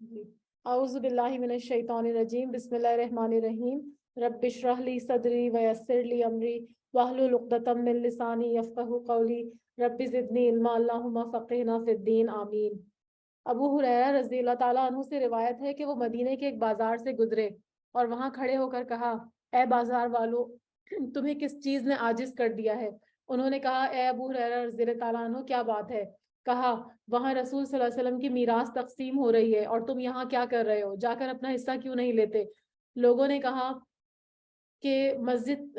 جی اعوذ باللہ من الشیطان الرجیم بسم اللہ الرحمن الرحیم رب اشرح لی صدری ویسر لی امری واحلل عقدۃ من لسانی یفقہوا قولی رب زدنی علما اللہم فقہنا فی الدین آمین۔ ابو ہریرہ رضی اللہ تعالیٰ عنہ سے روایت ہے کہ وہ مدینے کے ایک بازار سے گزرے اور وہاں کھڑے ہو کر کہا، اے بازار والو، تمہیں کس چیز نے عاجز کر دیا ہے؟ انہوں نے کہا، اے ابو ہریرہ رضی اللہ تعالیٰ عنہ، کیا بات ہے؟ کہا، وہاں رسول صلی اللہ علیہ وسلم کی میراث تقسیم ہو رہی ہے اور تم یہاں کیا کر رہے ہو؟ جا کر اپنا حصہ کیوں نہیں لیتے؟ لوگوں نے کہا کہ مسجد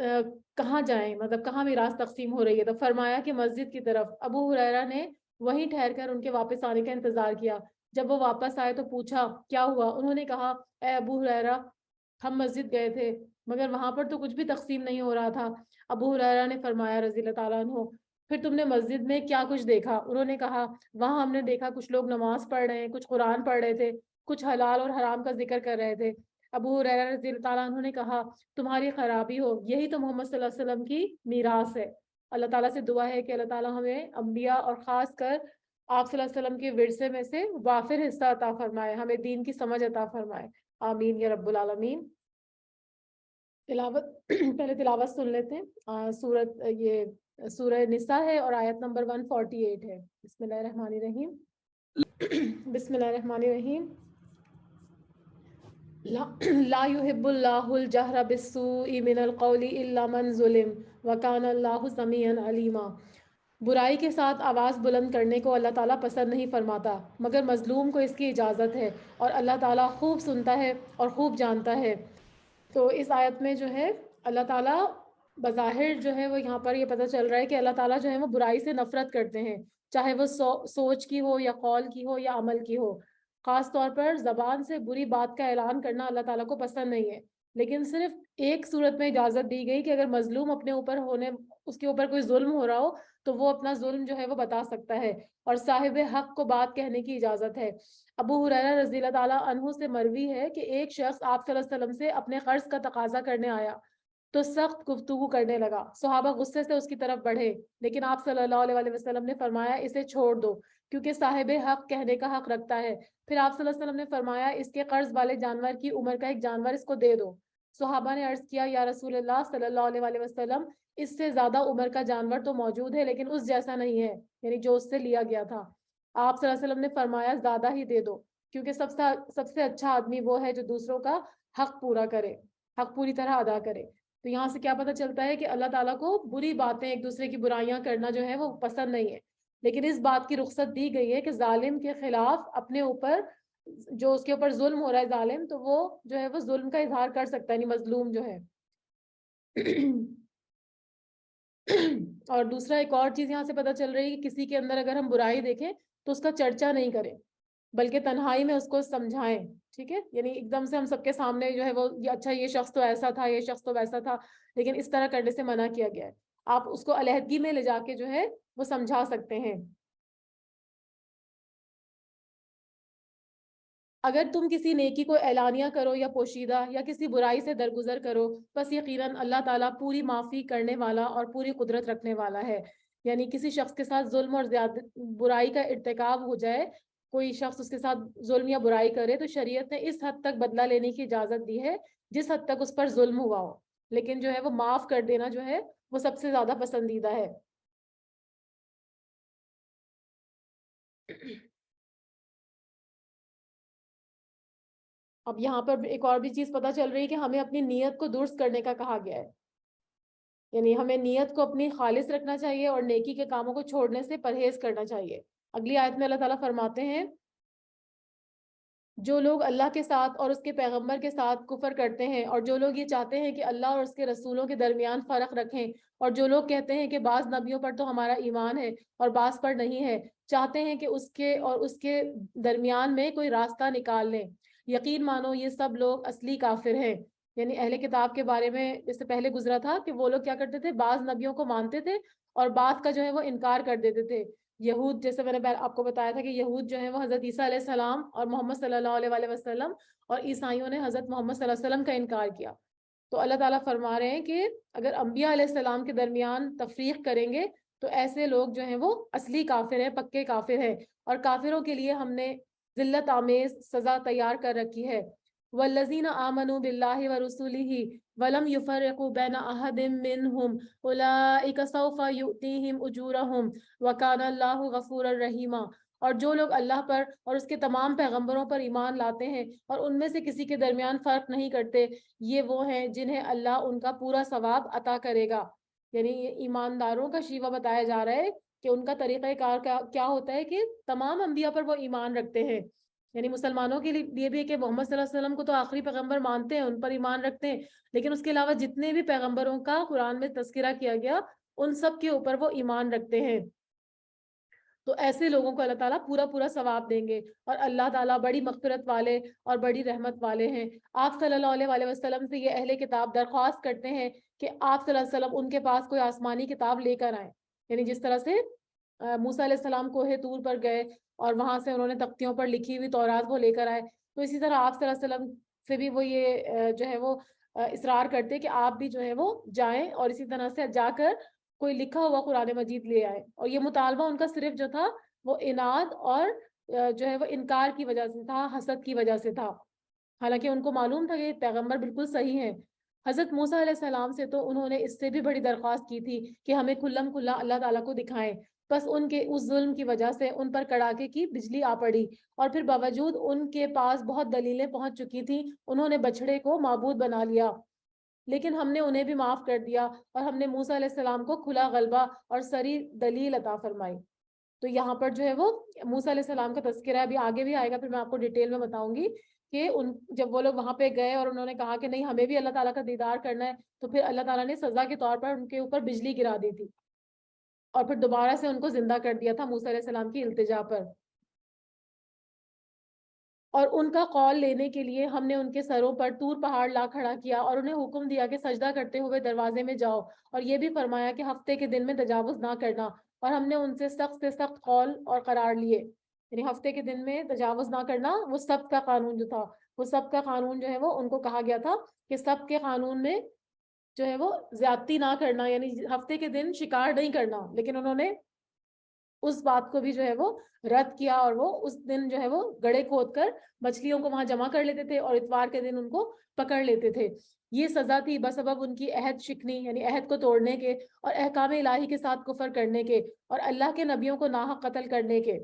کہاں جائیں، مطلب کہاں میراث تقسیم ہو رہی ہے؟ تو فرمایا کہ مسجد کی طرف۔ ابو ہریرہ نے وہیں ٹھہر کر ان کے واپس آنے کا انتظار کیا۔ جب وہ واپس آئے تو پوچھا، کیا ہوا؟ انہوں نے کہا، اے ابو ہریرہ، ہم مسجد گئے تھے مگر وہاں پر تو کچھ بھی تقسیم نہیں ہو رہا تھا۔ ابو ہریرہ نے فرمایا رضی اللہ تعالیٰ عنہ، پھر تم نے مسجد میں کیا کچھ دیکھا؟ انہوں نے کہا، وہاں ہم نے دیکھا کچھ لوگ نماز پڑھ رہے ہیں، کچھ قرآن پڑھ رہے تھے، کچھ حلال اور حرام کا ذکر کر رہے تھے۔ ابو ہریرہ رضی اللہ تعالیٰ عنہ نے کہا، تمہاری خرابی ہو، یہی تو محمد صلی اللہ علیہ وسلم کی میراث ہے۔ اللہ تعالیٰ سے دعا ہے کہ اللہ تعالیٰ ہمیں انبیاء اور خاص کر آپ صلی اللہ علیہ وسلم کے ورثے میں سے وافر حصہ عطا فرمائے، ہمیں دین کی سمجھ عطا فرمائے، آمین یا رب العالمین۔ تلاوت پہلے تلاوت سن لیتے ہیں۔ یہ سورہ نساء ہے اور آیت نمبر 148 ہے۔ بسم اللہ الرحمن الرحیم۔ بسم اللہ الرحمن الرحیم۔ لا يحب اللہ الجہر بالسوء من القول الا من ظلم وکان اللہ سمیعا علیما۔ برائی کے ساتھ آواز بلند کرنے کو اللہ تعالیٰ پسند نہیں فرماتا مگر مظلوم کو اس کی اجازت ہے، اور اللہ تعالیٰ خوب سنتا ہے اور خوب جانتا ہے۔ تو اس آیت میں جو ہے اللہ تعالیٰ بظاہر جو ہے وہ یہاں پر یہ پتہ چل رہا ہے کہ اللہ تعالیٰ جو ہے وہ برائی سے نفرت کرتے ہیں، چاہے وہ سوچ کی ہو یا قول کی ہو یا عمل کی ہو۔ خاص طور پر زبان سے بری بات کا اعلان کرنا اللہ تعالیٰ کو پسند نہیں ہے، لیکن صرف ایک صورت میں اجازت دی گئی کہ اگر مظلوم اپنے اوپر اس کے اوپر کوئی ظلم ہو رہا ہو تو وہ اپنا ظلم جو ہے وہ بتا سکتا ہے، اور صاحب حق کو بات کہنے کی اجازت ہے۔ ابو ہریرہ رضی اللہ تعالیٰ عنہ سے مروی ہے کہ ایک شخص آپ صلی اللہ علیہ وسلم سے اپنے قرض کا تقاضا کرنے آیا تو سخت گفتگو کرنے لگا۔ صحابہ غصے سے اس کی طرف بڑھے، لیکن آپ صلی اللہ علیہ وسلم نے فرمایا، اسے چھوڑ دو کیونکہ صاحب حق کہنے کا حق رکھتا ہے۔ پھر آپ صلی اللہ علیہ وسلم نے فرمایا، اس کے قرض والے جانور کی عمر کا ایک جانور اس کو دے دو۔ صحابہ نے عرض کیا، یا رسول اللہ صلی اللہ علیہ وسلم، اس سے زیادہ عمر کا جانور تو موجود ہے لیکن اس جیسا نہیں ہے، یعنی جو اس سے لیا گیا تھا۔ آپ صلی اللہ علیہ وسلم نے فرمایا، زیادہ ہی دے دو کیونکہ سب سے اچھا آدمی وہ ہے جو دوسروں کا حق پورا کرے، حق پوری طرح ادا کرے۔ تو یہاں سے کیا پتہ چلتا ہے کہ اللہ تعالیٰ کو بری باتیں، ایک دوسرے کی برائیاں کرنا جو ہے وہ پسند نہیں ہے، لیکن اس بات کی رخصت دی گئی ہے کہ ظالم کے خلاف اپنے اوپر جو اس کے اوپر ظلم ہو رہا ہے ظالم، تو وہ جو ہے وہ ظلم کا اظہار کر سکتا ہے، یعنی مظلوم جو ہے۔ اور دوسرا ایک اور چیز یہاں سے پتہ چل رہی ہے کہ کسی کے اندر اگر ہم برائی دیکھیں تو اس کا چرچا نہیں کریں بلکہ تنہائی میں اس کو سمجھائیں، ٹھیک ہے؟ یعنی ایک دم سے ہم سب کے سامنے جو ہے وہ اچھا یہ شخص تو ایسا تھا، یہ شخص تو ویسا تھا، لیکن اس طرح کرنے سے منع کیا گیا ہے۔ آپ اس کو علیحدگی میں لے جا کے جو ہے وہ سمجھا سکتے ہیں۔ اگر تم کسی نیکی کو اعلانیہ کرو یا پوشیدہ یا کسی برائی سے درگزر کرو، بس یقیناً اللہ تعالیٰ پوری معافی کرنے والا اور پوری قدرت رکھنے والا ہے۔ یعنی کسی شخص کے ساتھ ظلم اور برائی کا ارتکاب ہو جائے، کوئی شخص اس کے ساتھ ظلم یا برائی کرے، تو شریعت نے اس حد تک بدلہ لینے کی اجازت دی ہے جس حد تک اس پر ظلم ہوا ہو، لیکن جو ہے وہ معاف کر دینا جو ہے وہ سب سے زیادہ پسندیدہ ہے۔ اب یہاں پر ایک اور بھی چیز پتہ چل رہی ہے کہ ہمیں اپنی نیت کو درست کرنے کا کہا گیا ہے، یعنی ہمیں نیت کو اپنی خالص رکھنا چاہیے اور نیکی کے کاموں کو چھوڑنے سے پرہیز کرنا چاہیے۔ اگلی آیت میں اللہ تعالیٰ فرماتے ہیں، جو لوگ اللہ کے ساتھ اور اس کے پیغمبر کے ساتھ کفر کرتے ہیں، اور جو لوگ یہ چاہتے ہیں کہ اللہ اور اس کے رسولوں کے درمیان فرق رکھیں، اور جو لوگ کہتے ہیں کہ بعض نبیوں پر تو ہمارا ایمان ہے اور بعض پر نہیں ہے، چاہتے ہیں کہ اس کے اور اس کے درمیان میں کوئی راستہ نکال لیں، یقین مانو یہ سب لوگ اصلی کافر ہیں۔ یعنی اہل کتاب کے بارے میں اس سے پہلے گزرا تھا کہ وہ لوگ کیا کرتے تھے، بعض نبیوں کو مانتے تھے اور بعض کا جو ہے وہ انکار کر دیتے تھے۔ یہود، جیسے میں نے آپ کو بتایا تھا کہ یہود جو ہیں وہ حضرت عیسیٰ علیہ السلام اور محمد صلی اللہ علیہ وسلم، اور عیسائیوں نے حضرت محمد صلی اللہ علیہ وسلم کا انکار کیا۔ تو اللہ تعالیٰ فرما رہے ہیں کہ اگر انبیاء علیہ السلام کے درمیان تفریق کریں گے تو ایسے لوگ جو ہیں وہ اصلی کافر ہیں، پکے کافر ہیں، اور کافروں کے لیے ہم نے ذلت آمیز سزا تیار کر رکھی ہے۔ والذین آمنوا باللہ ورسولہ ولم یفرقوا بین احد منہم اولئک سوف یؤتیہم اجورہم وکان اللہ غفورا رحیما۔ اور جو لوگ اللہ پر اور اس کے تمام پیغمبروں پر ایمان لاتے ہیں اور ان میں سے کسی کے درمیان فرق نہیں کرتے، یہ وہ ہیں جنہیں اللہ ان کا پورا ثواب عطا کرے گا۔ یعنی یہ ایمانداروں کا شیوہ بتایا جا رہا ہے کہ ان کا طریقہ کار کیا ہوتا ہے کہ تمام انبیاء پر وہ ایمان رکھتے ہیں۔ یعنی مسلمانوں کے لیے بھی کہ محمد صلی اللہ علیہ وسلم کو تو آخری پیغمبر مانتے ہیں، ان پر ایمان رکھتے ہیں، لیکن اس کے علاوہ جتنے بھی پیغمبروں کا قرآن میں تذکرہ کیا گیا ان سب کے اوپر وہ ایمان رکھتے ہیں۔ تو ایسے لوگوں کو اللہ تعالیٰ پورا پورا ثواب دیں گے، اور اللہ تعالیٰ بڑی مغفرت والے اور بڑی رحمت والے ہیں۔ آپ صلی اللہ علیہ وسلم سے یہ اہل کتاب درخواست کرتے ہیں کہ آپ صلی اللہ علیہ وسلم ان کے پاس کوئی آسمانی کتاب لے کر آئیں۔ یعنی جس طرح سے موسیٰ علیہ السلام کوہ طور پر گئے اور وہاں سے انہوں نے تختیوں پر لکھی ہوئی تورات وہ لے کر آئے، تو اسی طرح آپ صلی اللہ علیہ وسلم سے بھی وہ یہ جو ہے وہ اصرار کرتے کہ آپ بھی جو ہے وہ جائیں اور اسی طرح سے جا کر کوئی لکھا ہوا قرآن مجید لے آئے۔ اور یہ مطالبہ ان کا صرف جو تھا وہ اناد اور جو ہے وہ انکار کی وجہ سے تھا، حسد کی وجہ سے تھا، حالانکہ ان کو معلوم تھا کہ پیغمبر بالکل صحیح ہیں۔ حضرت موسیٰ علیہ السلام سے تو انہوں نے اس سے بھی بڑی درخواست کی تھی کہ ہمیں کھلم کھلا اللہ تعالیٰ کو دکھائیں، بس ان کے اس ظلم کی وجہ سے ان پر کڑاکے کی بجلی آ پڑی، اور پھر باوجود ان کے پاس بہت دلیلیں پہنچ چکی تھیں، انہوں نے بچڑے کو معبود بنا لیا، لیکن ہم نے انہیں بھی معاف کر دیا اور ہم نے موسیٰ علیہ السلام کو کھلا غلبہ اور سری دلیل عطا فرمائی۔ تو یہاں پر جو ہے وہ موسیٰ علیہ السلام کا تذکرہ ابھی آگے بھی آئے گا، پھر میں آپ کو ڈیٹیل میں بتاؤں گی کہ جب وہ لوگ وہاں پہ گئے اور انہوں نے کہا کہ نہیں ہمیں بھی اللہ تعالیٰ کا دیدار کرنا ہے، تو پھر اللہ تعالیٰ نے سزا کے طور پر ان کے اوپر بجلی گرا دی تھی اور پھر دوبارہ سے ان کو زندہ کر دیا تھا موسیٰ علیہ السلام کی التجا پر۔ اور ان کا قول لینے کے لیے ہم نے ان کے سروں پر طور پہاڑ لا کھڑا کیا اور انہیں حکم دیا کہ سجدہ کرتے ہوئے دروازے میں جاؤ، اور یہ بھی فرمایا کہ ہفتے کے دن میں تجاوز نہ کرنا، اور ہم نے ان سے سخت قول اور قرار لیے۔ یعنی ہفتے کے دن میں تجاوز نہ کرنا وہ سب کا قانون جو تھا، وہ سب کا قانون جو ہے وہ ان کو کہا گیا تھا کہ سب کے قانون میں جو ہے وہ زیادتی نہ کرنا، یعنی ہفتے کے دن شکار نہیں کرنا، لیکن انہوں نے اس بات کو بھی جو ہے وہ رد کیا، اور وہ اس دن جو ہے وہ گڑھے کھود کر مچھلیوں کو وہاں جمع کر لیتے تھے اور اتوار کے دن ان کو پکڑ لیتے تھے۔ یہ سزا تھی بسبب ان کی عہد شکنی، یعنی عہد کو توڑنے کے اور احکام الہی کے ساتھ کفر کرنے کے اور اللہ کے نبیوں کو ناحق قتل کرنے کے۔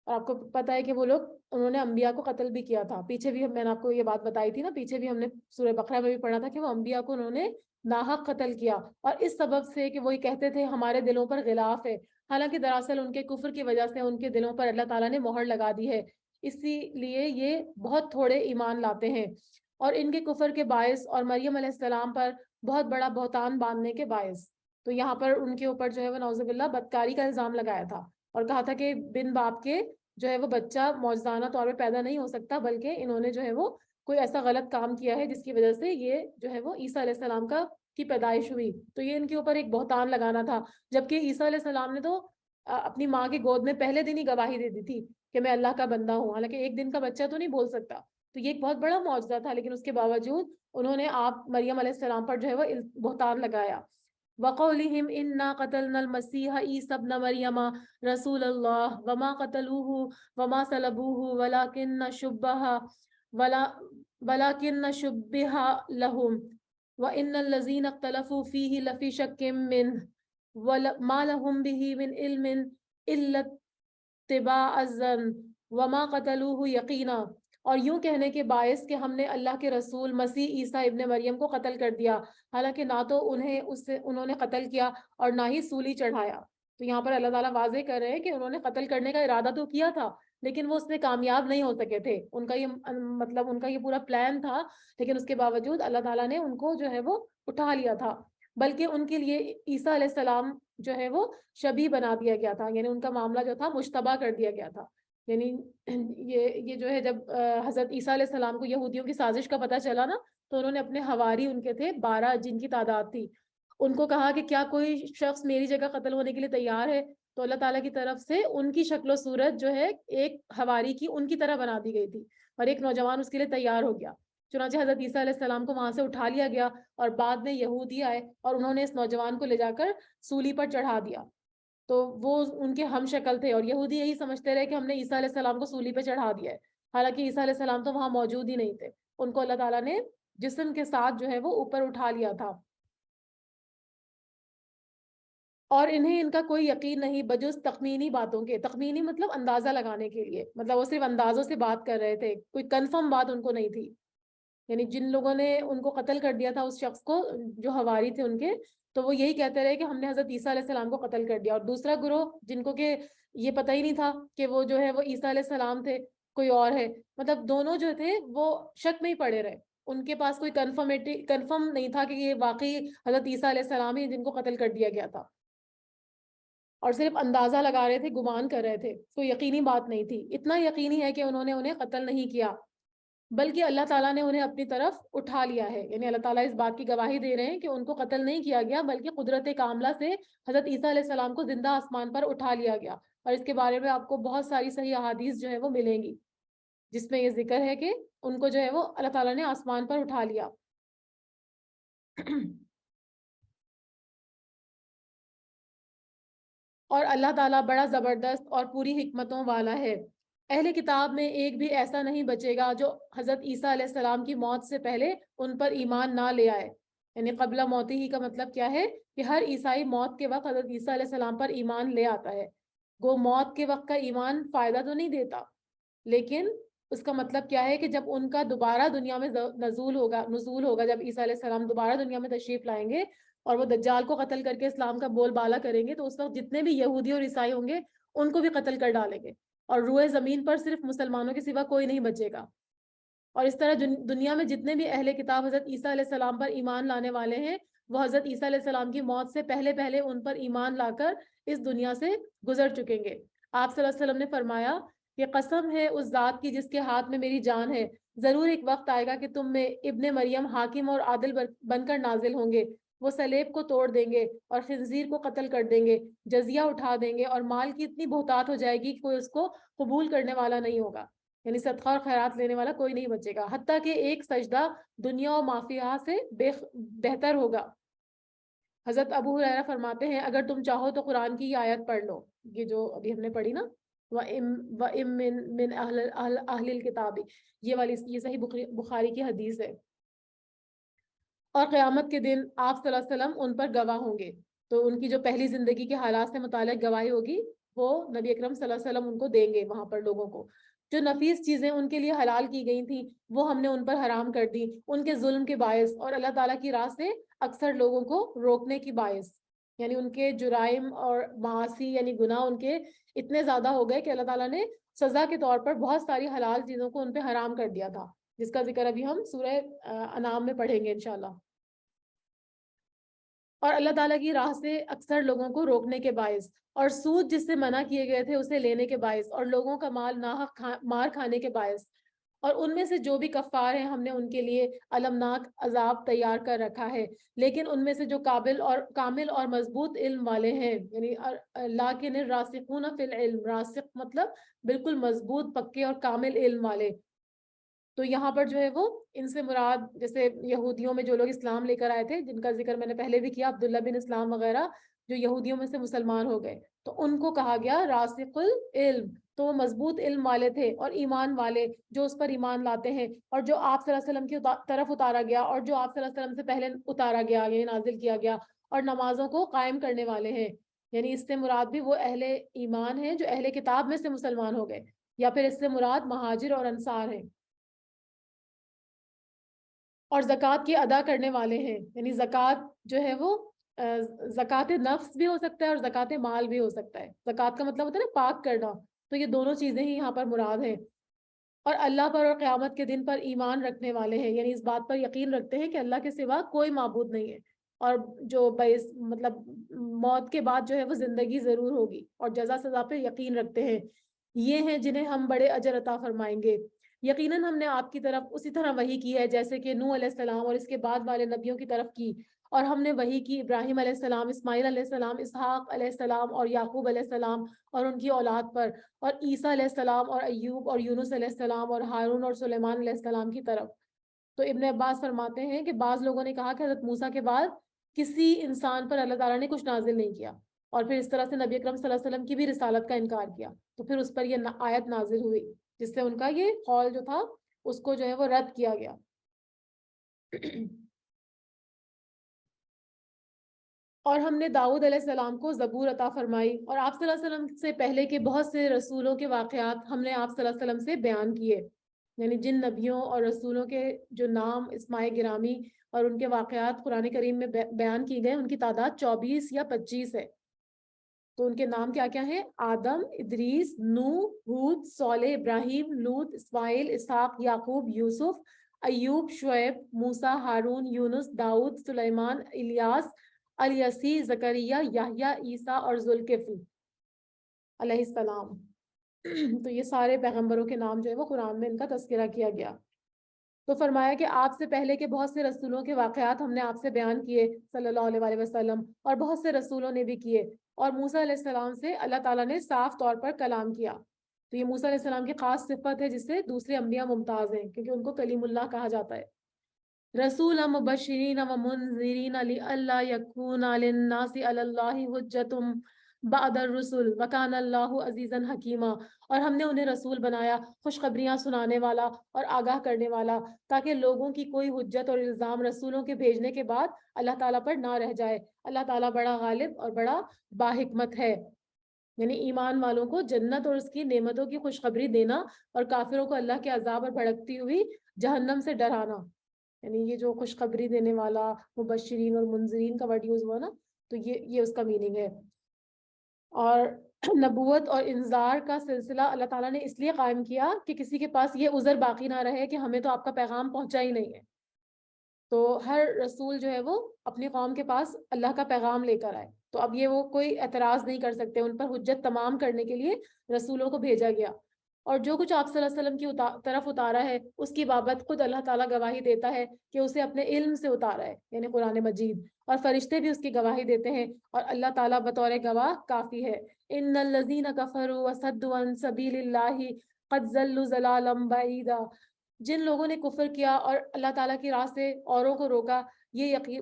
اور آپ کو پتہ ہے کہ وہ لوگ انہوں نے انبیاء کو قتل بھی کیا تھا، پیچھے بھی میں نے آپ کو یہ بات بتائی تھی نا، پیچھے بھی ہم نے سورہ بقرہ میں بھی پڑھا تھا کہ وہ انبیاء کو انہوں نے ناحق قتل کیا، اور اس سبب سے کہ وہ یہ کہتے تھے ہمارے دلوں پر غلاف ہے، حالانکہ دراصل ان کے کفر کی وجہ سے ان کے دلوں پر اللہ تعالیٰ نے مہر لگا دی ہے، اسی لیے یہ بہت تھوڑے ایمان لاتے ہیں، اور ان کے کفر کے باعث اور مریم علیہ السلام پر بہت بڑا بہتان باندھنے کے باعث۔ تو یہاں پر ان کے اوپر جو ہے وہ نعوذ باللہ بدکاری کا الزام لگایا تھا اور کہا تھا کہ بن باپ کے جو ہے وہ بچہ معجزانہ طور پہ پیدا نہیں ہو سکتا، بلکہ انہوں نے جو ہے وہ کوئی ایسا غلط کام کیا ہے جس کی وجہ سے یہ جو ہے وہ عیسیٰ علیہ السلام کی پیدائش ہوئی، تو یہ ان کے اوپر ایک بہتان لگانا تھا، جبکہ عیسیٰ علیہ السلام نے تو اپنی ماں کی گود میں پہلے دن ہی گواہی دے دی تھی کہ میں اللہ کا بندہ ہوں، حالانکہ ایک دن کا بچہ تو نہیں بول سکتا، تو یہ ایک بہت بڑا معجزہ تھا، لیکن اس کے باوجود انہوں نے آپ مریم علیہ السلام پر جو ہے وہ بہتان لگایا۔ وَقَوْلِهِمْ إِنَّا قَتَلْنَا الْمَسِيحَ عِيسَى ابْنَ مَرْيَمَ رَسُولَ اللَّهِ وَمَا قَتَلُوهُ وَمَا صَلَبُوهُ وَلَكِنَّ شُبِّهَ لَهُمْ وَإِنَّ الَّذِينَ اخْتَلَفُوا فِيهِ لَفِي شَكٍّ مِّنْهُ وَمَا لَهُمْ بِهِ مِنْ عِلْمٍ إِلَّا اتِّبَاعَ الظَّنِّ وَمَا قَتَلُوهُ يَقِينًا۔ اور یوں کہنے کے باعث کہ ہم نے اللہ کے رسول مسیح عیسیٰ ابن مریم کو قتل کر دیا، حالانکہ نہ تو انہوں نے قتل کیا اور نہ ہی سولی چڑھایا۔ تو یہاں پر اللہ تعالیٰ واضح کر رہے ہیں کہ انہوں نے قتل کرنے کا ارادہ تو کیا تھا، لیکن وہ اس میں کامیاب نہیں ہو سکے تھے، ان کا یہ پورا پلان تھا، لیکن اس کے باوجود اللہ تعالیٰ نے ان کو جو ہے وہ اٹھا لیا تھا، بلکہ ان کے لیے عیسیٰ علیہ السلام جو ہے وہ شبیہ بنا دیا گیا تھا، یعنی ان کا معاملہ جو تھا مشتبہ کر دیا گیا تھا۔ یعنی یہ جو ہے جب حضرت عیسیٰ علیہ السلام کو یہودیوں کی سازش کا پتہ چلا نا، تو انہوں نے اپنے حواری ان کے تھے 12 جن کی تعداد تھی، ان کو کہا کہ کیا کوئی شخص میری جگہ قتل ہونے کے لیے تیار ہے؟ تو اللہ تعالیٰ کی طرف سے ان کی شکل و صورت جو ہے ایک حواری کی ان کی طرح بنا دی گئی تھی، اور ایک نوجوان اس کے لیے تیار ہو گیا۔ چنانچہ حضرت عیسیٰ علیہ السلام کو وہاں سے اٹھا لیا گیا، اور بعد میں یہودی آئے اور انہوں نے اس نوجوان کو لے جا کر سولی پر چڑھا دیا۔ تو وہ ان کے ہم شکل تھے، اور یہودی یہی سمجھتے رہے کہ ہم نے عیسیٰ علیہ السلام کو سولی پہ چڑھا دیا ہے، حالانکہ عیسیٰ علیہ السلام تو وہاں موجود ہی نہیں تھے، ان کو اللہ تعالیٰ نے جسم کے ساتھ جو ہے وہ اوپر اٹھا لیا تھا، اور انہیں ان کا کوئی یقین نہیں بجز تخمینی باتوں کے. تخمینی مطلب اندازہ لگانے کے لیے، مطلب وہ صرف اندازوں سے بات کر رہے تھے، کوئی کنفرم بات ان کو نہیں تھی. یعنی جن لوگوں نے ان کو قتل کر دیا تھا، اس شخص کو جو حواری تھے ان کے، تو وہ یہی کہتے رہے کہ ہم نے حضرت عیسیٰ علیہ السلام کو قتل کر دیا. اور دوسرا گروہ جن کو کہ یہ پتہ ہی نہیں تھا کہ وہ جو ہے وہ عیسیٰ علیہ السلام تھے، کوئی اور ہے، مطلب دونوں جو تھے وہ شک میں ہی پڑے رہے، ان کے پاس کوئی کنفرم نہیں تھا کہ یہ واقعی حضرت عیسیٰ علیہ السلام ہی جن کو قتل کر دیا گیا تھا، اور صرف اندازہ لگا رہے تھے، گمان کر رہے تھے، کوئی یقینی بات نہیں تھی. اتنا یقینی ہے کہ انہوں نے انہیں قتل نہیں کیا، بلکہ اللہ تعالیٰ نے انہیں اپنی طرف اٹھا لیا ہے. یعنی اللہ تعالیٰ اس بات کی گواہی دے رہے ہیں کہ ان کو قتل نہیں کیا گیا، بلکہ قدرت کاملہ سے حضرت عیسیٰ علیہ السلام کو زندہ آسمان پر اٹھا لیا گیا. اور اس کے بارے میں آپ کو بہت ساری صحیح احادیث جو ہے وہ ملیں گی، جس میں یہ ذکر ہے کہ ان کو جو ہے وہ اللہ تعالیٰ نے آسمان پر اٹھا لیا. اور اللہ تعالیٰ بڑا زبردست اور پوری حکمتوں والا ہے. اہل کتاب میں ایک بھی ایسا نہیں بچے گا جو حضرت عیسیٰ علیہ السلام کی موت سے پہلے ان پر ایمان نہ لے آئے. یعنی قبل موتی ہی کا مطلب کیا ہے کہ ہر عیسائی موت کے وقت حضرت عیسیٰ علیہ السلام پر ایمان لے آتا ہے. وہ موت کے وقت کا ایمان فائدہ تو نہیں دیتا، لیکن اس کا مطلب کیا ہے کہ جب ان کا دوبارہ دنیا میں نزول ہوگا، جب عیسیٰ علیہ السلام دوبارہ دنیا میں تشریف لائیں گے اور وہ دجال کو قتل کر کے اسلام کا بول بالا کریں گے، تو اس وقت جتنے بھی یہودی اور عیسائی ہوں گے ان کو بھی قتل کر ڈالیں گے، اور روئے زمین پر صرف مسلمانوں کے سوا کوئی نہیں بچے گا. اور اس طرح دنیا میں جتنے بھی اہل کتاب حضرت عیسیٰ علیہ السلام پر ایمان لانے والے ہیں، وہ حضرت عیسیٰ علیہ السلام کی موت سے پہلے ان پر ایمان لا کر اس دنیا سے گزر چکیں گے. آپ صلی اللہ علیہ وسلم نے فرمایا کہ قسم ہے اس ذات کی جس کے ہاتھ میں میری جان ہے، ضرور ایک وقت آئے گا کہ تم میں ابن مریم حاکم اور عادل بن کر نازل ہوں گے. وہ سلیب کو توڑ دیں گے اور خنزیر کو قتل کر دیں گے، جزیہ اٹھا دیں گے، اور مال کی اتنی بہتات ہو جائے گی کہ کوئی اس کو قبول کرنے والا نہیں ہوگا. یعنی صدقہ اور خیرات لینے والا کوئی نہیں بچے گا، حتیٰ کہ ایک سجدہ دنیا و مافیہا سے بہتر ہوگا. حضرت ابو ہریرہ فرماتے ہیں اگر تم چاہو تو قرآن کی یہ آیت پڑھ لو، یہ جو ابھی ہم نے پڑھی نا، وَإِم مِّنْ أَهْلِ الْكِتَابِ، یہ والی یہ صحیح بخاری کی حدیث ہے. اور قیامت کے دن آپ صلی اللہ علیہ وسلم ان پر گواہ ہوں گے. تو ان کی جو پہلی زندگی کے حالات سے متعلق گواہی ہوگی وہ نبی اکرم صلی اللہ علیہ وسلم ان کو دیں گے وہاں پر لوگوں کو. جو نفیس چیزیں ان کے لیے حلال کی گئی تھیں وہ ہم نے ان پر حرام کر دی ان کے ظلم کے باعث، اور اللہ تعالیٰ کی راہ سے اکثر لوگوں کو روکنے کی باعث. یعنی ان کے جرائم اور معاصی یعنی گناہ ان کے اتنے زیادہ ہو گئے کہ اللہ تعالیٰ نے سزا کے طور پر بہت ساری حلال چیزوں کو ان پہ حرام کر دیا تھا، جس کا ذکر ابھی ہم سورہ انعام میں پڑھیں گے انشاءاللہ. اور اللہ تعالیٰ کی راہ سے اکثر لوگوں کو روکنے کے باعث، اور سود جس سے منع کیے گئے تھے اسے لینے کے باعث، اور لوگوں کا مال ناحق مار کھانے کے باعث. اور ان میں سے جو بھی کفار ہیں ہم نے ان کے لیے المناک عذاب تیار کر رکھا ہے. لیکن ان میں سے جو کامل اور مضبوط علم والے ہیں، یعنی لیکن الراسخون فی العلم، راسخ مطلب بالکل مضبوط پکے اور کامل علم والے. تو یہاں پر جو ہے وہ ان سے مراد جیسے یہودیوں میں جو لوگ اسلام لے کر آئے تھے، جن کا ذکر میں نے پہلے بھی کیا، عبداللہ بن اسلام وغیرہ، جو یہودیوں میں سے مسلمان ہو گئے، تو ان کو کہا گیا راسخ العلم. تو وہ مضبوط علم والے تھے اور ایمان والے، جو اس پر ایمان لاتے ہیں، اور جو آپ صلی اللہ علیہ وسلم کی طرف اتارا گیا اور جو آپ صلی اللہ علیہ وسلم سے پہلے اتارا گیا یعنی نازل کیا گیا، اور نمازوں کو قائم کرنے والے ہیں. یعنی اس سے مراد بھی وہ اہل ایمان ہیں جو اہل کتاب میں سے مسلمان ہو گئے، یا پھر اس سے مراد مہاجر اور انصار ہیں. اور زکوٰۃ کی ادا کرنے والے ہیں، یعنی زکوٰۃ جو ہے وہ زکوٰۃ نفس بھی ہو سکتا ہے اور زکوٰۃ مال بھی ہو سکتا ہے. زکوٰۃ کا مطلب ہوتا ہے نا پاک کرنا، تو یہ دونوں چیزیں ہی یہاں پر مراد ہیں. اور اللہ پر اور قیامت کے دن پر ایمان رکھنے والے ہیں، یعنی اس بات پر یقین رکھتے ہیں کہ اللہ کے سوا کوئی معبود نہیں ہے، اور جو مطلب موت کے بعد جو ہے وہ زندگی ضرور ہوگی، اور جزا سزا پہ یقین رکھتے ہیں. یہ ہیں جنہیں ہم بڑے اجر عطا فرمائیں گے. یقیناً ہم نے آپ کی طرف اسی طرح وحی کی ہے جیسے کہ نوح علیہ السلام اور اس کے بعد والے نبیوں کی طرف کی. اور ہم نے وحی کی ابراہیم علیہ السلام، اسماعیل علیہ السلام، اسحاق علیہ السلام اور یعقوب علیہ السلام اور ان کی اولاد پر، اور عیسیٰ علیہ السلام اور ایوب اور یونس علیہ السلام اور ہارون اور سلیمان علیہ السلام کی طرف. تو ابن عباس فرماتے ہیں کہ بعض لوگوں نے کہا کہ حضرت موسیٰ کے بعد کسی انسان پر اللہ تعالیٰ نے کچھ نازل نہیں کیا، اور پھر اس طرح سے نبی اکرم صلی اللہ علیہ وسلم کی بھی رسالت کا انکار کیا، تو پھر اس پر یہ آیت نازل ہوئی جس سے ان کا یہ قول جو تھا اس کو جو ہے وہ رد کیا گیا۔ اور ہم نے داؤد علیہ السلام کو زبور عطا فرمائی، اور آپ صلی اللہ علیہ وسلم سے پہلے کے بہت سے رسولوں کے واقعات ہم نے آپ صلی اللہ علیہ وسلم سے بیان کیے، یعنی جن نبیوں اور رسولوں کے جو نام اسماء گرامی اور ان کے واقعات قرآن کریم میں بیان کی گئے ان کی تعداد 24 یا 25 ہے۔ تو ان کے نام کیا کیا ہیں؟ آدم، ادریس، نوح، ہود، صالح، ابراہیم، لوط، اسماعیل، اسحاق، یعقوب، یوسف، ایوب، شعیب، موسیٰ، ہارون، یونس، داؤد، سلیمان، الیاس، الیسی، زکریا، یحییٰ، عیسیٰ اور ذوالکفل علیہ السلام۔ تو یہ سارے پیغمبروں کے نام جو ہے وہ قرآن میں ان کا تذکرہ کیا گیا۔ تو فرمایا کہ آپ سے پہلے کے بہت سے رسولوں کے واقعات ہم نے آپ سے بیان کیے صلی اللہ علیہ وسلم، اور بہت سے رسولوں نے بھی کیے، اور موسیٰ علیہ السلام سے اللہ تعالیٰ نے صاف طور پر کلام کیا۔ تو یہ موسیٰ علیہ السلام کی خاص صفت ہے جس سے دوسرے انبیاء ممتاز ہیں، کیونکہ ان کو کلیم اللہ کہا جاتا ہے۔ رسولا مبشرین و منذرین لئلا یکون للناس علی اللہ حجۃ بعد الرسل وکان اللہ عزیزا حکیما، اور ہم نے انہیں رسول بنایا خوشخبریاں سنانے والا اور آگاہ کرنے والا، تاکہ لوگوں کی کوئی حجت اور الزام رسولوں کے بھیجنے کے بعد اللہ تعالیٰ پر نہ رہ جائے۔ اللہ تعالیٰ بڑا غالب اور بڑا باحکمت ہے۔ یعنی ایمان والوں کو جنت اور اس کی نعمتوں کی خوشخبری دینا، اور کافروں کو اللہ کے عذاب اور بھڑکتی ہوئی جہنم سے ڈرانا۔ یعنی یہ جو خوشخبری دینے والا، مبشرین اور منذرین کا ورڈ یوز ہوا نا، تو یہ اس کا میننگ ہے۔ اور نبوت اور انذار کا سلسلہ اللہ تعالیٰ نے اس لیے قائم کیا کہ کسی کے پاس یہ عذر باقی نہ رہے کہ ہمیں تو آپ کا پیغام پہنچا ہی نہیں ہے۔ تو ہر رسول جو ہے وہ اپنی قوم کے پاس اللہ کا پیغام لے کر آئے، تو اب یہ وہ کوئی اعتراض نہیں کر سکتے، ان پر حجت تمام کرنے کے لیے رسولوں کو بھیجا گیا۔ اور جو کچھ آپ صلی اللہ علیہ وسلم کی طرف اتارا ہے اس کی بابت خود اللہ تعالیٰ گواہی دیتا ہے کہ اسے اپنے علم سے اتارا ہے، یعنی قرآن مجید، اور فرشتے بھی اس کی گواہی دیتے ہیں، اور اللہ تعالیٰ بطور گواہ کافی ہے۔ ان الذین کفروا وصدوا عن سبیل اللہ قد ضلوا ضلالا بعیدا، جن لوگوں نے کفر کیا اور اللہ تعالیٰ کی راہ سے اوروں کو روکا،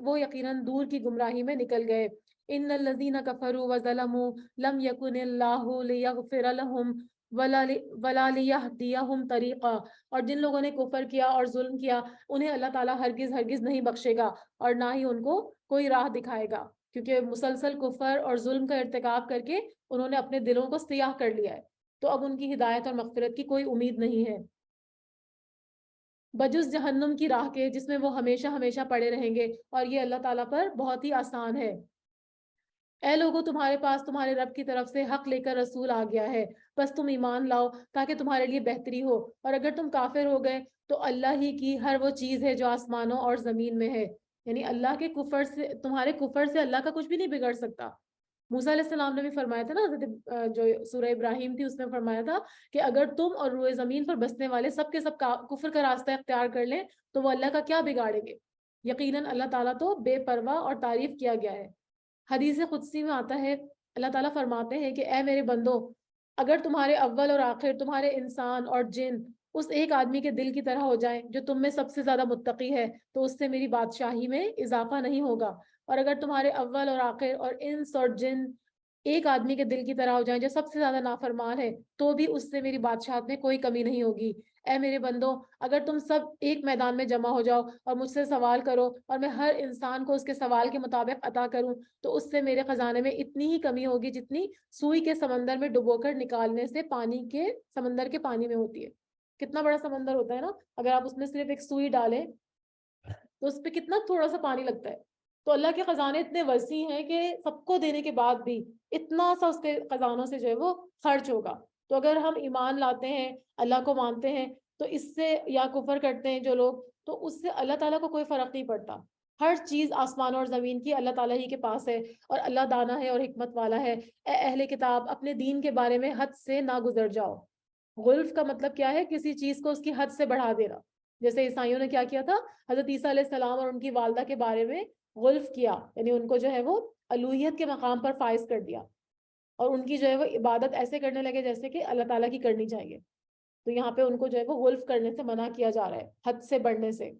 وہ یقیناً دور کی گمراہی میں نکل گئے۔ ان الذین کفروا وظلموا لم یکن اللہ لیغفر لهم ولا لیہدیہم طریقا، اور جن لوگوں نے کفر کیا اور ظلم کیا انہیں اللہ تعالیٰ ہرگز نہیں بخشے گا، اور نہ ہی ان کو کوئی راہ دکھائے گا، کیونکہ مسلسل کفر اور ظلم کا ارتکاب کر کے انہوں نے اپنے دلوں کو سیاہ کر لیا ہے، تو اب ان کی ہدایت اور مغفرت کی کوئی امید نہیں ہے، بجز جہنم کی راہ کے جس میں وہ ہمیشہ ہمیشہ پڑے رہیں گے، اور یہ اللہ تعالیٰ پر بہت ہی آسان ہے۔ اے لوگو، تمہارے پاس تمہارے رب کی طرف سے حق لے کر رسول آ گیا ہے، بس تم ایمان لاؤ تاکہ تمہارے لیے بہتری ہو، اور اگر تم کافر ہو گئے تو اللہ ہی کی ہر وہ چیز ہے جو آسمانوں اور زمین میں ہے، یعنی اللہ کے کفر سے، تمہارے کفر سے اللہ کا کچھ بھی نہیں بگڑ سکتا۔ موسیٰ علیہ السلام نے بھی فرمایا تھا نا، حضرت جو سورہ ابراہیم تھی اس میں فرمایا تھا کہ اگر تم اور روئے زمین پر بسنے والے سب کے سب کفر کا راستہ اختیار کر لیں تو وہ اللہ کا کیا بگاڑیں گے، یقیناً اللہ تعالیٰ تو بے پرواہ اور تعریف کیا گیا ہے۔ حدیث قدسی میں آتا ہے، اللہ تعالیٰ فرماتے ہیں کہ اے میرے بندو، اگر تمہارے اول اور آخر، تمہارے انسان اور جن اس ایک آدمی کے دل کی طرح ہو جائیں جو تم میں سب سے زیادہ متقی ہے تو اس سے میری بادشاہی میں اضافہ نہیں ہوگا، اور اگر تمہارے اول اور آخر اور انس اور جن ایک آدمی کے دل کی طرح ہو جائیں جو سب سے زیادہ نافرمان ہے تو بھی اس سے میری بادشاہت میں کوئی کمی نہیں ہوگی۔ اے میرے بندو، اگر تم سب ایک میدان میں جمع ہو جاؤ اور مجھ سے سوال کرو اور میں ہر انسان کو اس کے سوال کے مطابق عطا کروں تو اس سے میرے خزانے میں اتنی ہی کمی ہوگی جتنی سوئی کے سمندر میں ڈبو کر نکالنے سے سمندر کے پانی میں ہوتی ہے۔ کتنا بڑا سمندر ہوتا ہے نا، اگر آپ اس میں صرف ایک سوئی ڈالیں تو اس پہ کتنا تھوڑا سا پانی لگتا ہے، تو اللہ کے خزانے اتنے وسیع ہیں کہ سب کو دینے کے بعد بھی اتنا سا اس کے خزانوں سے جو ہے وہ خرچ ہوگا۔ تو اگر ہم ایمان لاتے ہیں، اللہ کو مانتے ہیں، تو اس سے، یا کفر کرتے ہیں جو لوگ، تو اس سے اللہ تعالیٰ کو کوئی فرق نہیں پڑتا۔ ہر چیز آسمان اور زمین کی اللہ تعالیٰ ہی کے پاس ہے، اور اللہ دانا ہے اور حکمت والا ہے۔ اے اہل کتاب، اپنے دین کے بارے میں حد سے نہ گزر جاؤ۔ غلف کا مطلب کیا ہے؟ کسی چیز کو اس کی حد سے بڑھا دینا، جیسے عیسائیوں نے کیا کیا تھا، حضرت عیسیٰ علیہ السلام اور ان کی والدہ کے بارے میں غلف کیا، یعنی ان کو جو ہے وہ الوہیت کے مقام پر فائز کر دیا، اور ان کی جو ہے وہ عبادت ایسے کرنے لگے جیسے کہ اللہ تعالیٰ کی کرنی چاہیے۔ تو یہاں پہ ان کو جو ہے وہ غلف کرنے سے منع کیا جا رہا ہے، حد سے بڑھنے سے۔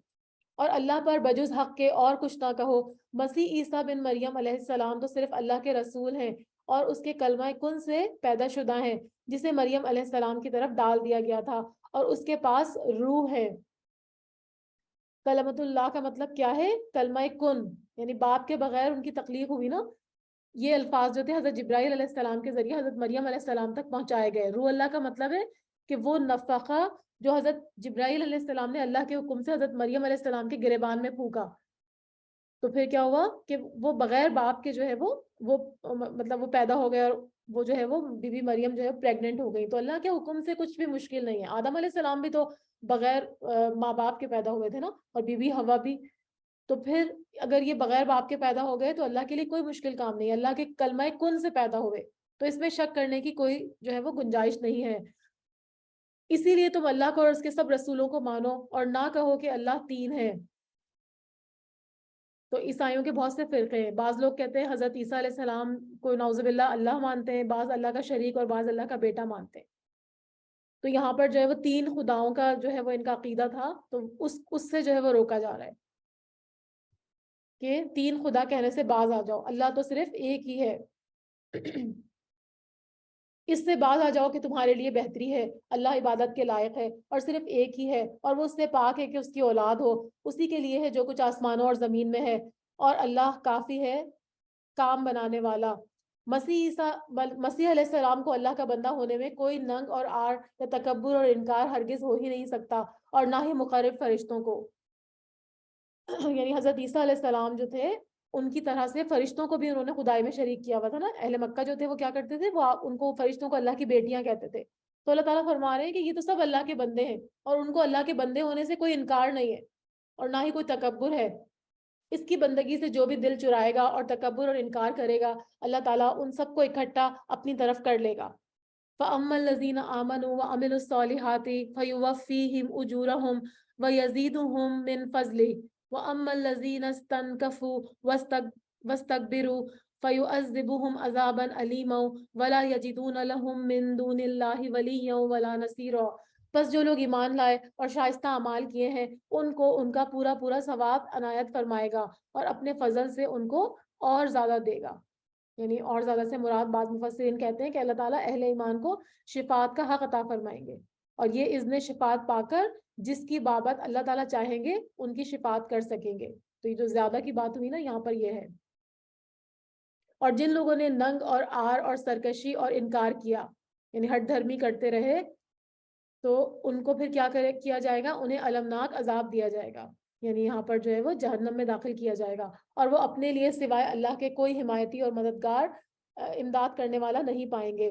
اور اللہ پر بجز حق کے اور کچھ نہ کہو، مسیح عیسیٰ بن مریم علیہ السلام تو صرف اللہ کے رسول ہیں اور اس کے کلمہ کن سے پیدا شدہ ہیں جسے مریم علیہ السلام کی طرف ڈال دیا گیا تھا، اور اس کے پاس روح ہے۔ کلمت اللہ کا مطلب کیا ہے؟ کلمہ کن، یعنی باپ کے بغیر ان کی تخلیق ہوئی نا۔ یہ الفاظ جو تھے حضرت جبرائیل علیہ السلام کے ذریعے حضرت مریم علیہ السلام تک پہنچائے گئے۔ روح اللہ کا مطلب ہے کہ وہ نفخہ جو حضرت جبرائیل علیہ السلام نے اللہ کے حکم سے حضرت مریم علیہ السلام کے گریبان میں پھونکا، تو پھر کیا ہوا کہ وہ بغیر باپ کے جو ہے وہ مطلب وہ پیدا ہو گئے، اور وہ جو ہے وہ بی بی مریم جو ہے پریگننٹ ہو گئی۔ تو اللہ کے حکم سے کچھ بھی مشکل نہیں ہے۔ آدم علیہ السلام بھی تو بغیر ماں باپ کے پیدا ہوئے تھے نا، اور بی بی حوا بھی۔ تو پھر اگر یہ بغیر باپ کے پیدا ہو گئے تو اللہ کے لیے کوئی مشکل کام نہیں ہے، اللہ کے کلمہ کن سے پیدا ہوئے، تو اس میں شک کرنے کی کوئی جو ہے وہ گنجائش نہیں ہے۔ اسی لیے تم اللہ کو اور اس کے سب رسولوں کو مانو، اور نہ کہو کہ اللہ تین ہے۔ تو عیسائیوں کے بہت سے فرقے ہیں، بعض لوگ کہتے ہیں حضرت عیسیٰ علیہ السلام کو نعوذ باللہ اللہ مانتے ہیں، بعض اللہ کا شریک اور بعض اللہ کا بیٹا مانتے ہیں۔ تو یہاں پر جو ہے وہ تین خداؤں کا جو ہے وہ ان کا عقیدہ تھا، تو اس سے جو ہے وہ روکا جا رہا ہے کہ تین خدا کہنے سے باز آ جاؤ، اللہ تو صرف ایک ہی ہے۔ اس سے باز آ جاؤ کہ تمہارے لیے بہتری ہے، اللہ عبادت کے لائق ہے اور صرف ایک ہی ہے، اور وہ اس سے پاک ہے کہ اس کی اولاد ہو، اسی کے لیے ہے جو کچھ آسمانوں اور زمین میں ہے، اور اللہ کافی ہے کام بنانے والا۔ مسیح علیہ السلام کو اللہ کا بندہ ہونے میں کوئی ننگ اور آر یا تکبر اور انکار ہرگز ہو ہی نہیں سکتا، اور نہ ہی مقرب فرشتوں کو۔ یعنی حضرت عیسیٰ علیہ السلام جو تھے ان کی طرح سے فرشتوں کو بھی انہوں نے خدائی میں شریک کیا ہوا تھا نا۔ اہل مکہ جو تھے وہ کیا کرتے تھے، وہ ان کو فرشتوں کو اللہ کی بیٹیاں کہتے تھے۔ تو اللہ تعالیٰ فرما رہے ہیں کہ یہ تو سب اللہ کے بندے ہیں، اور ان کو اللہ کے بندے ہونے سے کوئی انکار نہیں ہے اور نہ ہی کوئی تکبر ہے۔ اس کی بندگی سے جو بھی دل چرائے گا اور تکبر اور انکار کرے گا، اللہ تعالیٰ ان سب کو اکٹھا اپنی طرف کر لے گا۔ فَأَمَّا الَّذِينَ آمَنُوا وَعَمِلُوا الصَّالِحَاتِ فَيُوَفِّيهِمْ أُجُورَهُمْ وَيَزِيدُهُمْ مِنْ فَضْلِهِ وَأَمَّا الَّذِينَ اسْتَنكَفُوا وَاسْتَكْبِرُوا فَيُعَذِّبُهُمْ عَذَابًا أَلِيمًا وَلَا يَجِدُونَ لَهُم مِّن دُونِ اللَّهِ وَلِيًّا وَلَا نَصِيرًا۔ بس جو لوگ ایمان لائے اور شائستہ اعمال کیے ہیں ان کو ان کا پورا پورا ثواب عنایت فرمائے گا، اور اپنے فضل سے ان کو اور زیادہ دے گا۔ یعنی اور زیادہ سے مراد بعض مفسرین کہتے ہیں کہ اللہ تعالیٰ اہل ایمان کو شفاعت کا حق عطا فرمائیں گے، اور یہ اذن شفاعت پا کر جس کی بابت اللہ تعالیٰ چاہیں گے ان کی شفاعت کر سکیں گے۔ تو یہ جو زیادہ کی بات ہوئی نا یہاں پر یہ ہے۔ اور جن لوگوں نے ننگ اور آر اور سرکشی اور انکار کیا، یعنی ہٹ دھرمی کرتے رہے، تو ان کو پھر کیا جائے گا، انہیں المناک عذاب دیا جائے گا، یعنی یہاں پر جو ہے وہ جہنم میں داخل کیا جائے گا، اور وہ اپنے لیے سوائے اللہ کے کوئی حمایتی اور مددگار امداد کرنے والا نہیں پائیں گے۔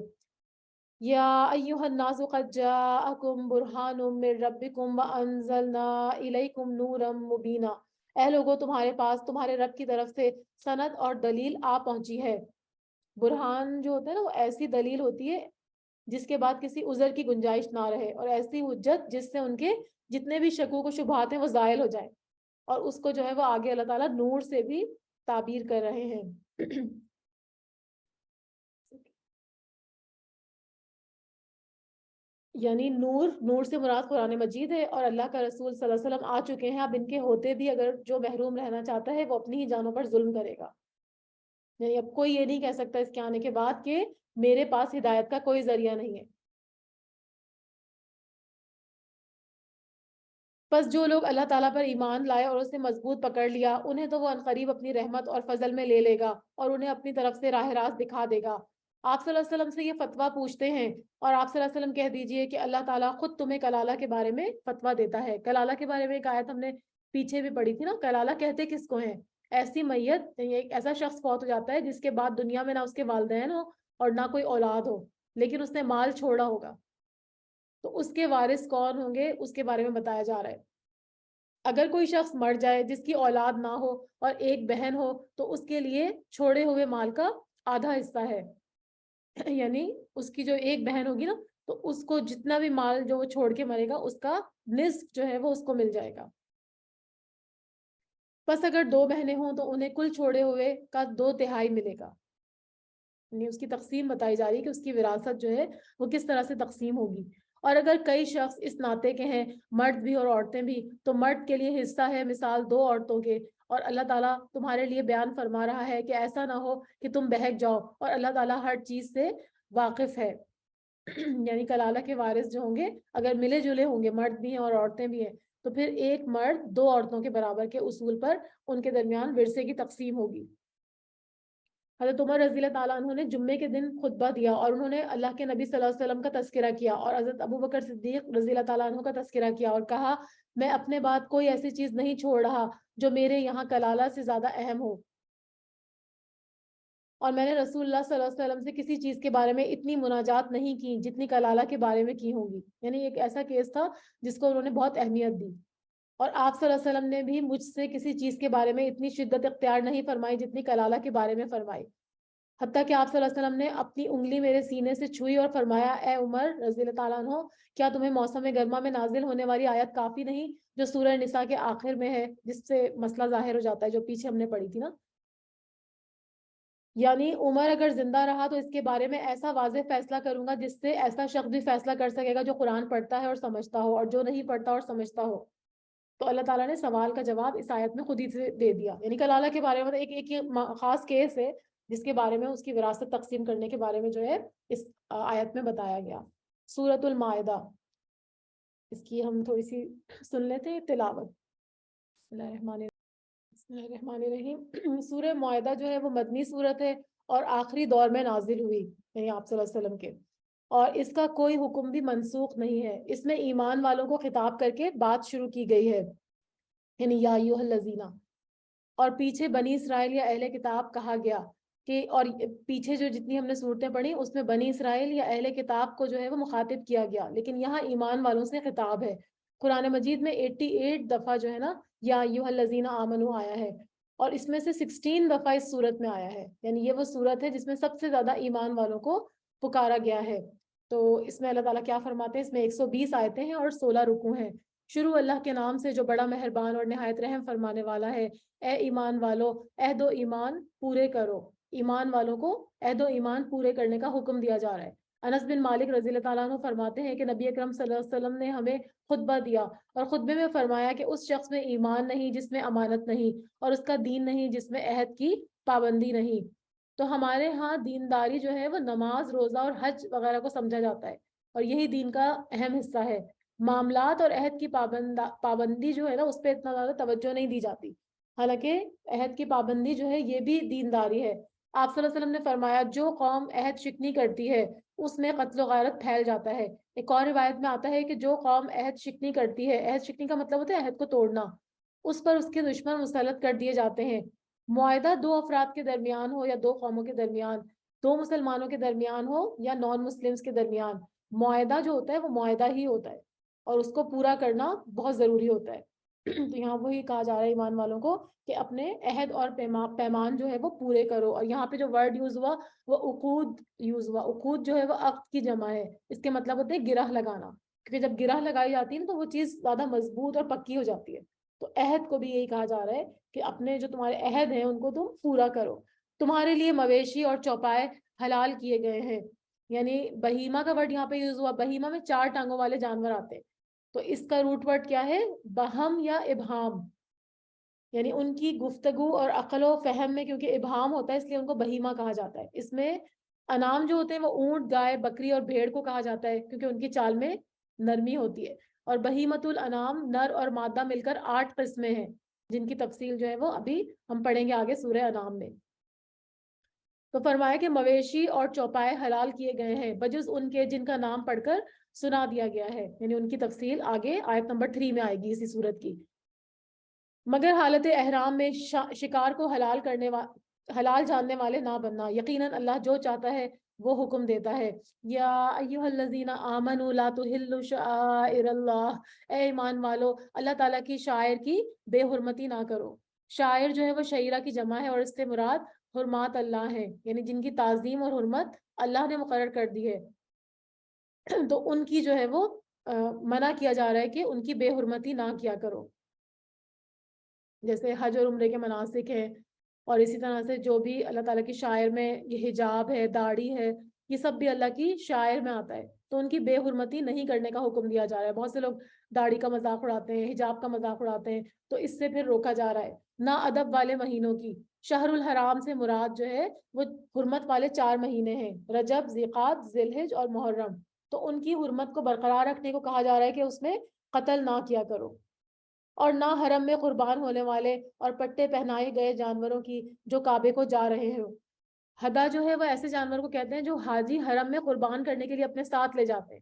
یا ایھا الناس قد جاءکم برہان من ربکم وانزلنا الیکم نورا مبینا۔ اے لوگو تمہارے پاس تمہارے رب کی طرف سے سند اور دلیل آ پہنچی ہے۔ برہان جو ہوتا ہے نا وہ ایسی دلیل ہوتی ہے جس کے بعد کسی عذر کی گنجائش نہ رہے، اور ایسی حجت جس سے ان کے جتنے بھی شکوک و شبہات ہیں وہ زائل ہو جائیں، اور اس کو جو ہے وہ آگے اللہ تعالیٰ نور سے بھی تعبیر کر رہے ہیں۔ یعنی نور سے مراد قرآن مجید ہے، اور اللہ کا رسول صلی اللہ علیہ وسلم آ چکے ہیں۔ اب ان کے ہوتے بھی اگر جو محروم رہنا چاہتا ہے وہ اپنی ہی جانوں پر ظلم کرے گا۔ یعنی اب کوئی یہ نہیں کہہ سکتا اس کے آنے کے بعد کہ میرے پاس ہدایت کا کوئی ذریعہ نہیں ہے۔ بس جو لوگ اللہ تعالیٰ پر ایمان لائے اور اسے مضبوط پکڑ لیا، انہیں تو وہ عنقریب اپنی رحمت اور فضل میں لے لے گا، اور انہیں اپنی طرف سے راہ راست دکھا دے گا۔ آپ صلی اللہ علیہ وسلم سے یہ فتویٰ پوچھتے ہیں، اور آپ صلی اللہ علیہ وسلم کہہ دیجئے کہ اللہ تعالیٰ خود تمہیں کلالہ کے بارے میں فتویٰ دیتا ہے۔ کلالہ کے بارے میں ایک آیت ہم نے پیچھے بھی پڑھی تھی نا۔ کلالہ کہتے کس کو ہیں؟ ایسی میت، ایک ایسا شخص فوت ہو جاتا ہے جس کے بعد دنیا میں نہ اس کے والدین ہو اور نہ کوئی اولاد ہو، لیکن اس نے مال چھوڑا ہوگا، تو اس کے وارث کون ہوں گے اس کے بارے میں بتایا جا رہا ہے۔ اگر کوئی شخص مر جائے جس کی اولاد نہ ہو اور ایک بہن ہو، تو اس کے لیے چھوڑے ہوئے مال کا آدھا حصہ ہے۔ یعنی اس کی جو ایک بہن ہوگی نا، تو اس کو جتنا بھی مال جو وہ چھوڑ کے مرے گا اس کا نصف جو ہے وہ اس کو مل جائے گا۔ بس اگر دو بہنیں ہوں تو انہیں کل چھوڑے ہوئے کا 2/3 ملے گا۔ یعنی اس کی تقسیم بتائی جا رہی ہے کہ اس کی وراثت جو ہے وہ کس طرح سے تقسیم ہوگی۔ اور اگر کئی شخص اس ناطے کے ہیں، مرد بھی اور عورتیں بھی، تو مرد کے لیے حصہ ہے مثال 2 عورتوں کے، اور اللہ تعالیٰ تمہارے لیے بیان فرما رہا ہے کہ ایسا نہ ہو کہ تم بہک جاؤ، اور اللہ تعالیٰ ہر چیز سے واقف ہے۔ یعنی کلالہ کے وارث جو ہوں گے اگر ملے جلے ہوں گے، مرد بھی ہیں اور عورتیں بھی ہیں، تو پھر ایک مرد 2 عورتوں کے برابر کے اصول پر ان کے درمیان ورثے کی تقسیم ہوگی۔ حضرت عمر رضی اللہ تعالیٰ عنہ نے جمعے کے دن خطبہ دیا اور انہوں نے اللہ کے نبی صلی اللہ علیہ وسلم کا تذکرہ کیا، اور حضرت ابو بکر صدیق رضی اللہ تعالیٰ عنہ کا تذکرہ کیا، اور کہا میں اپنے بعد کوئی ایسی چیز نہیں چھوڑ رہا جو میرے یہاں کلالہ سے زیادہ اہم ہو، اور میں نے رسول اللہ صلی اللہ علیہ وسلم سے کسی چیز کے بارے میں اتنی مناجات نہیں کی جتنی کلالہ کے بارے میں کی ہوں گی۔ یعنی ایک ایسا کیس تھا جس کو انہوں نے بہت اہمیت دی، اور آپ صلی اللہ علیہ وسلم نے بھی مجھ سے کسی چیز کے بارے میں اتنی شدت اختیار نہیں فرمائی جتنی کلالہ کے بارے میں فرمائی، حتیٰ کہ آپ صلی اللہ علیہ وسلم نے اپنی انگلی میرے سینے سے چھوئی اور فرمایا اے عمر رضی اللہ تعالیٰ عنہ، کیا تمہیں موسم گرما میں نازل ہونے والی آیت کافی نہیں جو سورہ نساء کے آخر میں ہے، جس سے مسئلہ ظاہر ہو جاتا ہے جو پیچھے ہم نے پڑھی تھی نا۔ یعنی عمر اگر زندہ رہا تو اس کے بارے میں ایسا واضح فیصلہ کروں گا جس سے ایسا شخص بھی فیصلہ کر سکے گا جو قرآن پڑھتا ہے اور سمجھتا ہو، اور جو نہیں پڑھتا اور سمجھتا ہو۔ تو اللہ تعالیٰ نے سوال کا جواب اس آیت میں خود ہی سے دے دیا۔ یعنی کلالہ کے بارے میں ایک خاص کیس ہے جس کے بارے میں اس کی وراثت تقسیم کرنے کے بارے میں جو ہے اس آیت میں بتایا گیا۔ سورۃ المائدہ، اس کی ہم تھوڑی سی سن لیتے ہیں تلاوت۔ بسم اللہ الرحمن الرحیم۔ سورہ معاہدہ جو ہے وہ مدنی سورت ہے اور آخری دور میں نازل ہوئی، یعنی آپ صلی اللہ علیہ وسلم کے، اور اس کا کوئی حکم بھی منسوخ نہیں ہے۔ اس میں ایمان والوں کو خطاب کر کے بات شروع کی گئی ہے، یعنی یا ایھا الذین، اور پیچھے بنی اسرائیل یا اہل کتاب کہا گیا کہ، اور پیچھے جو جتنی ہم نے صورتیں پڑھی اس میں بنی اسرائیل یا اہل کتاب کو جو ہے وہ مخاطب کیا گیا، لیکن یہاں ایمان والوں سے خطاب ہے۔ قرآن مجید میں 88 دفعہ جو ہے نا یا ایھا الذین آمنو آیا ہے، اور اس میں سے 16 دفعہ اس صورت میں آیا ہے، یعنی یہ وہ صورت ہے جس میں سب سے زیادہ ایمان والوں کو پکارا گیا ہے۔ تو اس میں اللہ تعالیٰ کیا فرماتے ہیں، اس میں 120 آیتیں ہیں اور 16 رکوع ہیں۔ شروع اللہ کے نام سے جو بڑا مہربان اور نہایت رحم فرمانے والا ہے۔ اے ایمان والو عہد و ایمان پورے کرو، ایمان والوں کو عہد و ایمان پورے کرنے کا حکم دیا جا رہا ہے۔ انس بن مالک رضی اللہ تعالیٰ عنہ فرماتے ہیں کہ نبی اکرم صلی اللہ علیہ وسلم نے ہمیں خطبہ دیا اور خطبے میں فرمایا کہ اس شخص میں ایمان نہیں جس میں امانت نہیں، اور اس کا دین نہیں جس میں عہد کی پابندی نہیں۔ تو ہمارے ہاں دینداری جو ہے وہ نماز، روزہ اور حج وغیرہ کو سمجھا جاتا ہے، اور یہی دین کا اہم حصہ ہے۔ معاملات اور عہد کی پابندی جو ہے نا اس پہ اتنا زیادہ توجہ نہیں دی جاتی، حالانکہ عہد کی پابندی جو ہے یہ بھی دینداری ہے۔ آپ صلی اللہ علیہ وسلم نے فرمایا جو قوم عہد شکنی کرتی ہے اس میں قتل و غارت پھیل جاتا ہے۔ ایک اور روایت میں آتا ہے کہ جو قوم عہد شکنی کرتی ہے، عہد شکنی کا مطلب ہوتا ہے عہد کو توڑنا، اس پر اس کے دشمن مسلط کر دیے جاتے ہیں۔ معاہدہ 2 افراد کے درمیان ہو یا 2 قوموں کے درمیان، 2 مسلمانوں کے درمیان ہو یا نان مسلمز کے درمیان، معاہدہ جو ہوتا ہے وہ معاہدہ ہی ہوتا ہے، اور اس کو پورا کرنا بہت ضروری ہوتا ہے۔ تو یہاں وہی کہا جا رہا ہے ایمان والوں کو کہ اپنے عہد اور پیمان جو ہے وہ پورے کرو، اور یہاں پہ جو ورڈ یوز ہوا وہ عقود یوز ہوا۔ عقود جو ہے وہ عقد کی جمع ہے، اس کے مطلب ہوتے ہیں گرہ لگانا، کیونکہ جب گرہ لگائی جاتی ہے نا تو وہ چیز زیادہ مضبوط اور پکی ہو جاتی ہے۔ تو عہد کو بھی یہی کہا جا رہا ہے کہ اپنے جو تمہارے عہد ہیں ان کو تم پورا کرو۔ تمہارے لیے مویشی اور چوپائے حلال کیے گئے ہیں، یعنی بہیمہ کا ورڈ یہاں پہ یوز ہوا۔ بہیمہ میں 4 ٹانگوں والے جانور آتے ہیں، تو اس کا روٹ ورڈ کیا ہے، بہم یا ابہام، یعنی ان کی گفتگو اور عقل و فہم میں کیونکہ ابہام ہوتا ہے اس لیے ان کو بہیمہ کہا جاتا ہے۔ اس میں انعام جو ہوتے ہیں وہ اونٹ، گائے، بکری اور بھیڑ کو کہا جاتا ہے کیونکہ ان کی چال میں نرمی ہوتی ہے۔ اور بہیمۃ الانعام نر اور مادہ مل کر 8 قسمیں ہیں، جن کی تفصیل جو ہے وہ ابھی ہم پڑھیں گے آگے سورہ انعام میں۔ تو فرمایا کہ مویشی اور چوپائے حلال کیے گئے ہیں بجز ان کے جن کا نام پڑھ کر سنا دیا گیا ہے، یعنی ان کی تفصیل آگے آیت نمبر 3 میں آئے گی اسی صورت کی۔ مگر حالت احرام میں شکار کو حلال جاننے والے نہ بننا، یقیناً اللہ جو چاہتا ہے وہ حکم دیتا ہے۔ یا ایھا الذین آمنوا لا تحلوا شعائر اللہ، اے ایمان والو اللہ تعالیٰ کی شاعر کی بے حرمتی نہ کرو۔ شاعر جو ہے وہ شعیرہ کی جمع ہے، اور اس سے مراد حرمات اللہ ہے، یعنی جن کی تعظیم اور حرمت اللہ نے مقرر کر دی ہے، تو ان کی جو ہے وہ منع کیا جا رہا ہے کہ ان کی بے حرمتی نہ کیا کرو، جیسے حج اور عمرے کے مناسک ہیں، اور اسی طرح سے جو بھی اللہ تعالیٰ کی شاعر میں یہ حجاب ہے، داڑھی ہے، یہ سب بھی اللہ کی شاعر میں آتا ہے۔ تو ان کی بے حرمتی نہیں کرنے کا حکم دیا جا رہا ہے. بہت سے لوگ داڑھی کا مذاق اڑاتے ہیں, حجاب کا مذاق اڑاتے ہیں, تو اس سے پھر روکا جا رہا ہے. نا ادب والے مہینوں کی, شہر الحرام سے مراد جو ہے وہ حرمت والے 4 مہینے ہیں, رجب, ذیقعد, ذی الحج اور محرم. تو ان کی حرمت کو برقرار رکھنے کو کہا جا رہا ہے کہ اس میں قتل نہ کیا کرو. اور نہ حرم میں قربان ہونے والے اور پٹے پہنائے گئے جانوروں کی جو کعبے کو جا رہے ہیں. ہدا جو ہے وہ ایسے جانور کو کہتے ہیں جو حاجی حرم میں قربان کرنے کے لیے اپنے ساتھ لے جاتے ہیں.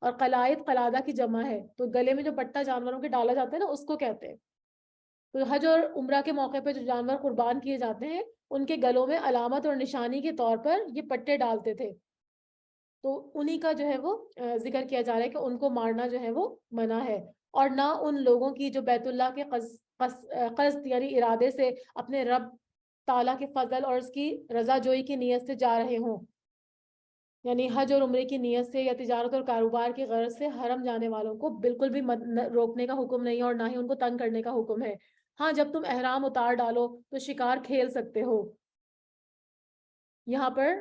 اور قلائد قلادہ کی جمع ہے, تو گلے میں جو پٹا جانوروں کے ڈالا جاتا ہے نا, اس کو کہتے ہیں. تو حج اور عمرہ کے موقع پہ جو جانور قربان کیے جاتے ہیں ان کے گلوں میں علامت اور نشانی کے طور پر یہ پٹے ڈالتے تھے. تو انہی کا جو ہے وہ ذکر کیا جا رہا ہے کہ ان کو مارنا جو ہے وہ منع ہے. اور نہ ان لوگوں کی جو بیت اللہ کے قصد یعنی ارادے سے اپنے رب تعالیٰ کے فضل اور اس کی رضا جوئی کی نیت سے جا رہے ہوں, یعنی حج اور عمرے کی نیت سے یا تجارت اور کاروبار کی غرض سے حرم جانے والوں کو بالکل بھی روکنے کا حکم نہیں, اور نہ ہی ان کو تنگ کرنے کا حکم ہے. ہاں, جب تم احرام اتار ڈالو تو شکار کھیل سکتے ہو. یہاں پر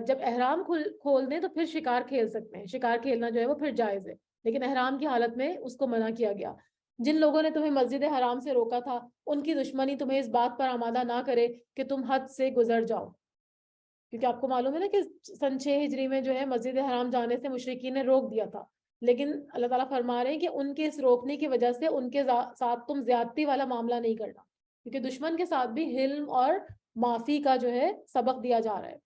جب احرام کھول دیں تو پھر شکار کھیل سکتے ہیں. شکار کھیلنا جو ہے وہ پھر جائز ہے, لیکن احرام کی حالت میں اس کو منع کیا گیا. جن لوگوں نے تمہیں مسجد حرام سے روکا تھا ان کی دشمنی تمہیں اس بات پر آمادہ نہ کرے کہ تم حد سے گزر جاؤ, کیونکہ آپ کو معلوم ہے نا کہ سن 6 ہجری میں جو ہے مسجد حرام جانے سے مشرکین نے روک دیا تھا. لیکن اللہ تعالیٰ فرما رہے ہیں کہ ان کے اس روکنے کی وجہ سے ان کے ساتھ تم زیادتی والا معاملہ نہیں کرنا, کیونکہ دشمن کے ساتھ بھی حلم اور معافی کا جو ہے سبق دیا جا رہا ہے.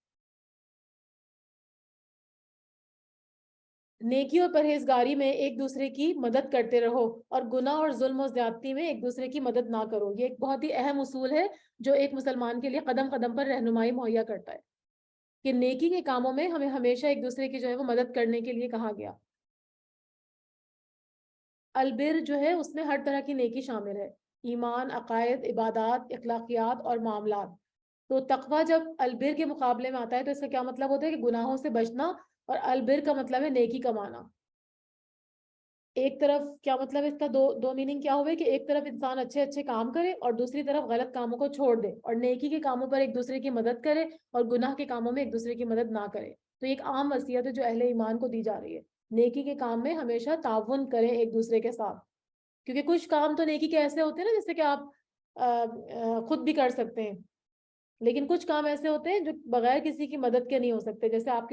نیکی اور پرہیزگاری میں ایک دوسرے کی مدد کرتے رہو اور گناہ اور ظلم و زیادتی میں ایک دوسرے کی مدد نہ کرو. یہ ایک بہت ہی اہم اصول ہے جو ایک مسلمان کے لیے قدم قدم پر رہنمائی مہیا کرتا ہے کہ نیکی کے کاموں میں ہمیں ہمیشہ ایک دوسرے کی جو ہے وہ مدد کرنے کے لیے کہا گیا. البر جو ہے اس میں ہر طرح کی نیکی شامل ہے, ایمان, عقائد, عبادات, اخلاقیات اور معاملات. تو تقوی جب البر کے مقابلے میں آتا ہے تو اس کا کیا مطلب ہوتا ہے کہ گناہوں سے بچنا, اور البر کا مطلب ہے نیکی کمانا. ایک طرف کیا مطلب ہے اس کا دو میننگ کیا ہوئے کہ ایک طرف انسان اچھے اچھے کام کرے اور دوسری طرف غلط کاموں کو چھوڑ دے, اور نیکی کے کاموں پر ایک دوسرے کی مدد کرے اور گناہ کے کاموں میں ایک دوسرے کی مدد نہ کرے. تو ایک عام وصیت ہے جو اہل ایمان کو دی جا رہی ہے, نیکی کے کام میں ہمیشہ تعاون کریں ایک دوسرے کے ساتھ. کیونکہ کچھ کام تو نیکی کے ایسے ہوتے ہیں نا جیسے کہ آپ خود بھی کر سکتے ہیں, لیکن کچھ کام ایسے ہوتے ہیں جو بغیر کسی کی مدد کے نہیں ہو سکتے. جیسے آپ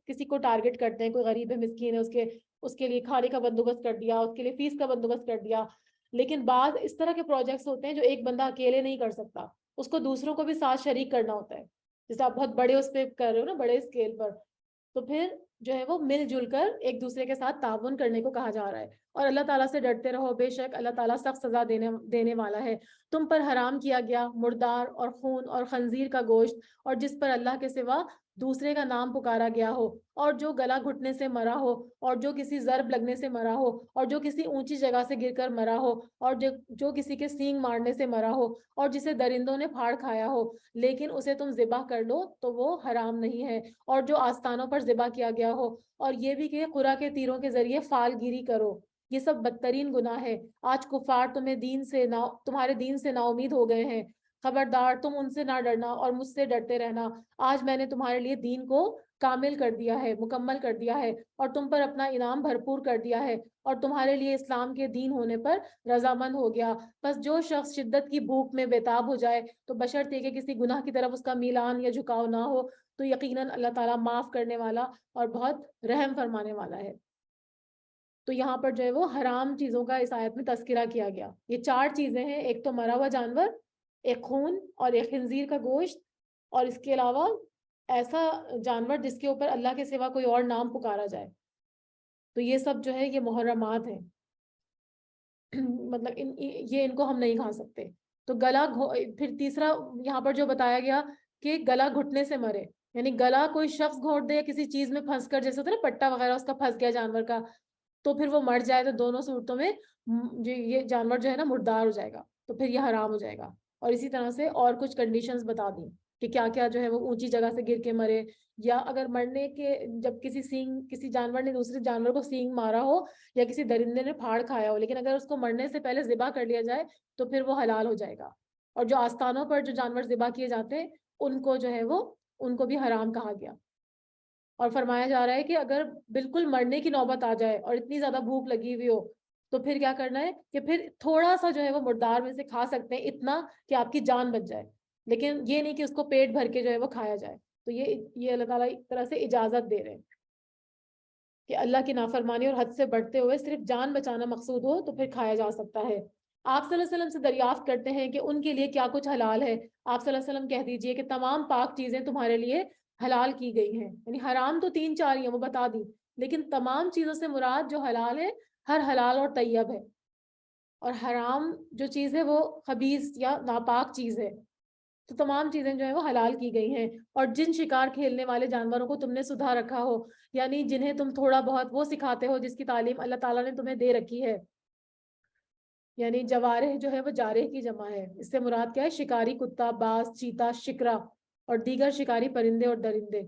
کسی کو ٹارگٹ کرتے ہیں, کوئی غریب ہے, مسکین ہے, اس کے لیے کھانے کا بندوبست کر دیا, اس کے لیے فیس کا بندوبست کر دیا. لیکن بعض اس طرح کے پروجیکٹس ہوتے ہیں جو ایک بندہ اکیلے نہیں کر سکتا, اس کو دوسروں کو بھی ساتھ شریک کرنا ہوتا ہے. جیسے آپ بہت بڑے اس پہ کر رہے ہو نا, بڑے اسکیل پر, تو پھر جو ہے وہ مل جل کر ایک دوسرے کے ساتھ تعاون کرنے کو کہا جا رہا ہے. اور اللہ تعالیٰ سے ڈرتے رہو, بے شک اللہ تعالیٰ سخت سزا دینے والا ہے. تم پر حرام کیا گیا مردار اور خون اور خنزیر کا گوشت, اور جس پر اللہ کے سوا دوسرے کا نام پکارا گیا ہو, اور جو گلا گھٹنے سے مرا ہو, اور جو کسی ضرب لگنے سے مرا ہو, اور جو کسی اونچی جگہ سے گر کر مرا ہو, اور جو کسی کے سینگ مارنے سے مرا ہو, اور جسے درندوں نے پھاڑ کھایا ہو, لیکن اسے تم ذبح کر لو تو وہ حرام نہیں ہے. اور جو آستانوں پر ذبح کیا گیا ہو, اور یہ بھی کہ قرا کے تیروں کے ذریعے فال گیری کرو, یہ سب بدترین گناہ ہے. آج کفار تمہارے دین سے نا امید ہو گئے ہیں. خبردار, تم ان سے نہ ڈرنا اور مجھ سے ڈرتے رہنا. آج میں نے تمہارے لیے دین کو کامل کر دیا ہے, مکمل کر دیا ہے, اور تم پر اپنا انعام بھرپور کر دیا ہے, اور تمہارے لیے اسلام کے دین ہونے پر رضامند ہو گیا. بس جو شخص شدت کی بھوک میں بےتاب ہو جائے تو بشرطے کہ کسی گناہ کی طرف اس کا میلان یا جھکاؤ نہ ہو, تو یقیناً اللہ تعالیٰ معاف کرنے والا اور بہت رحم فرمانے والا ہے. تو یہاں پر جو ہے وہ حرام چیزوں کا اس آیت میں تذکرہ کیا گیا. یہ 4 چیزیں ہیں, ایک تو مرا ہوا جانور, ایک خون, اور ایک خنزیر کا گوشت, اور اس کے علاوہ ایسا جانور جس کے اوپر اللہ کے سوا کوئی اور نام پکارا جائے. تو یہ سب جو ہے یہ محرمات ہیں, مطلب یہ ان کو ہم نہیں کھا سکتے. تو پھر تیسرا یہاں پر جو بتایا گیا کہ گلا گھٹنے سے مرے, یعنی گلا کوئی شخص گھونٹ دے یا کسی چیز میں پھنس کر, جیسے ہوتا ہے نا پٹا وغیرہ اس کا پھنس گیا جانور کا, تو پھر وہ مر جائے, تو دونوں صورتوں میں یہ جانور جو ہے نا مردار ہو جائے گا, تو پھر یہ حرام ہو جائے گا. اور اسی طرح سے اور کچھ کنڈیشنز بتا دیں کہ کیا کیا جو ہے وہ اونچی جگہ سے گر کے مرے, یا اگر مرنے کے جب کسی جانور نے دوسرے جانور کو سینگ مارا ہو, یا کسی درندے نے پھاڑ کھایا ہو, لیکن اگر اس کو مرنے سے پہلے ذبح کر لیا جائے تو پھر وہ حلال ہو جائے گا. اور جو آستانوں پر جو جانور ذبح کیے جاتے ہیں ان کو جو ہے وہ ان کو بھی حرام کہا گیا. اور فرمایا جا رہا ہے کہ اگر بالکل مرنے کی نوبت آ جائے اور اتنی زیادہ بھوک لگی ہوئی ہو تو پھر کیا کرنا ہے کہ پھر تھوڑا سا جو ہے وہ مردار میں سے کھا سکتے ہیں، اتنا کہ آپ کی جان بچ جائے، لیکن یہ نہیں کہ اس کو پیٹ بھر کے جو ہے وہ کھایا جائے۔ تو یہ اللہ تعالیٰ ایک طرح سے اجازت دے رہے ہیں کہ اللہ کی نافرمانی اور حد سے بڑھتے ہوئے صرف جان بچانا مقصود ہو تو پھر کھایا جا سکتا ہے۔ آپ صلی اللہ علیہ وسلم سے دریافت کرتے ہیں کہ ان کے لیے کیا کچھ حلال ہے۔ آپ صلی اللہ علیہ وسلم کہہ دیجئے کہ تمام پاک چیزیں تمہارے لیے حلال کی گئی ہیں، یعنی حرام تو 3 4 ہی ہیں، وہ بتا دی، لیکن تمام چیزوں سے مراد جو حلال ہے ہر حلال اور طیب ہے، اور حرام جو چیز ہے وہ خبیث یا ناپاک چیز ہے۔ تو تمام چیزیں جو ہیں وہ حلال کی گئی ہیں۔ اور جن شکار کھیلنے والے جانوروں کو تم نے سدھا رکھا ہو، یعنی جنہیں تم تھوڑا بہت وہ سکھاتے ہو جس کی تعلیم اللہ تعالیٰ نے تمہیں دے رکھی ہے، یعنی جوارح جو ہے وہ جارح کی جمع ہے، اس سے مراد کیا ہے؟ شکاری کتا، باز، چیتا، شکرا اور دیگر شکاری پرندے اور درندے۔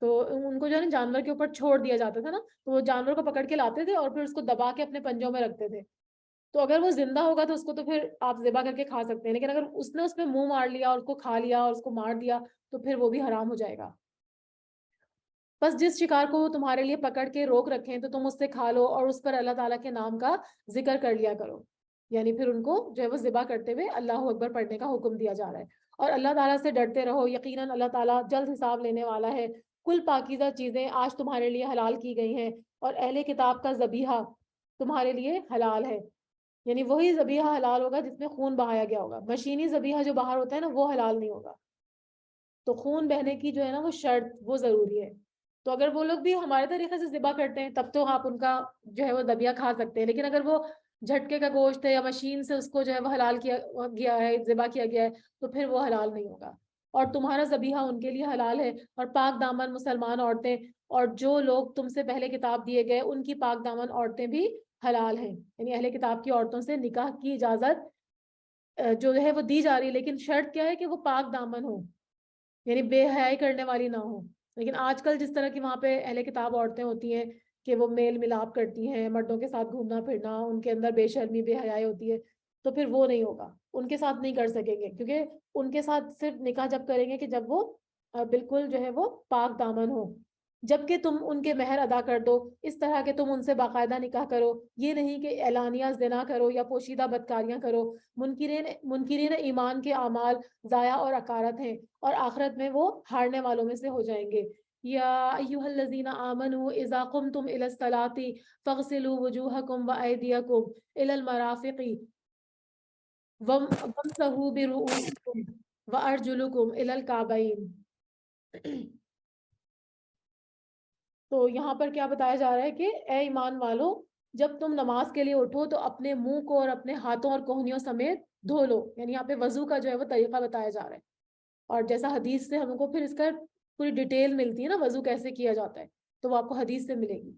تو ان کو جو ہے نا جانور کے اوپر چھوڑ دیا جاتا تھا نا، تو وہ جانور کو پکڑ کے لاتے تھے اور پھر اس کو دبا کے اپنے پنجوں میں رکھتے تھے، تو اگر وہ زندہ ہوگا تو اس کو تو پھر آپ ذبح کر کے کھا سکتے ہیں، لیکن اگر اس نے اس پہ منہ مار لیا اور اس کو کھا لیا اور اس کو مار دیا تو پھر وہ بھی حرام ہو جائے گا۔ بس جس شکار کو وہ تمہارے لیے پکڑ کے روک رکھیں تو تم اس سے کھا لو اور اس پر اللہ تعالیٰ کے نام کا ذکر کر لیا کرو، یعنی پھر ان کو جو ہے وہ ذبح کرتے ہوئے اللہ اکبر پڑھنے کا حکم دیا جا رہا ہے۔ اور اللہ تعالیٰ سے ڈرتے رہو، یقیناً اللہ تعالیٰ جلد حساب لینے والا ہے۔ کل پاکیزہ چیزیں آج تمہارے لیے حلال کی گئی ہیں، اور اہل کتاب کا ذبیحہ تمہارے لیے حلال ہے، یعنی وہی ذبیحہ حلال ہوگا جس میں خون بہایا گیا ہوگا، مشینی ذبیحہ جو باہر ہوتا ہے نا وہ حلال نہیں ہوگا۔ تو خون بہنے کی جو ہے نا وہ شرط وہ ضروری ہے۔ تو اگر وہ لوگ بھی ہمارے طریقے سے ذبح کرتے ہیں تب تو آپ ان کا جو ہے وہ ذبیحہ کھا سکتے ہیں، لیکن اگر وہ جھٹکے کا گوشت ہے یا مشین سے اس کو جو ہے وہ حلال کیا گیا ہے، ذبح کیا گیا ہے، تو پھر وہ حلال نہیں ہوگا۔ اور تمہارا ذبیحہ ان کے لیے حلال ہے، اور پاک دامن مسلمان عورتیں اور جو لوگ تم سے پہلے کتاب دیے گئے ان کی پاک دامن عورتیں بھی حلال ہیں، یعنی اہل کتاب کی عورتوں سے نکاح کی اجازت جو ہے وہ دی جا رہی ہے، لیکن شرط کیا ہے کہ وہ پاک دامن ہو، یعنی بے حیائی کرنے والی نہ ہو۔ لیکن آج کل جس طرح کی وہاں پہ اہل کتاب عورتیں ہوتی ہیں کہ وہ میل ملاپ کرتی ہیں، مردوں کے ساتھ گھومنا پھرنا، ان کے اندر بے شرمی بے حیائی ہوتی ہے، تو پھر وہ نہیں ہوگا، ان کے ساتھ نہیں کر سکیں گے، کیونکہ ان کے ساتھ صرف نکاح جب کریں گے کہ جب وہ بالکل جو ہے وہ پاک دامن ہو، جبکہ تم ان کے مہر ادا کر دو، اس طرح کہ تم ان سے باقاعدہ نکاح کرو، یہ نہیں کہ اعلانیہ زنا کرو یا پوشیدہ بدکاریاں کرو۔ منکرین ایمان کے اعمال ضائع اور اکارت ہیں، اور آخرت میں وہ ہارنے والوں میں سے ہو جائیں گے۔ یا ایھا الذین آمنوا اذا قمتم الی الصلاۃ فاغسلوا وجوہکم وایدیکم الی المرافق وامسحوا برؤوسکم وارجلکم الی الکعبین۔ تو یہاں پر کیا بتایا جا رہا ہے کہ اے ایمان والو، جب تم نماز کے لیے اٹھو تو اپنے منہ کو اور اپنے ہاتھوں اور کوہنیوں سمیت دھو لو، یعنی یہاں پہ وضو کا جو ہے وہ طریقہ بتایا جا رہا ہے، اور جیسا حدیث سے ہم کو پھر اس کا پوری ڈیٹیل ملتی ہے نا وضو کیسے کیا جاتا ہے، تو وہ آپ کو حدیث سے ملے گی۔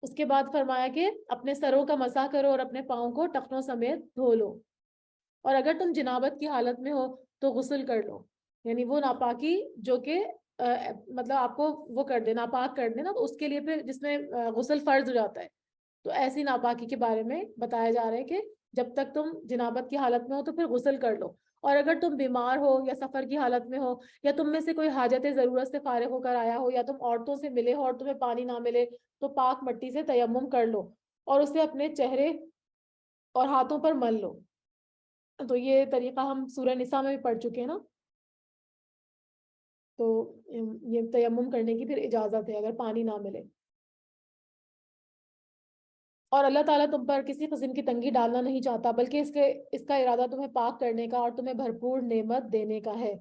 اس کے بعد فرمایا کہ اپنے سروں کا مسح کرو اور اپنے پاؤں کو ٹخنوں سمیت دھو لو، اور اگر تم جنابت کی حالت میں ہو تو غسل کر لو، یعنی وہ ناپاکی جو کہ مطلب آپ کو وہ کر دے، ناپاک کر دے نا، تو اس کے لیے پھر جس میں غسل فرض ہو جاتا ہے، تو ایسی ناپاکی کے بارے میں بتایا جا رہا ہے کہ جب تک تم جنابت کی حالت میں ہو تو پھر غسل کر لو، اور اگر تم بیمار ہو یا سفر کی حالت میں ہو یا تم میں سے کوئی حاجت ضرورت سے فارغ ہو کر آیا ہو یا تم عورتوں سے ملے ہو اور تمہیں پانی نہ ملے تو پاک مٹی سے تیمم کر لو اور اسے اپنے چہرے اور ہاتھوں پر مل لو۔ تو یہ طریقہ ہم سورہ نساء میں بھی پڑھ چکے ہیں نا، تو یہ تیمم کرنے کی پھر اجازت ہے اگر پانی نہ ملے۔ اور اللہ تعالیٰ تم پر کسی قسم کی تنگی ڈالنا نہیں چاہتا، بلکہ اس کا ارادہ تمہیں پاک کرنے کا اور تمہیں بھرپور نعمت دینے کا ہے،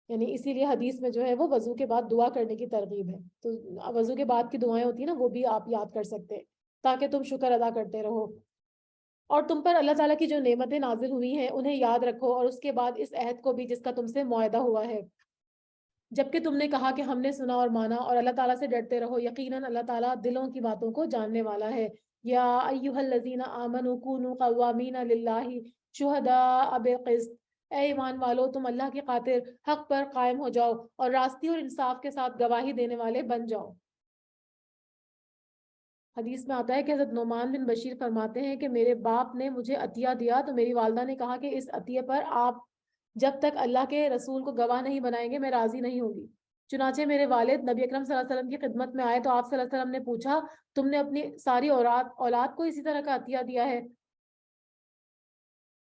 یعنی اسی لیے حدیث میں جو ہے وہ وضو کے بعد دعا کرنے کی ترغیب ہے، تو وضو کے بعد کی دعائیں ہوتی ہیں نا وہ بھی آپ یاد کر سکتے ہیں تاکہ تم شکر ادا کرتے رہو۔ اور تم پر اللہ تعالیٰ کی جو نعمتیں نازل ہوئی ہیں انہیں یاد رکھو، اور اس کے بعد اس عہد کو بھی جس کا تم سے معاہدہ ہوا ہے، جبکہ تم نے کہا کہ ہم نے سنا اور مانا، اور اللہ تعالیٰ سے ڈرتے رہو، یقیناً اللہ تعالیٰ دلوں کی باتوں کو جاننے والا ہے۔ یا ایھا الذین آمنوا کونوا قوامین للہ شہداء بالقسط، اے ایمان والو تم اللہ کی خاطر حق پر قائم ہو جاؤ اور راستی اور انصاف کے ساتھ گواہی دینے والے بن جاؤ۔ حدیث میں آتا ہے کہ حضرت نعمان بن بشیر فرماتے ہیں کہ میرے باپ نے مجھے عطیہ دیا تو میری والدہ نے کہا کہ اس عطیے پر آپ جب تک اللہ کے رسول کو گواہ نہیں بنائیں گے میں راضی نہیں ہوگی۔ چنانچہ میرے والد نبی اکرم صلی اللہ علیہ وسلم کی خدمت میں آئے تو آپ صلی اللہ علیہ وسلم نے پوچھا تم نے اپنی ساری اولاد کو اسی طرح کا عطیہ دیا ہے؟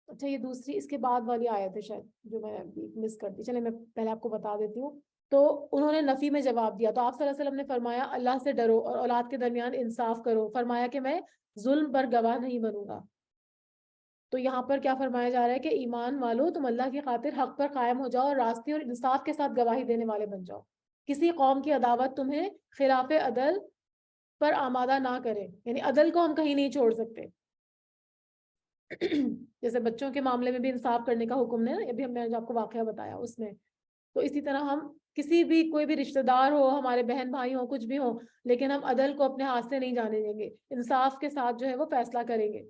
اچھا یہ دوسری اس کے بعد والی آیت ہے شاید جو میں مس کر دی، چلے میں پہلے آپ کو بتا دیتی ہوں. تو انہوں نے نفی میں جواب دیا تو آپ صلی اللہ علیہ وسلم نے فرمایا اللہ سے ڈرو اور اولاد کے درمیان انصاف کرو. فرمایا کہ میں ظلم پر گواہ نہیں بنوں گا. تو یہاں پر کیا فرمایا جا رہا ہے کہ ایمان والو تم اللہ کی خاطر حق پر قائم ہو جاؤ اور راستے اور انصاف کے ساتھ گواہی دینے والے بن جاؤ. کسی قوم کی عداوت تمہیں خلاف عدل پر آمادہ نہ کرے، یعنی عدل کو ہم کہیں نہیں چھوڑ سکتے. جیسے بچوں کے معاملے میں بھی انصاف کرنے کا حکم ہے، ابھی میں نے آپ کو واقعہ بتایا اس میں. تو اسی طرح ہم کسی بھی کوئی بھی رشتہ دار ہو، ہمارے بہن بھائی ہو، کچھ بھی ہو، لیکن ہم عدل کو اپنے ہاتھ سے نہیں جانے دیں گے، انصاف کے ساتھ جو ہے وہ فیصلہ کریں گے.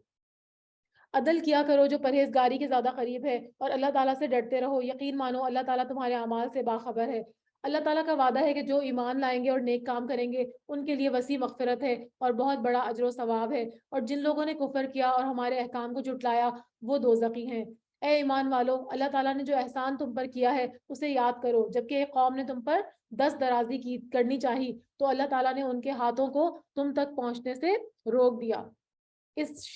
عدل کیا کرو جو پرہیزگاری کے زیادہ قریب ہے، اور اللہ تعالیٰ سے ڈرتے رہو. یقین مانو اللہ تعالیٰ تمہارے اعمال سے باخبر ہے. اللہ تعالیٰ کا وعدہ ہے کہ جو ایمان لائیں گے اور نیک کام کریں گے ان کے لیے وسیع مغفرت ہے اور بہت بڑا اجر و ثواب ہے، اور جن لوگوں نے کفر کیا اور ہمارے احکام کو جھٹلایا وہ دوزخی ہیں. اے ایمان والو، اللہ تعالیٰ نے جو احسان تم پر کیا ہے اسے یاد کرو. جبکہ ایک قوم نے تم پر دست درازی کرنی چاہی تو اللہ تعالیٰ نے ان کے ہاتھوں کو تم تک پہنچنے سے روک دیا. اس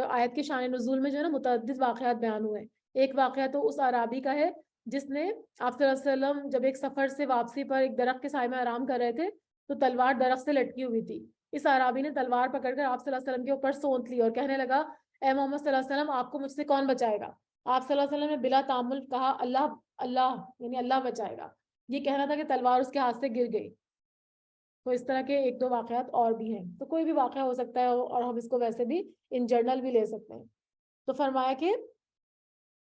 آیت کے شان نزول میں جو ہے نا متعدد واقعات بیان ہوئے. ایک واقعہ تو اس عرابی کا ہے جس نے آپ صلی اللہ علیہ وسلم جب ایک سفر سے واپسی پر ایک درخت کے سائے میں آرام کر رہے تھے تو تلوار درخت سے لٹکی ہوئی تھی. اس عرابی نے تلوار پکڑ کر آپ صلی اللہ علیہ وسلم کے اوپر سونت لی اور کہنے لگا اے محمد صلی اللہ علیہ وسلم آپ کو مجھ سے کون بچائے گا؟ آپ صلی اللہ علیہ وسلم نے بلا تعامل کہا اللہ اللہ، یعنی اللہ بچائے گا. یہ کہنا تھا کہ تلوار اس کے ہاتھ سے گر گئی. تو اس طرح کے ایک دو واقعات اور بھی ہیں. تو کوئی بھی واقعہ ہو سکتا ہے اور ہم اس کو ویسے بھی ان جرنل بھی لے سکتے ہیں. تو فرمایا کہ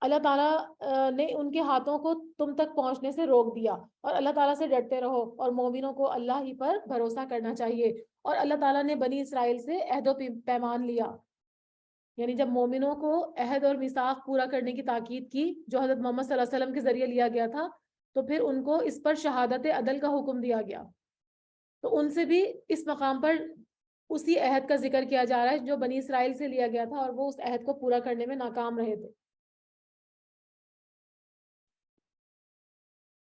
اللہ تعالیٰ نے ان کے ہاتھوں کو تم تک پہنچنے سے روک دیا اور اللہ تعالیٰ سے ڈرتے رہو اور مومنوں کو اللہ ہی پر بھروسہ کرنا چاہیے. اور اللہ تعالیٰ نے بنی اسرائیل سے عہد و پیمان لیا، یعنی جب مومنوں کو عہد اور میثاق پورا کرنے کی تاکید کی جو حضرت محمد صلی اللہ علیہ وسلم کے ذریعے لیا گیا تھا تو پھر ان کو اس پر شہادت عدل کا حکم دیا گیا. تو ان سے بھی اس مقام پر اسی عہد کا ذکر کیا جا رہا ہے جو بنی اسرائیل سے لیا گیا تھا اور وہ اس عہد کو پورا کرنے میں ناکام رہے تھے.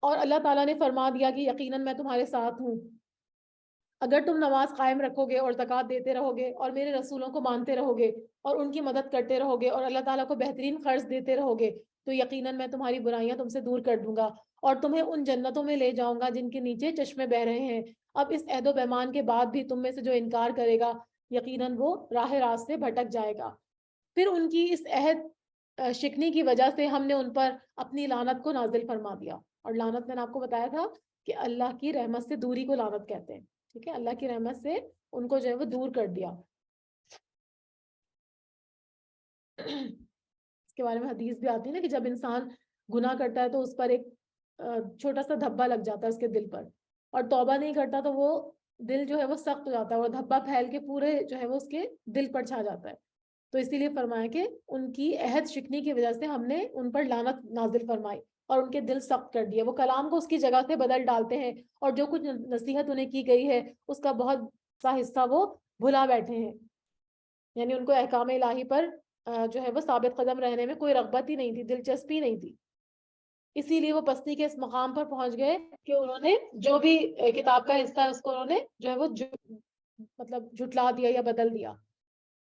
اور اللہ تعالیٰ نے فرما دیا کہ یقیناً میں تمہارے ساتھ ہوں. اگر تم نماز قائم رکھو گے اور زکوٰۃ دیتے رہو گے اور میرے رسولوں کو مانتے رہو گے اور ان کی مدد کرتے رہو گے اور اللہ تعالیٰ کو بہترین قرض دیتے رہو گے تو یقیناً میں تمہاری برائیاں تم سے دور کر دوں گا اور تمہیں ان جنتوں میں لے جاؤں گا جن کے نیچے چشمے بہ رہے ہیں. اب اس عہد و پیمان کے بعد بھی تم میں سے جو انکار کرے گا یقیناً وہ راہ راست سے بھٹک جائے گا. پھر ان کی اس عہد شکنی کی وجہ سے ہم نے ان پر اپنی لعنت کو نازل فرما دیا. اور لعنت میں نے آپ کو بتایا تھا کہ اللہ کی رحمت سے دوری کو لعنت کہتے ہیں. ٹھیک ہے، اللہ کی رحمت سے ان کو جو ہے وہ دور کر دیا. اس کے بارے میں حدیث بھی آتی ہے نا کہ جب انسان گناہ کرتا ہے تو اس پر ایک چھوٹا سا دھبا لگ جاتا ہے اس کے دل پر، اور توبہ نہیں کرتا تو وہ دل جو ہے وہ سخت ہو جاتا ہے اور دھبا پھیل کے پورے جو ہے وہ اس کے دل پر چھا جاتا ہے. تو اسی لیے فرمایا کہ ان کی عہد شکنی کی وجہ سے ہم نے ان پر لعنت نازل فرمائی اور ان کے دل سخت کر دیا. وہ کلام کو اس کی جگہ سے بدل ڈالتے ہیں اور جو کچھ نصیحت انہیں کی گئی ہے اس کا بہت سا حصہ وہ بھلا بیٹھے ہیں. یعنی ان کو احکام الہی پر جو ہے وہ ثابت قدم رہنے میں کوئی رغبت ہی نہیں تھی، دلچسپی نہیں تھی. اسی لیے وہ پستی کے اس مقام پر پہنچ گئے کہ انہوں نے جو بھی کتاب کا حصہ ہے اس کو انہوں نے جو ہے وہ مطلب جھٹلا دیا یا بدل دیا،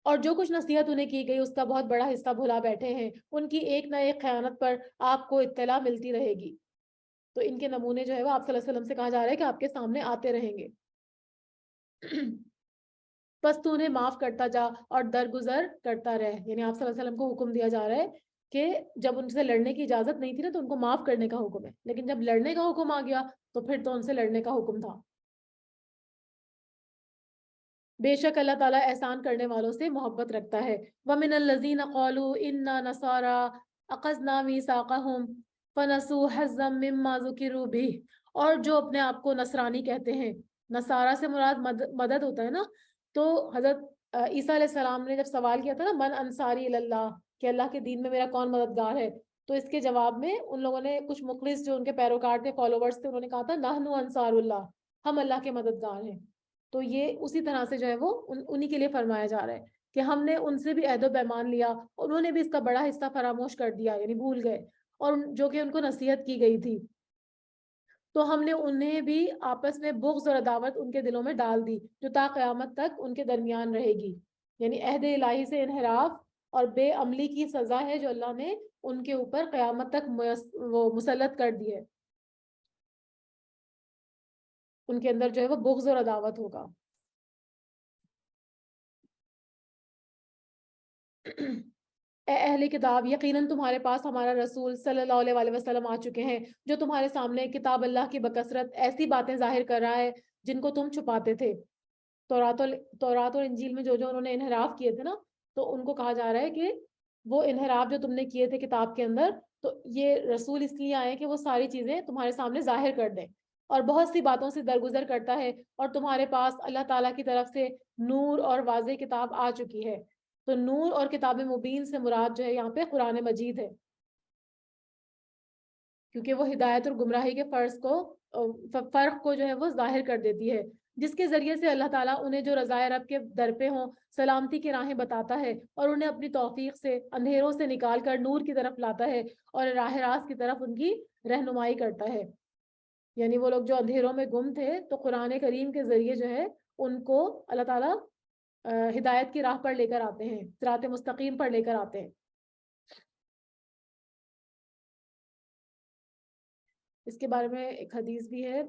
اور جو کچھ نصیحت انہیں کی گئی اس کا بہت بڑا حصہ بھلا بیٹھے ہیں. ان کی ایک نہ ایک خیانت پر آپ کو اطلاع ملتی رہے گی. تو ان کے نمونے جو ہے وہ آپ صلی اللہ علیہ وسلم سے کہا جا رہا ہے کہ آپ کے سامنے آتے رہیں گے. بس تو انہیں معاف کرتا جا اور درگزر کرتا رہ. یعنی آپ صلی اللہ علیہ وسلم کو حکم دیا جا رہا ہے کہ جب ان سے لڑنے کی اجازت نہیں تھی نا تو ان کو معاف کرنے کا حکم ہے، لیکن جب لڑنے کا حکم آ گیا تو پھر تو ان سے لڑنے کا حکم تھا. بے شک اللہ تعالیٰ احسان کرنے والوں سے محبت رکھتا ہے. وَمِنَ الَّذِينَ قَالُوا إِنَّا نَصَارَىٰ أَخَذْنَا مِيثَاقَهُمْ فَنَسُوا حَظًّا مِّمَّا ذُكِرُوا بِهِ، اور جو اپنے آپ کو نصرانی کہتے ہیں، نصارہ سے مراد مدد ہوتا ہے نا. تو حضرت عیسیٰ علیہ السلام نے جب سوال کیا تھا نا من انصاری اللہ، کہ اللہ کے دین میں میرا کون مددگار ہے، تو اس کے جواب میں ان لوگوں نے کچھ مخلص جو ان کے پیروکار تھے، فالوورز تھے، انہوں نے کہا تھا نحن انصار اللہ، ہم اللہ کے مددگار ہیں. تو یہ اسی طرح سے جو ہے وہ انہی کے لیے فرمایا جا رہا ہے کہ ہم نے ان سے بھی عہد و پیمان لیا، انہوں نے بھی اس کا بڑا حصہ فراموش کر دیا، یعنی بھول گئے، اور جو کہ ان کو نصیحت کی گئی تھی. تو ہم نے انہیں بھی آپس میں بغض اور عداوت ان کے دلوں میں ڈال دی جو تا قیامت تک ان کے درمیان رہے گی. یعنی عہد الہی سے انحراف اور بے عملی کی سزا ہے جو اللہ نے ان کے اوپر قیامت تک وہ مسلط کر دی ہے. ان کے اندر جو ہے وہ بغض اور عداوت ہوگا. اے اہل کتاب، یقیناً تمہارے پاس ہمارا رسول صلی اللہ علیہ وسلم آ چکے ہیں جو تمہارے سامنے کتاب اللہ کی بکثرت ایسی باتیں ظاہر کر رہا ہے جن کو تم چھپاتے تھے. تورات اور انجیل میں جو انہوں نے انحراف کیے تھے نا، تو ان کو کہا جا رہا ہے کہ وہ انحراف جو تم نے کیے تھے کتاب کے اندر، تو یہ رسول اس لیے آئے کہ وہ ساری چیزیں تمہارے سامنے ظاہر کر دیں اور بہت سی باتوں سے درگزر کرتا ہے، اور تمہارے پاس اللہ تعالیٰ کی طرف سے نور اور واضح کتاب آ چکی ہے. تو نور اور کتاب مبین سے مراد جو ہے یہاں پہ قرآن مجید ہے، کیونکہ وہ ہدایت اور گمراہی کے فرق کو جو ہے وہ ظاہر کر دیتی ہے، جس کے ذریعے سے اللہ تعالیٰ انہیں جو رضائے رب کے در پہ ہوں سلامتی کی راہیں بتاتا ہے اور انہیں اپنی توفیق سے اندھیروں سے نکال کر نور کی طرف لاتا ہے اور راہ راست کی طرف ان کی رہنمائی کرتا ہے. یعنی وہ لوگ جو اندھیروں میں گم تھے تو قرآن کریم کے ذریعے جو ہے ان کو اللہ تعالیٰ ہدایت کی راہ پر لے کر آتے ہیں، صراط مستقیم پر لے کر آتے ہیں. اس کے بارے میں ایک حدیث بھی ہے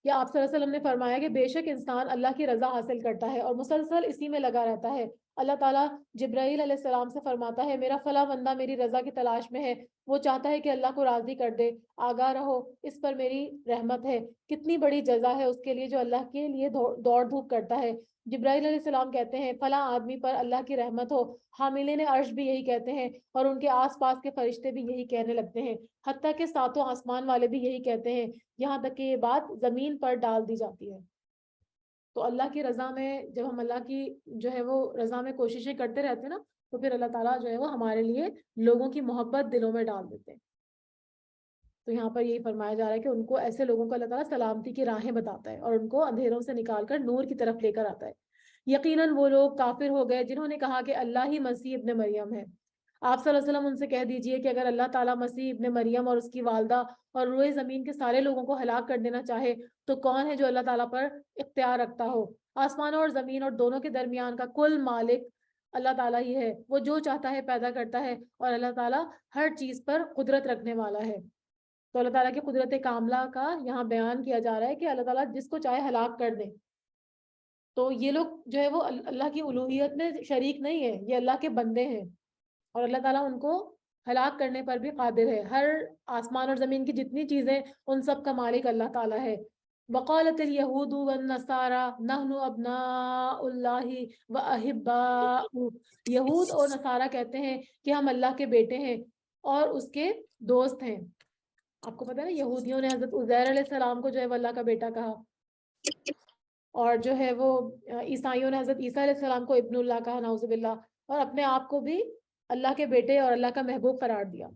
کہ آپ صلی اللہ علیہ وسلم نے فرمایا کہ بے شک انسان اللہ کی رضا حاصل کرتا ہے اور مسلسل اسی میں لگا رہتا ہے. اللہ تعالیٰ جبرائیل علیہ السلام سے فرماتا ہے میرا فلاں بندہ میری رضا کی تلاش میں ہے، وہ چاہتا ہے کہ اللہ کو راضی کر دے، آگاہ رہو اس پر میری رحمت ہے. کتنی بڑی جزا ہے اس کے لیے جو اللہ کے لیے دوڑ دھوپ کرتا ہے. جبرائیل علیہ السلام کہتے ہیں فلاں آدمی پر اللہ کی رحمت ہو. حاملین عرش بھی یہی کہتے ہیں اور ان کے آس پاس کے فرشتے بھی یہی کہنے لگتے ہیں، حتیٰ کہ ساتوں آسمان والے بھی یہی کہتے ہیں، یہاں تک کہ یہ بات زمین پر ڈال دی جاتی ہے. تو اللہ کی رضا میں جب ہم اللہ کی جو ہے وہ رضا میں کوششیں کرتے رہتے ہیں نا، تو پھر اللہ تعالیٰ جو ہے وہ ہمارے لیے لوگوں کی محبت دلوں میں ڈال دیتے ہیں. تو یہاں پر یہی فرمایا جا رہا ہے کہ ان کو ایسے لوگوں کو اللہ تعالیٰ سلامتی کی راہیں بتاتا ہے اور ان کو اندھیروں سے نکال کر نور کی طرف لے کر آتا ہے. یقیناً وہ لوگ کافر ہو گئے جنہوں نے کہا کہ اللہ ہی مسیح ابن مریم ہے. آپ صلی اللہ علیہ وسلم ان سے کہہ دیجئے کہ اگر اللہ تعالیٰ مسیح ابن مریم اور اس کی والدہ اور روئے زمین کے سارے لوگوں کو ہلاک کر دینا چاہے تو کون ہے جو اللہ تعالیٰ پر اختیار رکھتا ہو؟ آسمانوں اور زمین اور دونوں کے درمیان کا کل مالک اللہ تعالیٰ ہی ہے. وہ جو چاہتا ہے پیدا کرتا ہے اور اللہ تعالیٰ ہر چیز پر قدرت رکھنے والا ہے. تو اللہ تعالیٰ کی قدرت کاملہ کا یہاں بیان کیا جا رہا ہے کہ اللہ تعالیٰ جس کو چاہے ہلاک کر دے. تو یہ لوگ جو ہے وہ اللہ کی الوہیت میں شریک نہیں ہے، یہ اللہ کے بندے ہیں اور اللہ تعالیٰ ان کو ہلاک کرنے پر بھی قادر ہے. ہر آسمان اور زمین کی جتنی چیزیں ان سب کا مالک اللہ تعالیٰ ہے. وقالت اليهود والنصارى نحن ابناء اللہ واحباؤہ، یہود اور نصارہ کہتے ہیں کہ ہم اللہ کے بیٹے ہیں اور اس کے دوست ہیں. آپ کو پتہ ہے یہودیوں نے حضرت عزیر علیہ السلام کو جو ہے وہ اللہ کا بیٹا کہا، اور جو ہے وہ عیسائیوں نے حضرت عیسیٰ علیہ السلام کو ابن اللہ کہا نعوذ باللہ، اور اپنے آپ کو بھی اللہ کے بیٹے اور اللہ کا محبوب قرار دیا.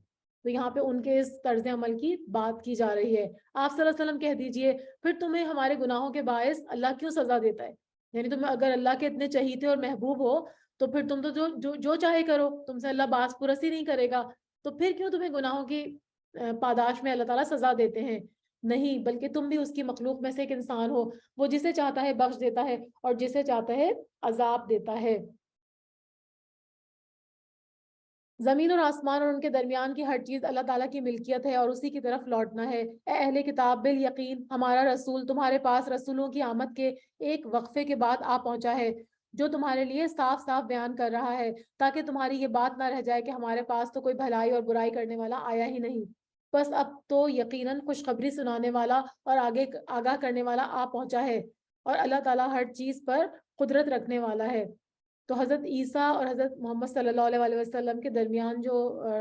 تو یہاں پہ ان کے اس طرز عمل کی بات کی جا رہی ہے. آپ صلی اللہ علیہ وسلم کہہ دیجئے پھر تمہیں ہمارے گناہوں کے باعث اللہ کیوں سزا دیتا ہے؟ یعنی تم اگر اللہ کے اتنے چہیتے اور محبوب ہو تو پھر تم تو جو چاہے کرو، تم سے اللہ باز پرسی نہیں کرے گا، تو پھر کیوں تمہیں گناہوں کی پاداش میں اللہ تعالیٰ سزا دیتے ہیں؟ نہیں، بلکہ تم بھی اس کی مخلوق میں سے ایک انسان ہو. وہ جسے چاہتا ہے بخش دیتا ہے اور جسے چاہتا ہے عذاب دیتا ہے. زمین اور آسمان اور ان کے درمیان کی ہر چیز اللہ تعالیٰ کی ملکیت ہے اور اسی کی طرف لوٹنا ہے. اے اہل کتاب، بالیقین ہمارا رسول تمہارے پاس رسولوں کی آمد کے ایک وقفے کے بعد آ پہنچا ہے جو تمہارے لیے صاف صاف بیان کر رہا ہے تاکہ تمہاری یہ بات نہ رہ جائے کہ ہمارے پاس تو کوئی بھلائی اور برائی کرنے والا آیا ہی نہیں. بس اب تو یقیناً خوشخبری سنانے والا اور آگاہ کرنے والا آ پہنچا ہے اور اللہ تعالیٰ ہر چیز پر قدرت رکھنے والا ہے. تو حضرت عیسیٰ اور حضرت محمد صلی اللہ علیہ وسلم کے درمیان جو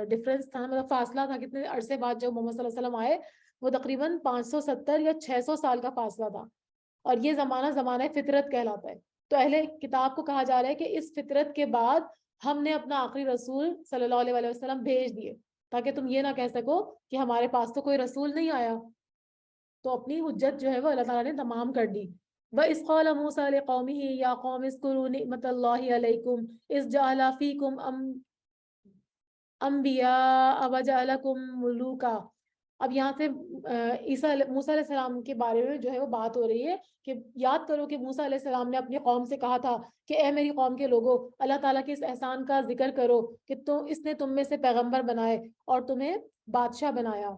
ڈفرنس تھا، مطلب فاصلہ تھا، کتنے عرصے بعد جو محمد صلی اللہ علیہ وسلم آئے، وہ تقریباً 570 یا 600 سال کا فاصلہ تھا، اور یہ زمانہ فطرت کہلاتا ہے. تو اہل کتاب کو کہا جا رہا ہے کہ اس فطرت کے بعد ہم نے اپنا آخری رسول صلی اللہ علیہ وسلم بھیج دیے تاکہ تم یہ نہ کہہ سکو کہ ہمارے پاس تو کوئی رسول نہیں آیا. تو اپنی حجت جو ہے وہ اللہ تعالیٰ نے تمام کر دی. وَإِذْ قَالَ مُوسَىٰ لِقَوْمِهِ يَا قَوْمِ اذْكُرُوا نِعْمَةَ اللَّهِ عَلَيْكُمْ إِذْ جَعَلَ فِيكُمْ أَنْبِيَاءَ وَجَعَلَكُمْ مُلُوكًا. اب یہاں سے موسیٰ علیہ السلام کے بارے میں جو ہے وہ بات ہو رہی ہے کہ یاد کرو کہ موسیٰ علیہ السلام نے اپنی قوم سے کہا تھا کہ اے میری قوم کے لوگوں، اللہ تعالیٰ کے اس احسان کا ذکر کرو کہ اس نے تم میں سے پیغمبر بنائے اور تمہیں بادشاہ بنایا.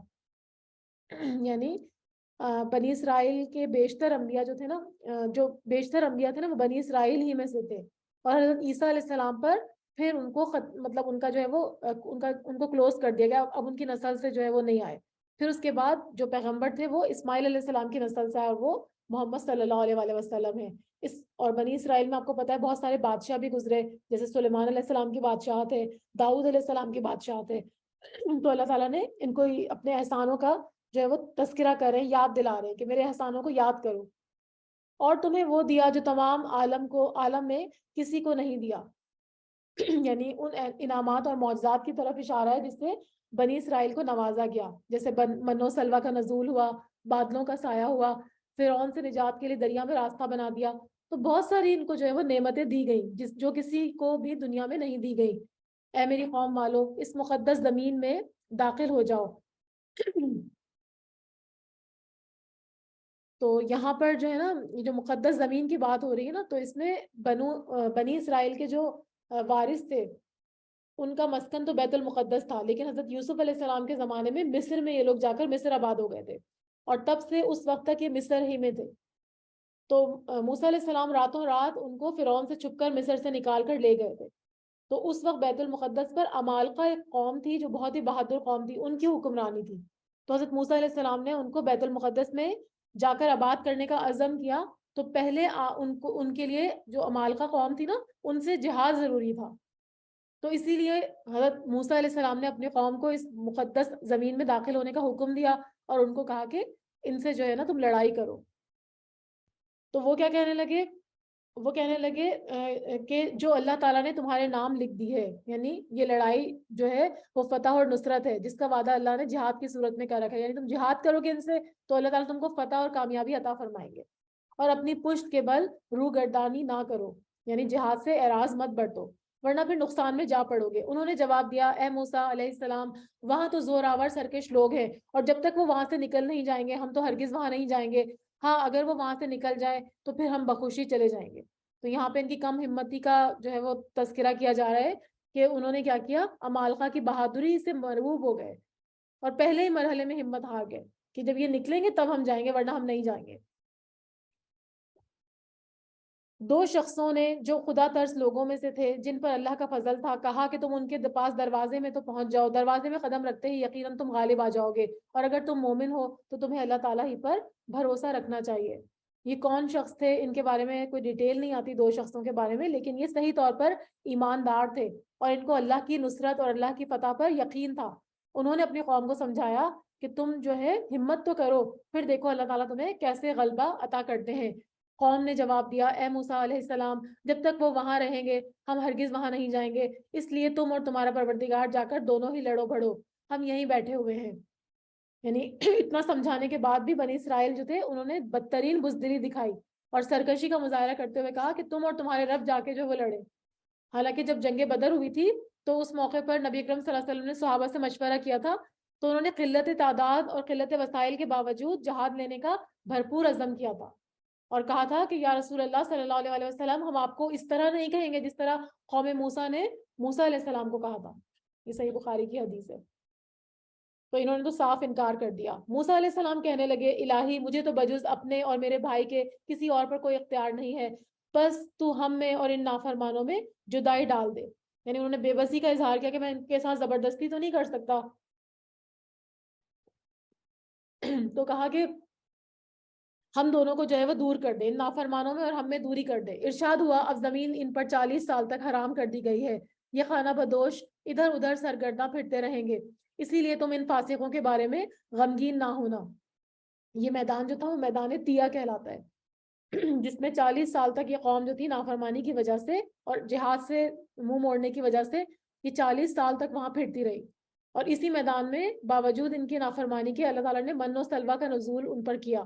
یعنی بنی اسرائیل کے بیشتر انبیاء جو تھے نا، جو بیشتر انبیاء تھے نا، وہ بنی اسرائیل ہی میں سے تھے. اور حضرت عیسیٰ علیہ السلام پر پھر ان کو مطلب ان کا جو ہے وہ ان کو کلوز کر دیا گیا. اب ان کی نسل سے جو ہے وہ نہیں آئے. پھر اس کے بعد جو پیغمبر تھے وہ اسماعیل علیہ السلام کی نسل سے آئے اور وہ محمد صلی اللہ علیہ وسلم ہیں. اور بنی اسرائیل میں آپ کو پتا ہے بہت سارے بادشاہ بھی گزرے، جیسے سلیمان علیہ السلام کی بادشاہ تھے، داؤد علیہ السلام کی بادشاہ تھے. تو اللہ تعالیٰ نے ان کو اپنے احسانوں کا جو ہے وہ تذکرہ کر رہے ہیں، یاد دلا رہے ہیں کہ میرے احسانوں کو یاد کرو. اور تمہیں وہ دیا جو تمام عالم میں کسی کو نہیں دیا. یعنی ان انعامات اور معجزات کی طرف اشارہ ہے جس سے بنی اسرائیل کو نوازا گیا، جیسے من و سلوہ کا نزول ہوا، بادلوں کا سایہ ہوا، فرعون سے نجات کے لیے دریا میں راستہ بنا دیا. تو بہت ساری ان کو جو ہے وہ نعمتیں دی گئی جو کسی کو بھی دنیا میں نہیں دی گئی. اے میری قوم والو، اس مقدس زمین میں داخل ہو جاؤ. تو یہاں پر جو ہے نا، جو مقدس زمین کی بات ہو رہی ہے نا، تو اس میں بنی اسرائیل کے جو وارث تھے ان کا مسکن تو بیت المقدس تھا، لیکن حضرت یوسف علیہ السلام کے زمانے میں مصر میں یہ لوگ جا کر مصر آباد ہو گئے تھے، اور تب سے اس وقت تک یہ مصر ہی میں تھے. تو موسیٰ علیہ السلام راتوں رات ان کو فرعون سے چھپ کر مصر سے نکال کر لے گئے تھے. تو اس وقت بیت المقدس پر عمالقہ ایک قوم تھی جو بہت ہی بہادر قوم تھی، ان کی حکمرانی تھی. تو حضرت موسیٰ علیہ السلام نے ان کو بیت المقدس میں جا کر آباد کرنے کا عزم کیا. تو پہلے ان کے لیے جو عمالقہ قوم تھی نا، ان سے جہاد ضروری تھا. تو اسی لیے حضرت موسیٰ علیہ السلام نے اپنی قوم کو اس مقدس زمین میں داخل ہونے کا حکم دیا اور ان کو کہا کہ ان سے جو ہے نا تم لڑائی کرو. تو وہ کیا کہنے لگے؟ وہ کہنے لگے کہ جو اللہ تعالیٰ نے تمہارے نام لکھ دی ہے، یعنی یہ لڑائی جو ہے وہ فتح اور نصرت ہے جس کا وعدہ اللہ نے جہاد کی صورت میں کر رکھا ہے. یعنی تم جہاد کرو گے ان سے تو اللہ تعالیٰ تم کو فتح اور کامیابی عطا فرمائیں گے. اور اپنی پشت کے بل روگردانی نہ کرو، یعنی جہاد سے اعراض مت برتو ورنہ پھر نقصان میں جا پڑو گے. انہوں نے جواب دیا، اے موسیٰ علیہ السلام، وہاں تو زور آور سرکش لوگ ہیں، اور جب تک وہ وہاں سے نکل نہیں جائیں گے ہم تو ہرگز وہاں نہیں جائیں گے. ہاں اگر وہ وہاں سے نکل جائے تو پھر ہم بخوشی چلے جائیں گے. تو یہاں پہ ان کی کم ہمتی کا جو ہے وہ تذکرہ کیا جا رہا ہے کہ انہوں نے کیا کیا، عمالقہ کی بہادری سے مرعوب ہو گئے اور پہلے ہی مرحلے میں ہمت ہار گئے کہ جب یہ نکلیں گے تب ہم جائیں گے ورنہ ہم نہیں جائیں گے. دو شخصوں نے جو خدا ترس لوگوں میں سے تھے جن پر اللہ کا فضل تھا کہا کہ تم ان کے پاس دروازے میں تو پہنچ جاؤ، دروازے میں قدم رکھتے ہی یقیناً تم غالب آ جاؤ گے، اور اگر تم مومن ہو تو تمہیں اللہ تعالیٰ ہی پر بھروسہ رکھنا چاہیے. یہ کون شخص تھے ان کے بارے میں کوئی ڈیٹیل نہیں آتی دو شخصوں کے بارے میں، لیکن یہ صحیح طور پر ایماندار تھے اور ان کو اللہ کی نصرت اور اللہ کی فتح پر یقین تھا. انہوں نے اپنی قوم کو سمجھایا کہ تم جو ہے ہمت تو کرو، پھر دیکھو اللہ تعالیٰ تمہیں کیسے غلبہ عطا کرتے ہیں. قوم نے جواب دیا، اے موسیٰ علیہ السلام، جب تک وہ وہاں رہیں گے ہم ہرگز وہاں نہیں جائیں گے، اس لیے تم اور تمہارا پروردگار جا کر دونوں ہی لڑو بھڑو، ہم یہیں بیٹھے ہوئے ہیں. یعنی اتنا سمجھانے کے بعد بھی بنی اسرائیل جو تھے انہوں نے بدترین بزدلی دکھائی اور سرکشی کا مظاہرہ کرتے ہوئے کہا کہ تم اور تمہارے رب جا کے جو وہ لڑے. حالانکہ جب جنگ بدر ہوئی تھی تو اس موقع پر نبی اکرم صلی اللہ علیہ وسلم نے صحابہ سے مشورہ کیا تھا، تو انہوں نے قلت تعداد اور قلت وسائل کے باوجود جہاد لینے کا بھرپور عزم کیا تھا اور کہا تھا کہ یا رسول اللہ صلی اللہ علیہ وسلم، ہم آپ کو اس طرح نہیں کہیں گے جس طرح قوم موسیٰ نے موسیٰ علیہ السلام کو کہا تھا. یہ صحیح بخاری کی حدیث ہے. تو انہوں نے تو صاف انکار کر دیا. موسیٰ علیہ السلام کہنے لگے، الہی مجھے تو بجز اپنے اور میرے بھائی کے کسی اور پر کوئی اختیار نہیں ہے، بس تو ہم میں اور ان نافرمانوں میں جدائی ڈال دے. یعنی انہوں نے بے بسی کا اظہار کیا کہ میں ان کے ساتھ زبردستی تو نہیں کر سکتا. تو کہا کہ ہم دونوں کو جو ہے وہ دور کر دے، ان نافرمانوں میں اور ہم میں دوری کر دے. ارشاد ہوا، اب زمین ان پر 40 سال تک حرام کر دی گئی ہے، یہ خانہ بدوش ادھر ادھر سرگرداں پھرتے رہیں گے، اسی لیے تم ان فاسقوں کے بارے میں غمگین نہ ہونا. یہ میدان جو تھا وہ میدان تیا کہلاتا ہے، جس میں 40 سال تک یہ قوم جو تھی نافرمانی کی وجہ سے اور جہاد سے منہ موڑنے کی وجہ سے یہ 40 سال تک وہاں پھرتی رہی. اور اسی میدان میں باوجود ان کی نافرمانی کے اللہ تعالیٰ نے من و سلوہ کا نزول ان پر کیا.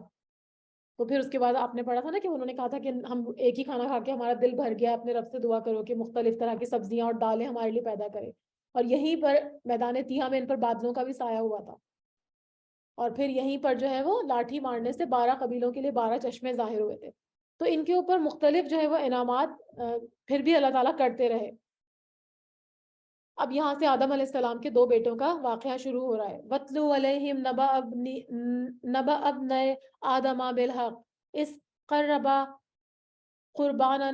تو پھر اس کے بعد آپ نے پڑھا تھا نا کہ انہوں نے کہا تھا کہ ہم ایک ہی کھانا کھا کے ہمارا دل بھر گیا، اپنے رب سے دعا کرو کہ مختلف طرح کی سبزیاں اور دالیں ہمارے لیے پیدا کرے. اور یہیں پر میدان تیہا میں ان پر بادلوں کا بھی سایہ ہوا تھا. اور پھر یہیں پر جو ہے وہ لاٹھی مارنے سے 12 قبیلوں کے لیے 12 چشمے ظاہر ہوئے تھے. تو ان کے اوپر مختلف جو ہے وہ انعامات پھر بھی اللہ تعالیٰ کرتے رہے. اب یہاں سے آدم علیہ السلام کے 2 بیٹوں کا واقعہ شروع ہو رہا ہے. وَاتْلُ عَلَيْهِمْ نَبَأَ ابْنَيْ آدَمَ بِالْحَقِّ إِذْ قَرَّبَا قُرْبَانًا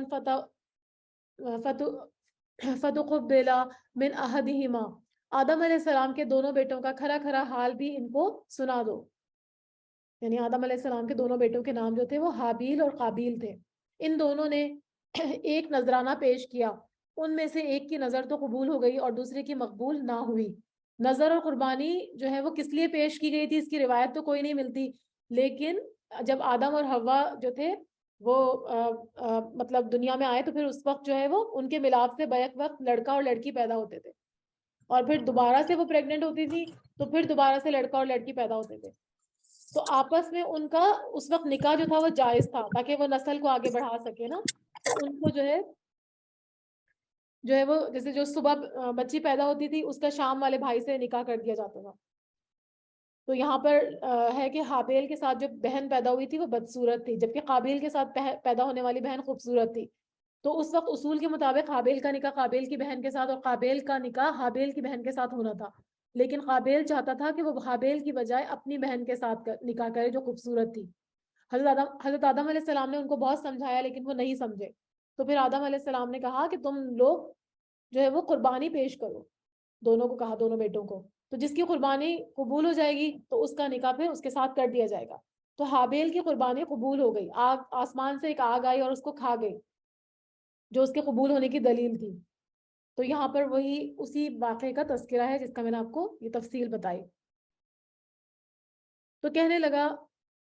فَتُقُبِّلَ مِنْ أَحَدِهِمَا. آدم علیہ السلام کے دونوں بیٹوں کا کھرا کھرا حال بھی ان کو سنا دو. یعنی آدم علیہ السلام کے دونوں بیٹوں کے نام جو تھے وہ حابیل اور قابیل تھے. ان دونوں نے ایک نذرانہ پیش کیا. ان میں سے ایک کی نظر تو قبول ہو گئی اور دوسرے کی مقبول نہ ہوئی. نظر اور قربانی جو ہے وہ کس لیے پیش کی گئی تھی اس کی روایت تو کوئی نہیں ملتی، لیکن جب آدم اور حوا جو تھے وہ مطلب دنیا میں آئے تو پھر اس وقت جو ہے وہ ان کے ملاپ سے بیک وقت لڑکا اور لڑکی پیدا ہوتے تھے، اور پھر دوبارہ سے وہ پریگننٹ ہوتی تھی تو پھر دوبارہ سے لڑکا اور لڑکی پیدا ہوتے تھے. تو آپس میں ان کا اس وقت نکاح جو تھا وہ جائز تھا تاکہ وہ نسل کو آگے بڑھا سکے نا. تو ان کو جو ہے وہ جیسے جو صبح بچی پیدا ہوتی تھی اس کا شام والے بھائی سے نکاح کر دیا جاتا تھا. تو یہاں پر ہے کہ حابیل کے ساتھ جو بہن پیدا ہوئی تھی وہ بدصورت تھی، جبکہ قابیل کے ساتھ پیدا ہونے والی بہن خوبصورت تھی. تو اس وقت اصول کے مطابق حابیل کا نکاح قابیل کی بہن کے ساتھ اور قابیل کا نکاح حابیل کی بہن کے ساتھ ہونا تھا، لیکن قابیل چاہتا تھا کہ وہ حابیل کی بجائے اپنی بہن کے ساتھ نکاح کرے جو خوبصورت تھی. حضرت آدم علیہ السلام نے ان کو بہت سمجھایا لیکن وہ نہیں سمجھے. تو پھر آدم علیہ السلام نے کہا کہ تم لوگ جو ہے وہ قربانی پیش کرو. دونوں کو کہا، دونوں بیٹوں کو، تو جس کی قربانی قبول ہو جائے گی تو اس کا نکاح پھر اس کے ساتھ کر دیا جائے گا. تو حابیل کی قربانی قبول ہو گئی. آسمان سے ایک آگ آئی اور اس کو کھا گئی جو اس کے قبول ہونے کی دلیل تھی. تو یہاں پر وہی اسی واقعے کا تذکرہ ہے جس کا میں نے آپ کو یہ تفصیل بتائی. تو کہنے لگا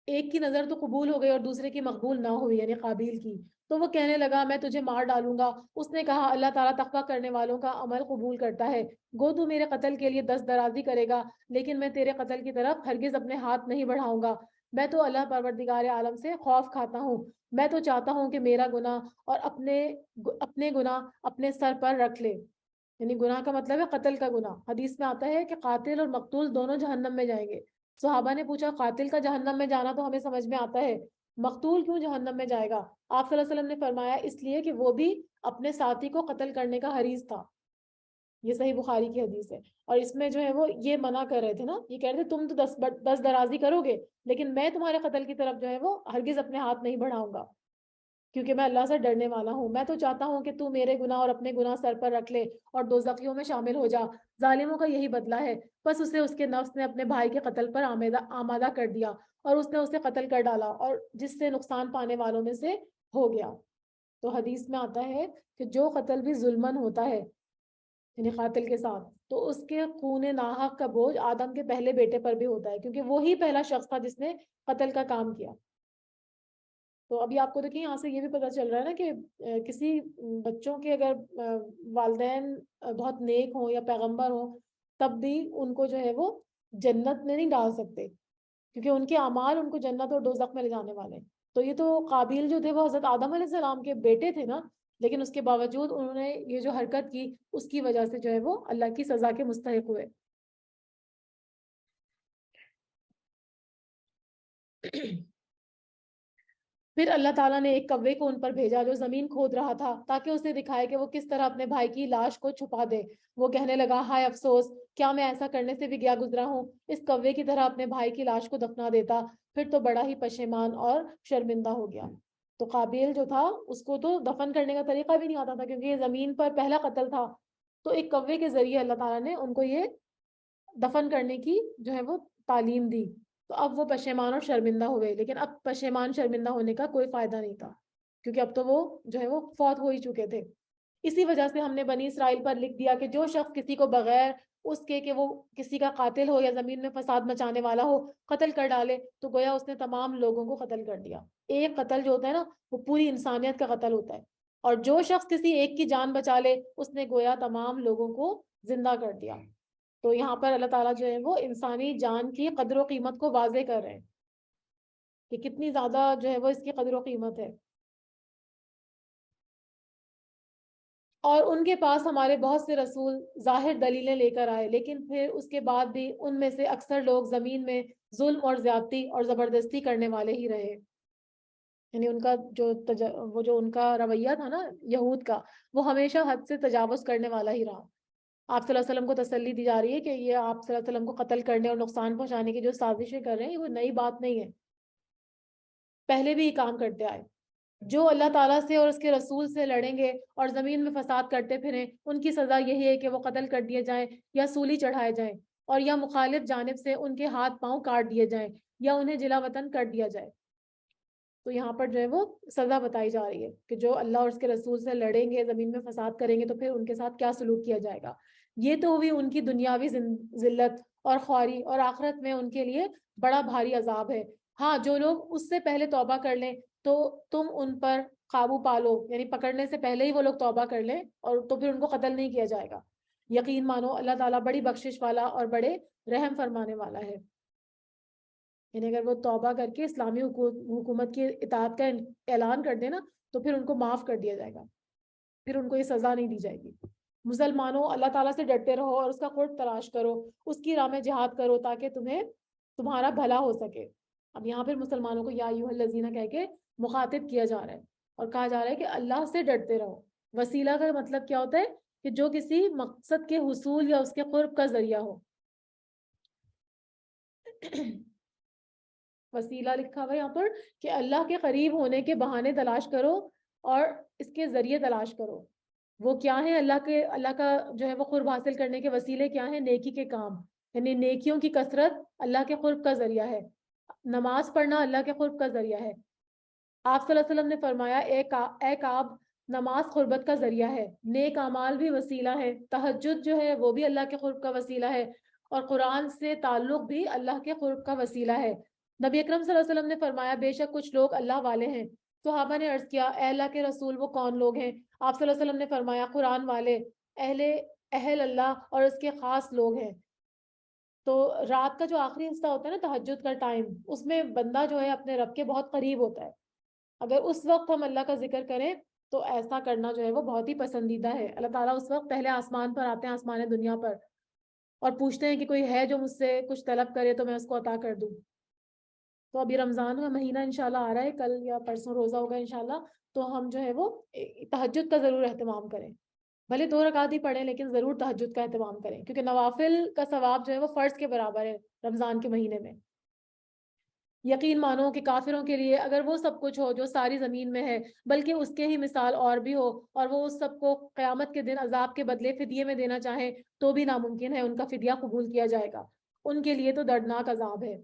ایک کی نظر تو قبول ہو گئی اور دوسرے کی مقبول نہ ہوئی، یعنی قابیل کی. تو وہ کہنے لگا میں تجھے مار ڈالوں گا. اس نے کہا اللہ تعالیٰ تقویٰ کرنے والوں کا عمل قبول کرتا ہے. گو تو میرے قتل کے لیے دست درازی کرے گا لیکن میں تیرے قتل کی طرف ہرگز اپنے ہاتھ نہیں بڑھاؤں گا. میں تو اللہ پروردگار عالم سے خوف کھاتا ہوں. میں تو چاہتا ہوں کہ میرا گناہ اور اپنے گناہ اپنے سر پر رکھ لے. یعنی گناہ کا مطلب ہے قتل کا گناہ. حدیث میں آتا ہے کہ قاتل اور مقتول دونوں جہنم میں جائیں گے. صحابہ نے پوچھا قاتل کا جہنم میں جانا تو ہمیں سمجھ میں آتا ہے، مقتول کیوں جہنم میں جائے گا؟ آپ صلی اللہ علیہ وسلم نے فرمایا اس لیے کہ وہ بھی اپنے ساتھی کو قتل کرنے کا حریص تھا. یہ صحیح بخاری کی حدیث ہے. اور اس میں جو ہے وہ یہ منع کر رہے تھے نا، یہ کہہ رہے تھے تم تو دس درازی کرو گے لیکن میں تمہارے قتل کی طرف جو ہے وہ ہرگز اپنے ہاتھ نہیں بڑھاؤں گا کیونکہ میں اللہ سے ڈرنے والا ہوں. میں تو چاہتا ہوں کہ تو میرے گناہ اور اپنے گناہ سر پر رکھ لے اور دوزخیوں میں شامل ہو جا. ظالموں کا یہی بدلہ ہے. بس اسے اس کے نفس نے اپنے بھائی کے قتل پر آمادہ کر دیا اور اس نے اسے قتل کر ڈالا اور جس سے نقصان پانے والوں میں سے ہو گیا. تو حدیث میں آتا ہے کہ جو قتل بھی ظلمن ہوتا ہے یعنی قاتل کے ساتھ تو اس کے خون ناحق کا بوجھ آدم کے پہلے بیٹے پر بھی ہوتا ہے کیونکہ وہی پہلا شخص تھا جس نے قتل کا کام کیا. تو ابھی آپ کو دیکھیں یہاں سے یہ بھی پتہ چل رہا ہے نا کہ کسی بچوں کے اگر والدین بہت نیک ہوں یا پیغمبر ہوں تب بھی ان کو جو ہے وہ جنت میں نہیں ڈال سکتے کیونکہ ان کے اعمال ان کو جنت اور دوزخ میں لے جانے والے ہیں. تو یہ تو قابیل جو تھے وہ حضرت آدم علیہ السلام کے بیٹے تھے نا، لیکن اس کے باوجود انہوں نے یہ جو حرکت کی اس کی وجہ سے جو ہے وہ اللہ کی سزا کے مستحق ہوئے. پھر اللہ تعالیٰ نے ایک کوے کو ان پر بھیجا جو زمین کھود رہا تھا تاکہ اسے دکھائے کہ وہ کس طرح اپنے بھائی کی لاش کو چھپا دے. وہ کہنے لگا ہائے افسوس، کیا میں ایسا کرنے سے بھی گیا گزرا ہوں. اس کوے کی طرح اپنے بھائی کی لاش کو دفنا دیتا پھر تو بڑا ہی پشیمان اور شرمندہ ہو گیا. تو قابیل جو تھا اس کو تو دفن کرنے کا طریقہ بھی نہیں آتا تھا کیونکہ یہ زمین پر پہلا قتل تھا. تو ایک کوے کے ذریعے اللہ تعالیٰ نے ان کو یہ دفن کرنے کی جو ہے وہ تعلیم دی. تو اب وہ پشیمان اور شرمندہ ہوئے، لیکن اب پشیمان شرمندہ ہونے کا کوئی فائدہ نہیں تھا کیونکہ اب تو وہ جو ہے وہ فوت ہو ہی چکے تھے. اسی وجہ سے ہم نے بنی اسرائیل پر لکھ دیا کہ جو شخص کسی کو بغیر اس کے کہ وہ کسی کا قاتل ہو یا زمین میں فساد مچانے والا ہو قتل کر ڈالے تو گویا اس نے تمام لوگوں کو قتل کر دیا. ایک قتل جو ہوتا ہے نا وہ پوری انسانیت کا قتل ہوتا ہے، اور جو شخص کسی ایک کی جان بچا لے اس نے گویا تمام لوگوں کو زندہ کر دیا. تو یہاں پر اللہ تعالیٰ جو ہے وہ انسانی جان کی قدر و قیمت کو واضح کر رہے ہیں کہ کتنی زیادہ جو ہے وہ اس کی قدر و قیمت ہے. اور ان کے پاس ہمارے بہت سے رسول ظاہر دلیلیں لے کر آئے، لیکن پھر اس کے بعد بھی ان میں سے اکثر لوگ زمین میں ظلم اور زیادتی اور زبردستی کرنے والے ہی رہے. یعنی ان کا وہ جو ان کا رویہ تھا نا یہود کا، وہ ہمیشہ حد سے تجاوز کرنے والا ہی رہا. آپ صلی اللہ علیہ وسلم کو تسلی دی جا رہی ہے کہ یہ آپ صلی اللہ علیہ وسلم کو قتل کرنے اور نقصان پہنچانے کی جو سازشیں کر رہے ہیں، یہ وہ نئی بات نہیں ہے، پہلے بھی یہ کام کرتے آئے. جو اللہ تعالیٰ سے اور اس کے رسول سے لڑیں گے اور زمین میں فساد کرتے پھریں، ان کی سزا یہی ہے کہ وہ قتل کر دیے جائیں یا سولی چڑھائے جائیں، اور یا مخالف جانب سے ان کے ہاتھ پاؤں کاٹ دیے جائیں یا انہیں جلا وطن کر دیا جائے. تو یہاں پر جو ہے وہ سزا بتائی جا رہی ہے کہ جو اللہ اور اس کے رسول سے لڑیں گے، زمین میں فساد کریں گے، تو پھر ان کے ساتھ کیا سلوک کیا جائے گا. یہ تو ہوئی ان کی دنیاوی ذلت اور خواری، اور آخرت میں ان کے لیے بڑا بھاری عذاب ہے. ہاں، جو لوگ اس سے پہلے توبہ کر لیں تو تم ان پر قابو پالو، یعنی پکڑنے سے پہلے ہی وہ لوگ توبہ کر لیں، اور تو پھر ان کو قتل نہیں کیا جائے گا. یقین مانو اللہ تعالیٰ بڑی بخشش والا اور بڑے رحم فرمانے والا ہے. یعنی اگر وہ توبہ کر کے اسلامی حکومت کی اطاعت کا اعلان کر دے نا، تو پھر ان کو معاف کر دیا جائے گا، پھر ان کو یہ سزا نہیں دی جائے گی. مسلمانوں، اللہ تعالیٰ سے ڈرتے رہو اور اس کا قرب تلاش کرو، اس کی راہ میں جہاد کرو تاکہ تمہیں تمہارا بھلا ہو سکے. اب یہاں پھر مسلمانوں کو یا ایھا الذین کہہ کے مخاطب کیا جا رہا ہے اور کہا جا رہا ہے کہ اللہ سے ڈرتے رہو. وسیلہ کا مطلب کیا ہوتا ہے؟ کہ جو کسی مقصد کے حصول یا اس کے قرب کا ذریعہ ہو. وسیلہ لکھا ہوا ہے یہاں پر کہ اللہ کے قریب ہونے کے بہانے تلاش کرو اور اس کے ذریعے تلاش کرو. وہ کیا ہے؟ اللہ کا جو ہے وہ قرب حاصل کرنے کے وسیلے کیا ہیں؟ نیکی کے کام، یعنی نیکیوں کی کثرت اللہ کے قرب کا ذریعہ ہے. نماز پڑھنا اللہ کے قرب کا ذریعہ ہے. آپ صلی اللہ علیہ وسلم نے فرمایا اے کعب، نماز قربت کا ذریعہ ہے، نیک اعمال بھی وسیلہ ہے، تہجد جو ہے وہ بھی اللہ کے قرب کا وسیلہ ہے، اور قرآن سے تعلق بھی اللہ کے قرب کا وسیلہ ہے. نبی اکرم صلی اللہ علیہ وسلم نے فرمایا بے شک کچھ لوگ اللہ والے ہیں. صحابہ نے عرض کیا اے اللہ کے رسول وہ کون لوگ ہیں؟ آپ صلی اللہ علیہ وسلم نے فرمایا قرآن والے، اہل اللہ اور اس کے خاص لوگ ہیں. تو رات کا جو آخری حصہ ہوتا ہے نا، تہجد کا ٹائم، اس میں بندہ جو ہے اپنے رب کے بہت قریب ہوتا ہے. اگر اس وقت ہم اللہ کا ذکر کریں تو ایسا کرنا جو ہے وہ بہت ہی پسندیدہ ہے. اللہ تعالیٰ اس وقت پہلے آسمان پر آتے ہیں، آسمان دنیا پر، اور پوچھتے ہیں کہ کوئی ہے جو مجھ سے کچھ طلب کرے تو میں اس کو عطا کر دوں. تو ابھی رمضان کا مہینہ انشاءاللہ آ رہا ہے، کل یا پرسوں روزہ ہوگا انشاءاللہ. تو ہم جو ہے وہ تہجد کا ضرور اہتمام کریں. بھلے 2 رکعت ہی پڑھیں لیکن ضرور تہجد کا اہتمام کریں، کیونکہ نوافل کا ثواب جو ہے وہ فرض کے برابر ہے رمضان کے مہینے میں. یقین مانو کہ کافروں کے لیے اگر وہ سب کچھ ہو جو ساری زمین میں ہے، بلکہ اس کے ہی مثال اور بھی ہو، اور وہ اس سب کو قیامت کے دن عذاب کے بدلے فدیے میں دینا چاہیں تو بھی ناممکن ہے ان کا فدیہ قبول کیا جائے گا. ان کے لیے تو دردناک عذاب ہے.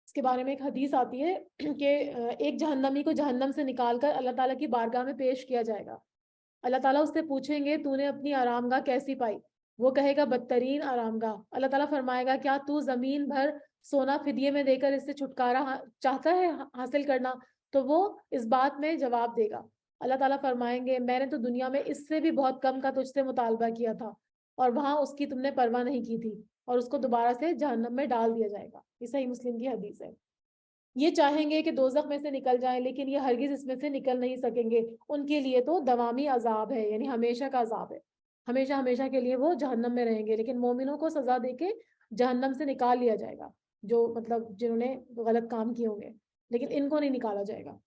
اس کے بارے میں ایک حدیث آتی ہے کہ ایک جہنمی کو جہنم سے نکال کر اللہ تعالیٰ کی بارگاہ میں پیش کیا جائے گا. اللہ تعالیٰ اس سے پوچھیں گے تو نے اپنی آرام گاہ کیسی پائی؟ وہ کہے گا بدترین آرام گاہ. اللہ تعالیٰ فرمائے گا کیا تو زمین بھر سونا فدیے میں دے کر اس سے چھٹکارا چاہتا ہے حاصل کرنا؟ تو وہ اس بات میں جواب دے گا. اللہ تعالیٰ فرمائیں گے میں نے تو دنیا میں اس سے بھی بہت کم کا تجھ سے مطالبہ کیا تھا، اور وہاں اس کی تم نے پرواہ نہیں کی تھی، اور اس کو دوبارہ سے جہنم میں ڈال دیا جائے گا. یہ صحیح مسلم کی حدیث ہے. یہ چاہیں گے کہ دوزخ میں سے نکل جائیں لیکن یہ ہرگز اس میں سے نکل نہیں سکیں گے. ان کے لیے تو دوامی عذاب ہے، یعنی ہمیشہ کا عذاب ہے، ہمیشہ ہمیشہ کے لیے وہ جہنم میں رہیں گے. لیکن مومنوں کو سزا دے کے جہنم سے نکال لیا جائے گا، جو مطلب جنہوں نے غلط کام کیے ہوں گے، لیکن ان کو نہیں نکالا جائے گا.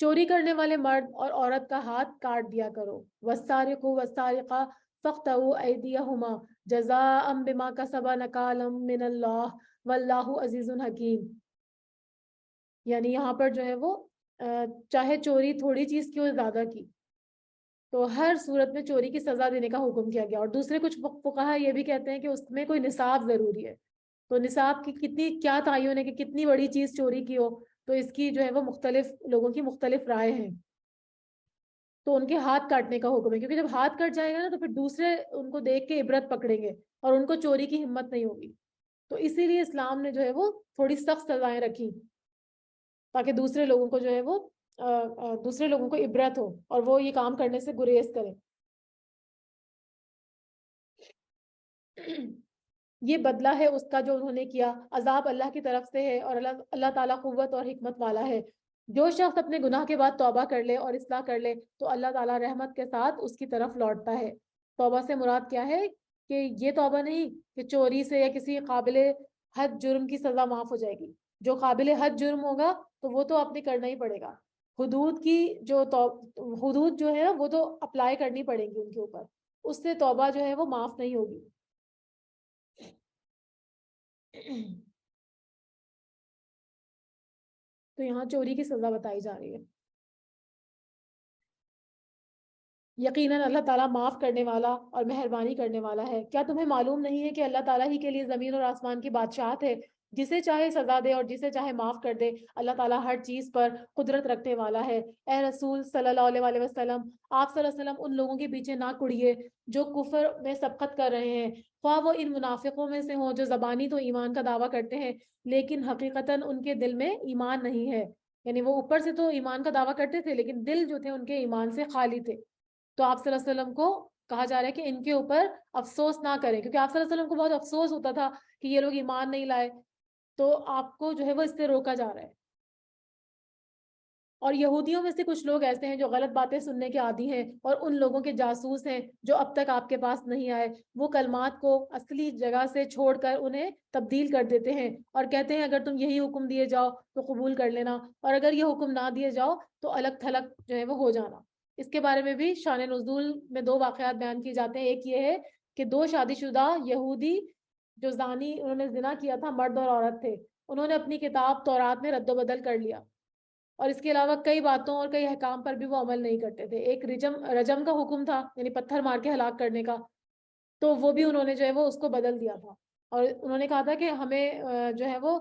چوری کرنے والے مرد اور عورت کا ہاتھ کاٹ دیا کرو. والسارق والسارقہ فاقطعوا ایدیہما جزاء بما کسبا نکالا من اللہ واللہ عزیز حکیم. یعنی یہاں پر جو ہے وہ چاہے چوری تھوڑی چیز کی ہو زیادہ کی، تو ہر صورت میں چوری کی سزا دینے کا حکم کیا گیا. اور دوسرے کچھ فقہا یہ بھی کہتے ہیں کہ اس میں کوئی نصاب ضروری ہے. تو نصاب کی کتنی کیا تعین ہے کہ کتنی بڑی چیز چوری کی ہو، تو اس کی جو ہے وہ مختلف لوگوں کی مختلف رائے ہیں. تو ان کے ہاتھ کاٹنے کا حکم ہے، کیونکہ جب ہاتھ کٹ جائے گا نا تو پھر دوسرے ان کو دیکھ کے عبرت پکڑیں گے اور ان کو چوری کی ہمت نہیں ہوگی. تو اسی لیے اسلام نے جو ہے وہ تھوڑی سخت سزائیں رکھی تاکہ دوسرے لوگوں کو جو ہے وہ دوسرے لوگوں کو عبرت ہو اور وہ یہ کام کرنے سے گریز کریں. یہ بدلہ ہے اس کا جو انہوں نے کیا. عذاب اللہ کی طرف سے ہے اور اللہ تعالیٰ قوت اور حکمت والا ہے. جو شخص اپنے گناہ کے بعد توبہ کر لے اور اصلاح کر لے تو اللہ تعالیٰ رحمت کے ساتھ اس کی طرف لوٹتا ہے۔ توبہ سے مراد کیا ہے کہ یہ توبہ نہیں کہ چوری سے یا کسی قابل حد جرم کی سزا معاف ہو جائے گی۔ جو قابل حد جرم ہوگا تو وہ تو آپ نے کرنا ہی پڑے گا۔ حدود کی حدود جو ہے وہ تو اپلائی کرنی پڑیں گی ان کے اوپر، اس سے توبہ جو ہے وہ معاف نہیں ہوگی۔ تو یہاں چوری کی سزا بتائی جا رہی ہے۔ یقیناً اللہ تعالیٰ معاف کرنے والا اور مہربانی کرنے والا ہے۔ کیا تمہیں معلوم نہیں ہے کہ اللہ تعالیٰ ہی کے لیے زمین اور آسمان کی بادشاہت ہے؟ جسے چاہے سزا دے اور جسے چاہے معاف کر دے۔ اللہ تعالیٰ ہر چیز پر قدرت رکھنے والا ہے۔ اے رسول صلی اللہ علیہ وسلم، آپ صلی اللہ علیہ وسلم ان لوگوں کے پیچھے نہ کڑیے جو کفر میں سبقت کر رہے ہیں، خواہ وہ ان منافقوں میں سے ہوں جو زبانی تو ایمان کا دعویٰ کرتے ہیں لیکن حقیقتاً ان کے دل میں ایمان نہیں ہے۔ یعنی وہ اوپر سے تو ایمان کا دعویٰ کرتے تھے لیکن دل جو تھے ان کے ایمان سے خالی تھے۔ تو آپ صلی اللہ علیہ وسلم کو کہا جا رہا ہے کہ ان کے اوپر افسوس نہ کریں، کیونکہ آپ صلی اللہ علیہ وسلم کو بہت افسوس ہوتا تھا کہ یہ لوگ ایمان نہیں لائے، تو آپ کو جو ہے وہ اس سے روکا جا رہا ہے۔ اور یہودیوں میں سے کچھ لوگ ایسے ہیں جو غلط باتیں سننے کے عادی ہیں اور ان لوگوں کے جاسوس ہیں جو اب تک آپ کے پاس نہیں آئے۔ وہ کلمات کو اصلی جگہ سے چھوڑ کر انہیں تبدیل کر دیتے ہیں اور کہتے ہیں اگر تم یہی حکم دیے جاؤ تو قبول کر لینا، اور اگر یہ حکم نہ دیے جاؤ تو الگ تھلگ جو ہے وہ ہو جانا۔ اس کے بارے میں بھی شان نزول میں دو واقعات بیان کیے جاتے ہیں۔ ایک یہ ہے کہ دو شادی شدہ یہودی جو زانی، انہوں نے زنا کیا تھا، مرد اور عورت تھے، انہوں نے اپنی کتاب تورات میں رد و بدل کر لیا اور اس کے علاوہ کئی باتوں اور کئی احکام پر بھی وہ عمل نہیں کرتے تھے۔ ایک رجم کا حکم تھا، یعنی پتھر مار کے ہلاک کرنے کا، تو وہ بھی انہوں نے جو ہے وہ اس کو بدل دیا تھا، اور انہوں نے کہا تھا کہ ہمیں جو ہے وہ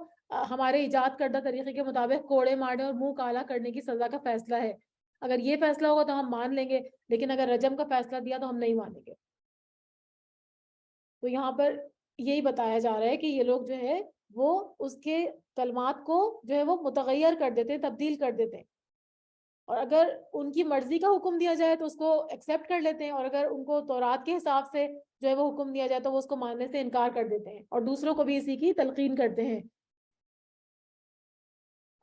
ہمارے ایجاد کردہ طریقے کے مطابق کوڑے مارنے اور منہ کالا کرنے کی سزا کا فیصلہ ہے۔ اگر یہ فیصلہ ہوگا تو ہم مان لیں گے، لیکن اگر رجم کا فیصلہ دیا تو ہم نہیں مانیں گے۔ تو یہاں پر یہی بتایا جا رہا ہے کہ یہ لوگ جو ہے وہ اس کے کلمات کو جو ہے وہ متغیر کر دیتے ہیں، تبدیل کر دیتے ہیں، اور اگر ان کی مرضی کا حکم دیا جائے تو اس کو ایکسیپٹ کر لیتے ہیں، اور اگر ان کو تورات کے حساب سے جو ہے وہ حکم دیا جائے تو وہ اس کو ماننے سے انکار کر دیتے ہیں اور دوسروں کو بھی اسی کی تلقین کرتے ہیں۔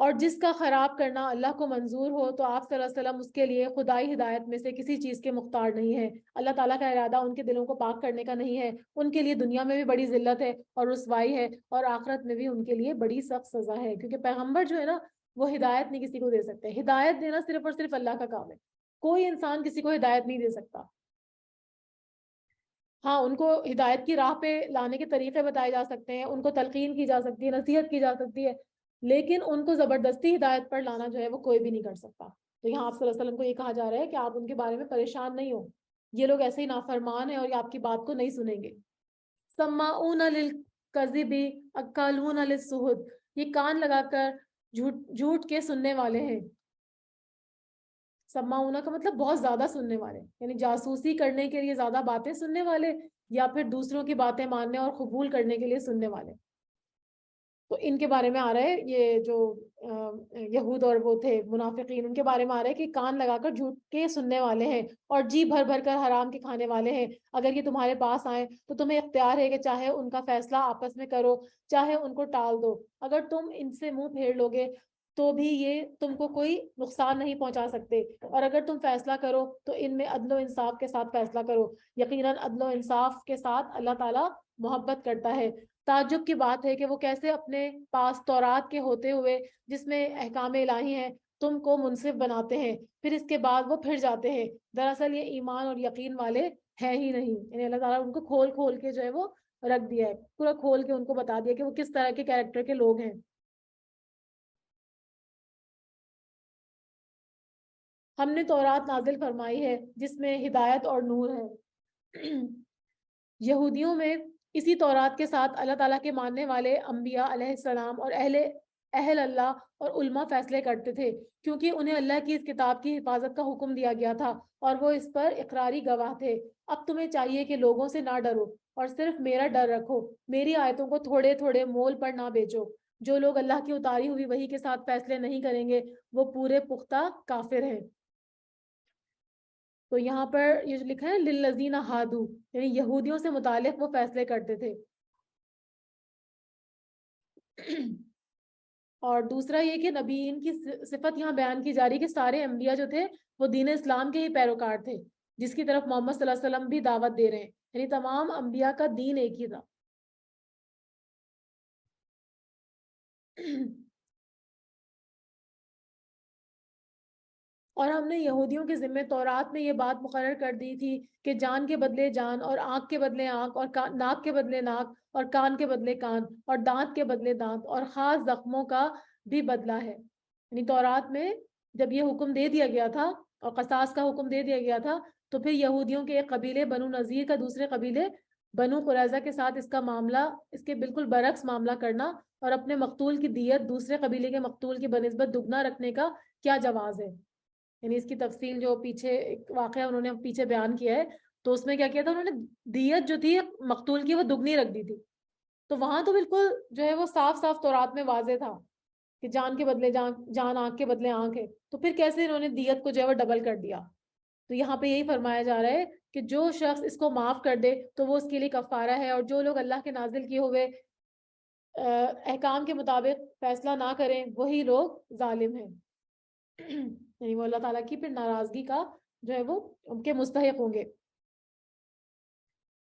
اور جس کا خراب کرنا اللہ کو منظور ہو تو آپ صلی اللہ علیہ وسلم اس کے لیے خدائی ہدایت میں سے کسی چیز کے مختار نہیں ہے۔ اللہ تعالیٰ کا ارادہ ان کے دلوں کو پاک کرنے کا نہیں ہے، ان کے لیے دنیا میں بھی بڑی ذلت ہے اور رسوائی ہے، اور آخرت میں بھی ان کے لیے بڑی سخت سزا ہے، کیونکہ پیغمبر جو ہے نا وہ ہدایت نہیں کسی کو دے سکتے۔ ہدایت دینا صرف اور صرف اللہ کا کام ہے، کوئی انسان کسی کو ہدایت نہیں دے سکتا۔ ہاں، ان کو ہدایت کی راہ پہ لانے کے طریقے بتائے جا سکتے ہیں، ان کو تلقین کی جا سکتی ہے، نصیحت کی جا سکتی ہے، لیکن ان کو زبردستی ہدایت پر لانا جو ہے وہ کوئی بھی نہیں کر سکتا۔ تو یہاں آپ صلی اللہ علیہ وسلم کو یہ کہا جا رہا ہے کہ آپ ان کے بارے میں پریشان نہیں ہو، یہ لوگ ایسے ہی نافرمان ہیں اور یہ آپ کی بات کو نہیں سنیں گے۔ سماعون للکذب اکالون للسحت، یہ کان لگا کر جھوٹ کے سننے والے ہیں۔ سماعون کا مطلب بہت زیادہ سننے والے، یعنی جاسوسی کرنے کے لیے زیادہ باتیں سننے والے، یا پھر دوسروں کی باتیں ماننے اور قبول کرنے کے لیے سننے والے۔ تو ان کے بارے میں آ رہا ہے، یہ جو یہود اور وہ تھے منافقین، ان کے بارے میں آ رہا ہے کہ کان لگا کر جھوٹ کے سننے والے ہیں اور جی بھر بھر کر حرام کے کھانے والے ہیں۔ اگر یہ تمہارے پاس آئیں تو تمہیں اختیار ہے کہ چاہے ان کا فیصلہ آپس میں کرو، چاہے ان کو ٹال دو۔ اگر تم ان سے منہ پھیر لوگے تو بھی یہ تم کو کوئی نقصان نہیں پہنچا سکتے، اور اگر تم فیصلہ کرو تو ان میں عدل و انصاف کے ساتھ فیصلہ کرو، یقیناً عدل و انصاف کے ساتھ اللہ تعالیٰ محبت کرتا ہے۔ تعجب کی بات ہے کہ وہ کیسے اپنے پاس تورات کے ہوتے ہوئے جس میں احکام الہی ہیں تم کو منصف بناتے ہیں، پھر اس کے بعد وہ پھر جاتے ہیں۔ دراصل یہ ایمان اور یقین والے ہیں ہی نہیں، یعنی اللہ تعالیٰ ان کو کھول کھول کے جو ہے وہ رکھ دیا ہے، پورا کھول کے ان کو بتا دیا کہ وہ کس طرح کے کیریکٹر کے لوگ ہیں۔ ہم نے تورات نازل فرمائی ہے جس میں ہدایت اور نور ہے۔ یہودیوں میں اسی تورات کے ساتھ اللہ تعالیٰ کے ماننے والے انبیاء علیہ السلام اور اہل اللہ اور علماء فیصلے کرتے تھے، کیونکہ انہیں اللہ کی اس کتاب کی حفاظت کا حکم دیا گیا تھا اور وہ اس پر اقراری گواہ تھے۔ اب تمہیں چاہیے کہ لوگوں سے نہ ڈرو اور صرف میرا ڈر رکھو، میری آیتوں کو تھوڑے تھوڑے مول پر نہ بیچو۔ جو لوگ اللہ کی اتاری ہوئی وحی کے ساتھ فیصلے نہیں کریں گے وہ پورے پختہ کافر ہیں۔ تو یہاں پر یہ جو لکھا ہے للذین ہادو، یعنی یہودیوں سے متعلق وہ فیصلے کرتے تھے۔ اور دوسرا یہ کہ نبیین کی صفت یہاں بیان کی جا رہی ہے کہ سارے انبیاء جو تھے وہ دین اسلام کے ہی پیروکار تھے، جس کی طرف محمد صلی اللہ علیہ وسلم بھی دعوت دے رہے ہیں، یعنی تمام انبیاء کا دین ایک ہی تھا۔ اور ہم نے یہودیوں کے ذمے تورات میں یہ بات مقرر کر دی تھی کہ جان کے بدلے جان، اور آنکھ کے بدلے آنکھ، اور ناک کے بدلے ناک، اور کان کے بدلے کان، اور دانت کے بدلے دانت، اور خاص زخموں کا بھی بدلہ ہے۔ یعنی تورات میں جب یہ حکم دے دیا گیا تھا اور قصاص کا حکم دے دیا گیا تھا، تو پھر یہودیوں کے ایک قبیلے بنو نذیر کا دوسرے قبیلے بنو قریظہ کے ساتھ اس کا معاملہ، اس کے بالکل برعکس معاملہ کرنا اور اپنے مقتول کی دیت دوسرے قبیلے کے مقتول کی بنسبت دگنا رکھنے کا کیا جواز ہے؟ یعنی اس کی تفصیل جو پیچھے ایک واقعہ انہوں نے پیچھے بیان کیا ہے، تو اس میں کیا کیا تھا، انہوں نے دیت جو تھی مقتول کی وہ دگنی رکھ دی تھی۔ تو وہاں تو بالکل جو ہے وہ صاف صاف تورات میں واضح تھا کہ جان کے بدلے جان، جان آنکھ کے بدلے آنکھ ہے، تو پھر کیسے انہوں نے دیت کو جو ہے وہ ڈبل کر دیا؟ تو یہاں پہ یہی فرمایا جا رہا ہے کہ جو شخص اس کو معاف کر دے تو وہ اس کے لیے کفارہ ہے، اور جو لوگ اللہ کے نازل کیے ہوئے احکام کے مطابق فیصلہ نہ کریں وہی لوگ ظالم ہیں، یعنی وہ اللہ تعالیٰ کی پھر ناراضگی کا جو ہے وہ ان کے مستحق ہوں گے۔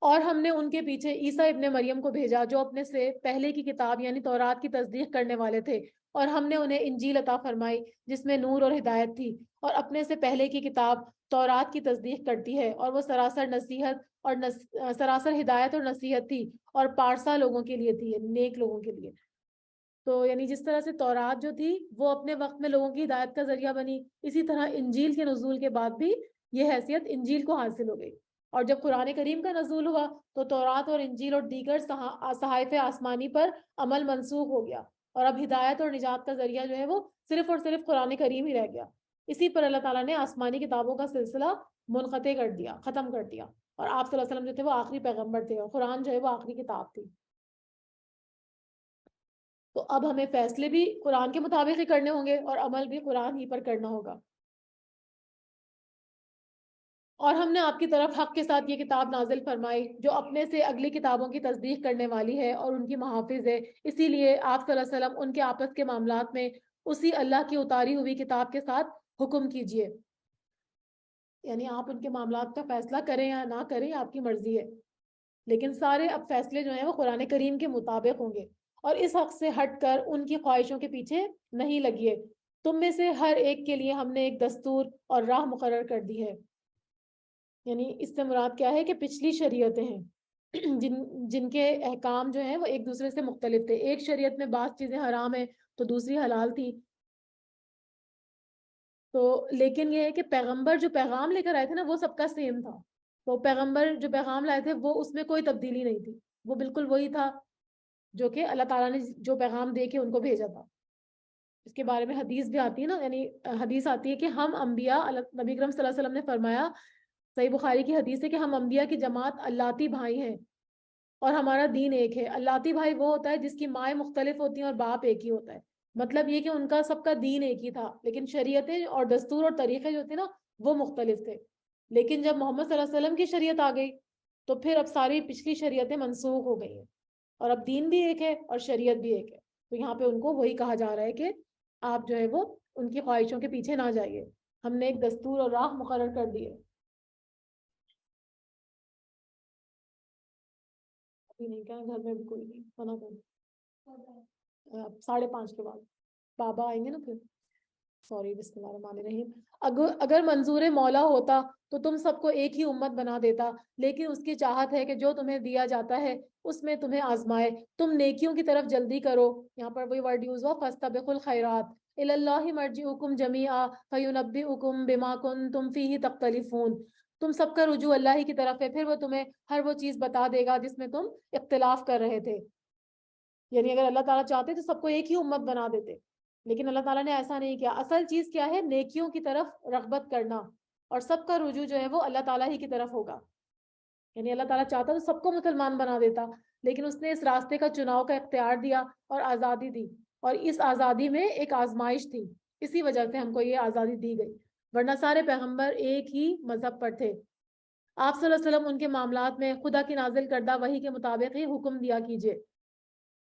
اور ہم نے ان کے پیچھے عیسیٰ ابن مریم کو بھیجا جو اپنے سے پہلے کی کتاب یعنی تورات کی تصدیق کرنے والے تھے، اور ہم نے انہیں انجیل عطا فرمائی جس میں نور اور ہدایت تھی، اور اپنے سے پہلے کی کتاب تورات کی تصدیق کرتی ہے، اور وہ سراسر نصیحت اور سراسر ہدایت اور نصیحت تھی، اور پارسا لوگوں کے لیے تھی، یعنی نیک لوگوں کے لیے۔ تو یعنی جس طرح سے تورات جو تھی وہ اپنے وقت میں لوگوں کی ہدایت کا ذریعہ بنی، اسی طرح انجیل کے نزول کے بعد بھی یہ حیثیت انجیل کو حاصل ہو گئی، اور جب قرآن کریم کا نزول ہوا تو تورات اور انجیل اور دیگر صحائف آسمانی پر عمل منسوخ ہو گیا، اور اب ہدایت اور نجات کا ذریعہ جو ہے وہ صرف اور صرف قرآن کریم ہی رہ گیا۔ اسی پر اللہ تعالیٰ نے آسمانی کتابوں کا سلسلہ منقطع کر دیا، ختم کر دیا، اور آپ صلی اللہ علیہ وسلم جو تھے وہ آخری پیغمبر تھے، اور قرآن جو ہے وہ آخری کتاب تھی۔ تو اب ہمیں فیصلے بھی قرآن کے مطابق ہی کرنے ہوں گے اور عمل بھی قرآن ہی پر کرنا ہوگا۔ اور ہم نے آپ کی طرف حق کے ساتھ یہ کتاب نازل فرمائی جو اپنے سے اگلی کتابوں کی تصدیق کرنے والی ہے اور ان کی محافظ ہے، اسی لیے آپ صلی اللہ علیہ وسلم ان کے آپس کے معاملات میں اسی اللہ کی اتاری ہوئی کتاب کے ساتھ حکم کیجئے، یعنی آپ ان کے معاملات کا فیصلہ کریں یا نہ کریں آپ کی مرضی ہے، لیکن سارے اب فیصلے جو ہیں وہ قرآن کریم کے مطابق ہوں گے، اور اس حق سے ہٹ کر ان کی خواہشوں کے پیچھے نہیں لگیے۔ تم میں سے ہر ایک کے لیے ہم نے ایک دستور اور راہ مقرر کر دی ہے، یعنی اس سے مراد کیا ہے کہ پچھلی شریعتیں ہیں جن کے احکام جو ہیں وہ ایک دوسرے سے مختلف تھے، ایک شریعت میں بعض چیزیں حرام ہیں تو دوسری حلال تھی، تو لیکن یہ ہے کہ پیغمبر جو پیغام لے کر آئے تھے نا وہ سب کا سیم تھا، وہ پیغمبر جو پیغام لائے تھے وہ اس میں کوئی تبدیلی نہیں تھی، وہ بالکل وہی تھا جو کہ اللہ تعالیٰ نے جو پیغام دے کے ان کو بھیجا تھا۔ اس کے بارے میں حدیث بھی آتی ہے نا، یعنی حدیث آتی ہے کہ ہم انبیاء، نبی کرم صلی اللہ علیہ وسلم نے فرمایا، صحیح بخاری کی حدیث ہے کہ ہم انبیاء کی جماعت اللہتی بھائی ہیں اور ہمارا دین ایک ہے۔ اللہتی بھائی وہ ہوتا ہے جس کی مائیں مختلف ہوتی ہیں اور باپ ایک ہی ہوتا ہے، مطلب یہ کہ ان کا سب کا دین ایک ہی تھا، لیکن شریعتیں اور دستور اور طریقے جو تھے نا وہ مختلف تھے، لیکن جب محمد صلی اللہ علیہ وسلم کی شریعت آ گئی تو پھر اب ساری پچھلی شریعتیں منسوخ ہو گئی ہیں، اور اب دین بھی ایک ہے اور شریعت بھی ایک ہے، تو یہاں پہ ان کو وہی کہا جا رہا ہے کہ آپ جو ہے وہ ان کی خواہشوں کے پیچھے نہ جائیے، ہم نے ایک دستور اور راہ مقرر کر دی ہے۔ ابھی نہیں کہا، گھر میں بھی کوئی نہیں، منع کر 5:30 کے بعد بابا آئیں گے نا پھر۔ سوری، بسم اللہ الرحمن الرحیم۔ اگر منظور مولا ہوتا تو تم سب کو ایک ہی امت بنا دیتا، لیکن اس کی چاہت ہے کہ جو تمہیں دیا جاتا ہے اس میں تمہیں آزمائے، تم نیکیوں کی طرف جلدی کرو، یہاں پر وہی ورڈ یوز ہوا فاستبقوا الخیرات الی اللہ مرجعکم جمیعا فینبئکم بما کنتم فیہ تختلفون، تم سب کا رجوع اللہ ہی کی طرف ہے، پھر وہ تمہیں ہر وہ چیز بتا دے گا جس میں تم اختلاف کر رہے تھے، یعنی اگر اللہ تعالیٰ چاہتے تو سب کو ایک ہی امت بنا دیتے، لیکن اللہ تعالیٰ نے ایسا نہیں کیا۔ اصل چیز کیا ہے؟ نیکیوں کی طرف رغبت کرنا، اور سب کا رجوع جو ہے وہ اللہ تعالیٰ ہی کی طرف ہوگا، یعنی اللہ تعالیٰ چاہتا تو سب کو مسلمان بنا دیتا، لیکن اس نے اس راستے کا چناؤ کا اختیار دیا اور آزادی دی، اور اس آزادی میں ایک آزمائش تھی، اسی وجہ سے ہم کو یہ آزادی دی گئی، ورنہ سارے پیغمبر ایک ہی مذہب پر تھے۔ آپ صلی اللہ علیہ وسلم ان کے معاملات میں خدا کی نازل کردہ وحی کے مطابق ہی حکم دیا کیجیے،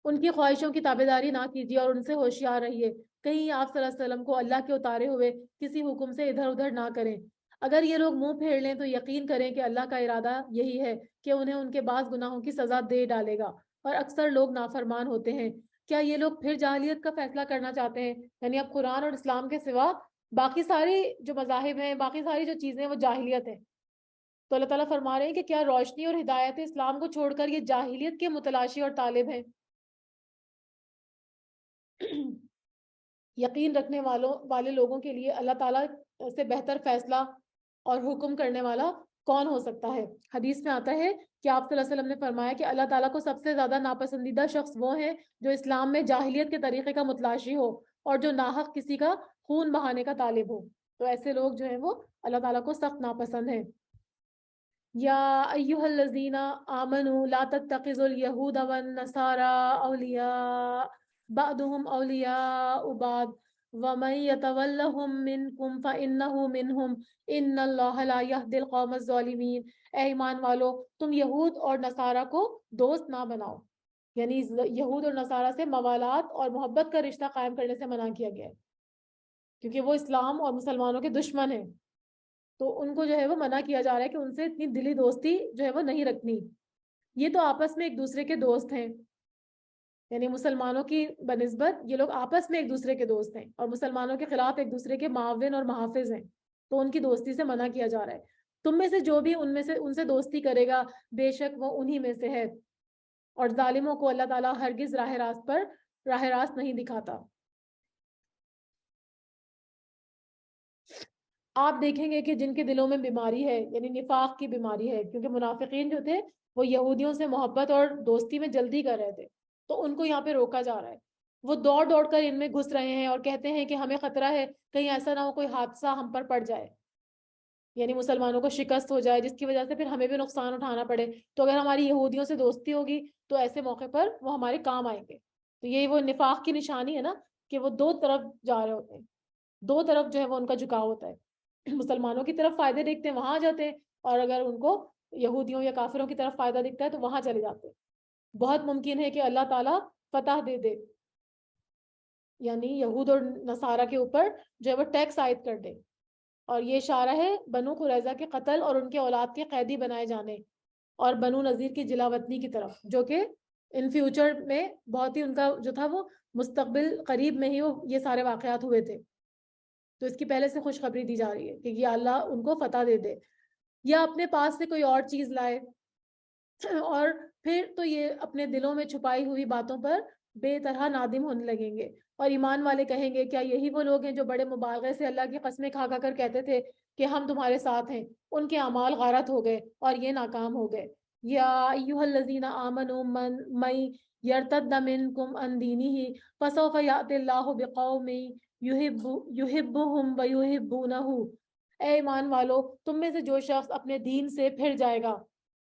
ان کی خواہشوں کی تابعداری نہ کیجیے اور ان سے ہوشیار رہیے، کہیں آپ صلی اللہ علیہ وسلم کو اللہ کے اتارے ہوئے کسی حکم سے ادھر ادھر نہ کریں۔ اگر یہ لوگ منہ پھیر لیں تو یقین کریں کہ اللہ کا ارادہ یہی ہے کہ انہیں ان کے بعض گناہوں کی سزا دے ڈالے گا، اور اکثر لوگ نافرمان ہوتے ہیں۔ کیا یہ لوگ پھر جاہلیت کا فیصلہ کرنا چاہتے ہیں؟ یعنی اب قرآن اور اسلام کے سوا باقی ساری جو مذاہب ہیں، باقی ساری جو چیزیں ہیں، وہ جاہلیت ہیں۔ تو اللہ تعالیٰ فرما رہے ہیں کہ کیا روشنی اور ہدایت اسلام کو چھوڑ کر یہ جاہلیت کے متلاشی اور طالب ہیں؟ یقین رکھنے والے لوگوں کے لیے اللہ تعالیٰ سے بہتر فیصلہ اور حکم کرنے والا کون ہو سکتا ہے؟ حدیث میں آتا ہے کہ آپ صلی اللہ علیہ وسلم نے فرمایا کہ اللہ تعالیٰ کو سب سے زیادہ ناپسندیدہ شخص وہ ہیں جو اسلام میں جاہلیت کے طریقے کا متلاشی ہو اور جو ناحق کسی کا خون بہانے کا طالب ہو۔ تو ایسے لوگ جو ہیں وہ اللہ تعالیٰ کو سخت ناپسند ہیں۔ یا ایہا الذین آمنوا لا تتخذوا الیہود والنصارى اولیاء بعضهم اولیاء بعض ومن یتولہم منکم فانہ منہم ان اللہ لا یہدی القوم الظالمین۔ اے ایمان والو، تم یہود اور نصارہ کو دوست نہ بناؤ، یعنی یہود اور نصارہ سے موالات اور محبت کا رشتہ قائم کرنے سے منع کیا گیا ہے، کیونکہ وہ اسلام اور مسلمانوں کے دشمن ہیں۔ تو ان کو جو ہے وہ منع کیا جا رہا ہے کہ ان سے اتنی دلی دوستی جو ہے وہ نہیں رکھنی۔ یہ تو آپس میں ایک دوسرے کے دوست ہیں، یعنی مسلمانوں کی بنسبت یہ لوگ آپس میں ایک دوسرے کے دوست ہیں اور مسلمانوں کے خلاف ایک دوسرے کے معاون اور محافظ ہیں، تو ان کی دوستی سے منع کیا جا رہا ہے۔ تم میں سے جو بھی ان سے دوستی کرے گا بے شک وہ انہی میں سے ہے، اور ظالموں کو اللہ تعالیٰ ہرگز راہ راست نہیں دکھاتا۔ آپ دیکھیں گے کہ جن کے دلوں میں بیماری ہے، یعنی نفاق کی بیماری ہے، کیونکہ منافقین جو تھے وہ یہودیوں سے محبت اور دوستی میں جلدی کر رہے تھے، تو ان کو یہاں پہ روکا جا رہا ہے۔ وہ دوڑ دوڑ کر ان میں گھس رہے ہیں اور کہتے ہیں کہ ہمیں خطرہ ہے کہیں ایسا نہ ہو کوئی حادثہ ہم پر پڑ جائے، یعنی مسلمانوں کو شکست ہو جائے جس کی وجہ سے پھر ہمیں بھی نقصان اٹھانا پڑے۔ تو اگر ہماری یہودیوں سے دوستی ہوگی تو ایسے موقع پر وہ ہمارے کام آئیں گے۔ تو یہ وہ نفاق کی نشانی ہے نا، کہ وہ دو طرف جا رہے ہوتے ہیں، دو طرف جو ہے وہ ان کا جھکاؤ ہوتا ہے، مسلمانوں کی طرف فائدے دیکھتے ہیں وہاں آ جاتے ہیں، اور اگر ان کو یہودیوں یا کافروں کی طرف فائدہ دکھتا ہے تو وہاں چلے جاتے ہیں۔ بہت ممکن ہے کہ اللہ تعالیٰ فتح دے دے، یعنی یہود اور نصارہ کے اوپر جو ہے وہ ٹیکس عائد کر دے، اور یہ اشارہ ہے بنو قریظہ کے قتل اور ان کے اولاد کے قیدی بنائے جانے اور بنو نذیر کی جلا وطنی کی طرف، جو کہ ان فیوچر میں بہت ہی ان کا جو تھا وہ مستقبل قریب میں ہی یہ سارے واقعات ہوئے تھے۔ تو اس کی پہلے سے خوشخبری دی جا رہی ہے کہ یہ اللہ ان کو فتح دے دے، یا اپنے پاس سے کوئی اور چیز لائے، اور پھر تو یہ اپنے دلوں میں چھپائی ہوئی باتوں پر بے طرح نادم ہونے لگیں گے، اور ایمان والے کہیں گے کیا یہی وہ لوگ ہیں جو بڑے مبالغے سے اللہ کی قسمیں کھا کھا کر کہتے تھے کہ ہم تمہارے ساتھ ہیں؟ ان کے اعمال غارت ہو گئے اور یہ ناکام ہو گئے۔ یا ایھا الذین آمنوا من یرتد منکم عن دینہ فسوف یأتی اللہ بقوم یحبہم ویحبونہ۔ اے ایمان والو، تم میں سے جو شخص اپنے دین سے پھر جائے گا،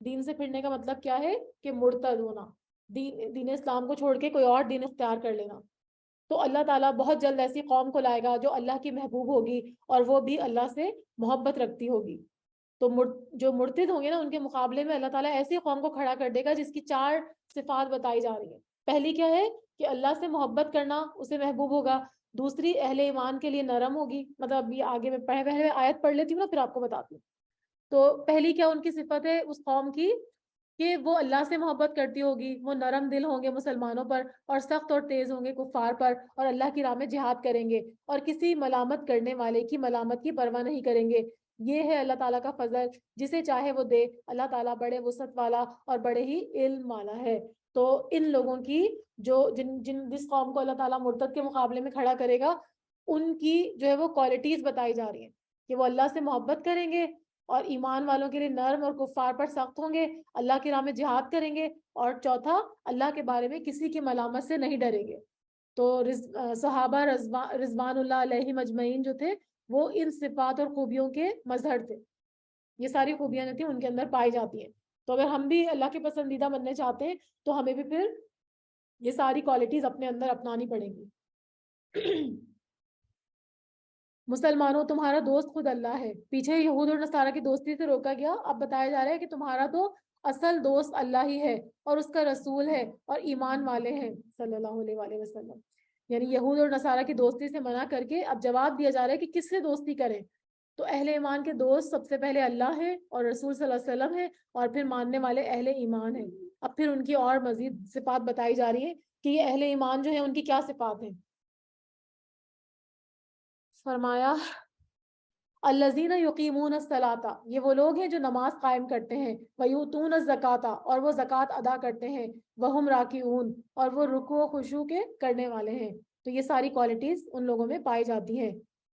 دین سے پھرنے کا مطلب کیا ہے کہ مرتد ہونا، دین اسلام کو چھوڑ کے کوئی اور دین اختیار کر لینا، تو اللہ تعالیٰ بہت جلد ایسی قوم کو لائے گا جو اللہ کی محبوب ہوگی اور وہ بھی اللہ سے محبت رکھتی ہوگی۔ تو جو مرتد ہوں گے نا ان کے مقابلے میں اللہ تعالیٰ ایسی قوم کو کھڑا کر دے گا جس کی 4 صفات بتائی جا رہی ہیں۔ پہلی کیا ہے کہ اللہ سے محبت کرنا اسے محبوب ہوگا، دوسری اہل ایمان کے لیے نرم ہوگی، مطلب یہ آگے میں پہلے آیت پڑھ لیتی ہوں نا پھر آپ کو بتاتی ہوں۔ تو پہلی کیا ان کی صفت ہے اس قوم کی کہ وہ اللہ سے محبت کرتی ہوگی، وہ نرم دل ہوں گے مسلمانوں پر اور سخت اور تیز ہوں گے کفار پر، اور اللہ کی راہ میں جہاد کریں گے اور کسی ملامت کرنے والے کی ملامت کی پرواہ نہیں کریں گے۔ یہ ہے اللہ تعالیٰ کا فضل، جسے چاہے وہ دے، اللہ تعالیٰ بڑے وسعت والا اور بڑے ہی علم والا ہے۔ تو ان لوگوں کی جس قوم کو اللہ تعالیٰ مرتد کے مقابلے میں کھڑا کرے گا ان کی جو ہے وہ کوالٹیز بتائی جا رہی ہیں کہ وہ اللہ سے محبت کریں گے اور ایمان والوں کے لیے نرم اور کفار پر سخت ہوں گے، اللہ کی راہ میں جہاد کریں گے، اور چوتھا اللہ کے بارے میں کسی کی ملامت سے نہیں ڈریں گے۔ تو صحابہ رضوان اللہ علیہ مجمعین جو تھے وہ ان صفات اور خوبیوں کے مظہر تھے، یہ ساری خوبیاں جو تھیں ان کے اندر پائی جاتی ہیں۔ تو اگر ہم بھی اللہ کے پسندیدہ بننے چاہتے ہیں تو ہمیں بھی پھر یہ ساری کوالٹیز اپنے اندر اپنانی پڑیں گی۔ مسلمانوں تمہارا دوست خود اللہ ہے. پیچھے یہود اور نصارہ کی دوستی سے روکا گیا، اب بتایا جا رہا ہے کہ تمہارا تو اصل دوست اللہ ہی ہے اور اس کا رسول ہے اور ایمان والے ہیں صلی اللہ علیہ وآلہ وسلم. یعنی یہود اور نصارہ کی دوستی سے منع کر کے اب جواب دیا جا رہا ہے کہ کس سے دوستی کریں. تو اہل ایمان کے دوست سب سے پہلے اللہ ہے اور رسول صلی اللہ علیہ وسلم ہے، اور پھر ماننے والے اہل ایمان ہیں. اب پھر ان کی اور مزید صفات بتائی جا رہی ہے کہ یہ اہل ایمان جو ہیں ان کی کیا صفات ہیں. فرمایا الذین یقیمون الصلاۃ، یہ وہ لوگ ہیں جو نماز قائم کرتے ہیں، ویؤتون الزکاۃ، اور وہ زکوٰۃ ادا کرتے ہیں، وہم راکعون، اور وہ رکوع و خشوع کے کرنے والے ہیں. تو یہ ساری کوالٹیز ان لوگوں میں پائی جاتی ہیں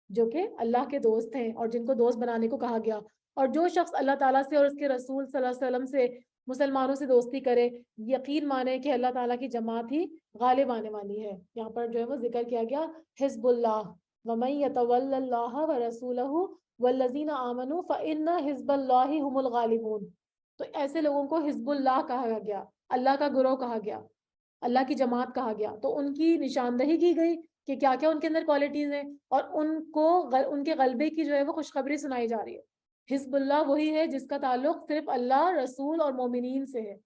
جو کہ اللہ کے دوست ہیں اور جن کو دوست بنانے کو کہا گیا. اور جو شخص اللہ تعالیٰ سے اور اس کے رسول صلی اللہ علیہ وسلم سے، مسلمانوں سے دوستی کرے، یقین مانے کہ اللہ تعالیٰ کی جماعت ہی غالب آنے والی ہے. یہاں پر جو ہے وہ ذکر کیا گیا حزب اللہ، وَمَن يَتَوَلَّ اللَّهَ وَرَسُولَهُ وَالَّذِينَ آمَنُوا فَإِنَّ حِزْبَ اللَّهِ هُمُ الْغَالِبُونَ. تو ایسے لوگوں کو حزب اللہ کہا گیا، اللہ کا گروہ کہا گیا، اللہ کی جماعت کہا گیا. تو ان کی نشاندہی کی گئی کہ کیا کیا ان کے اندر کوالٹیز ہیں، اور ان کو ان کے غلبے کی جو ہے وہ خوشخبری سنائی جا رہی ہے. حزب اللہ وہی ہے جس کا تعلق صرف اللہ، رسول اور مومنین سے ہے،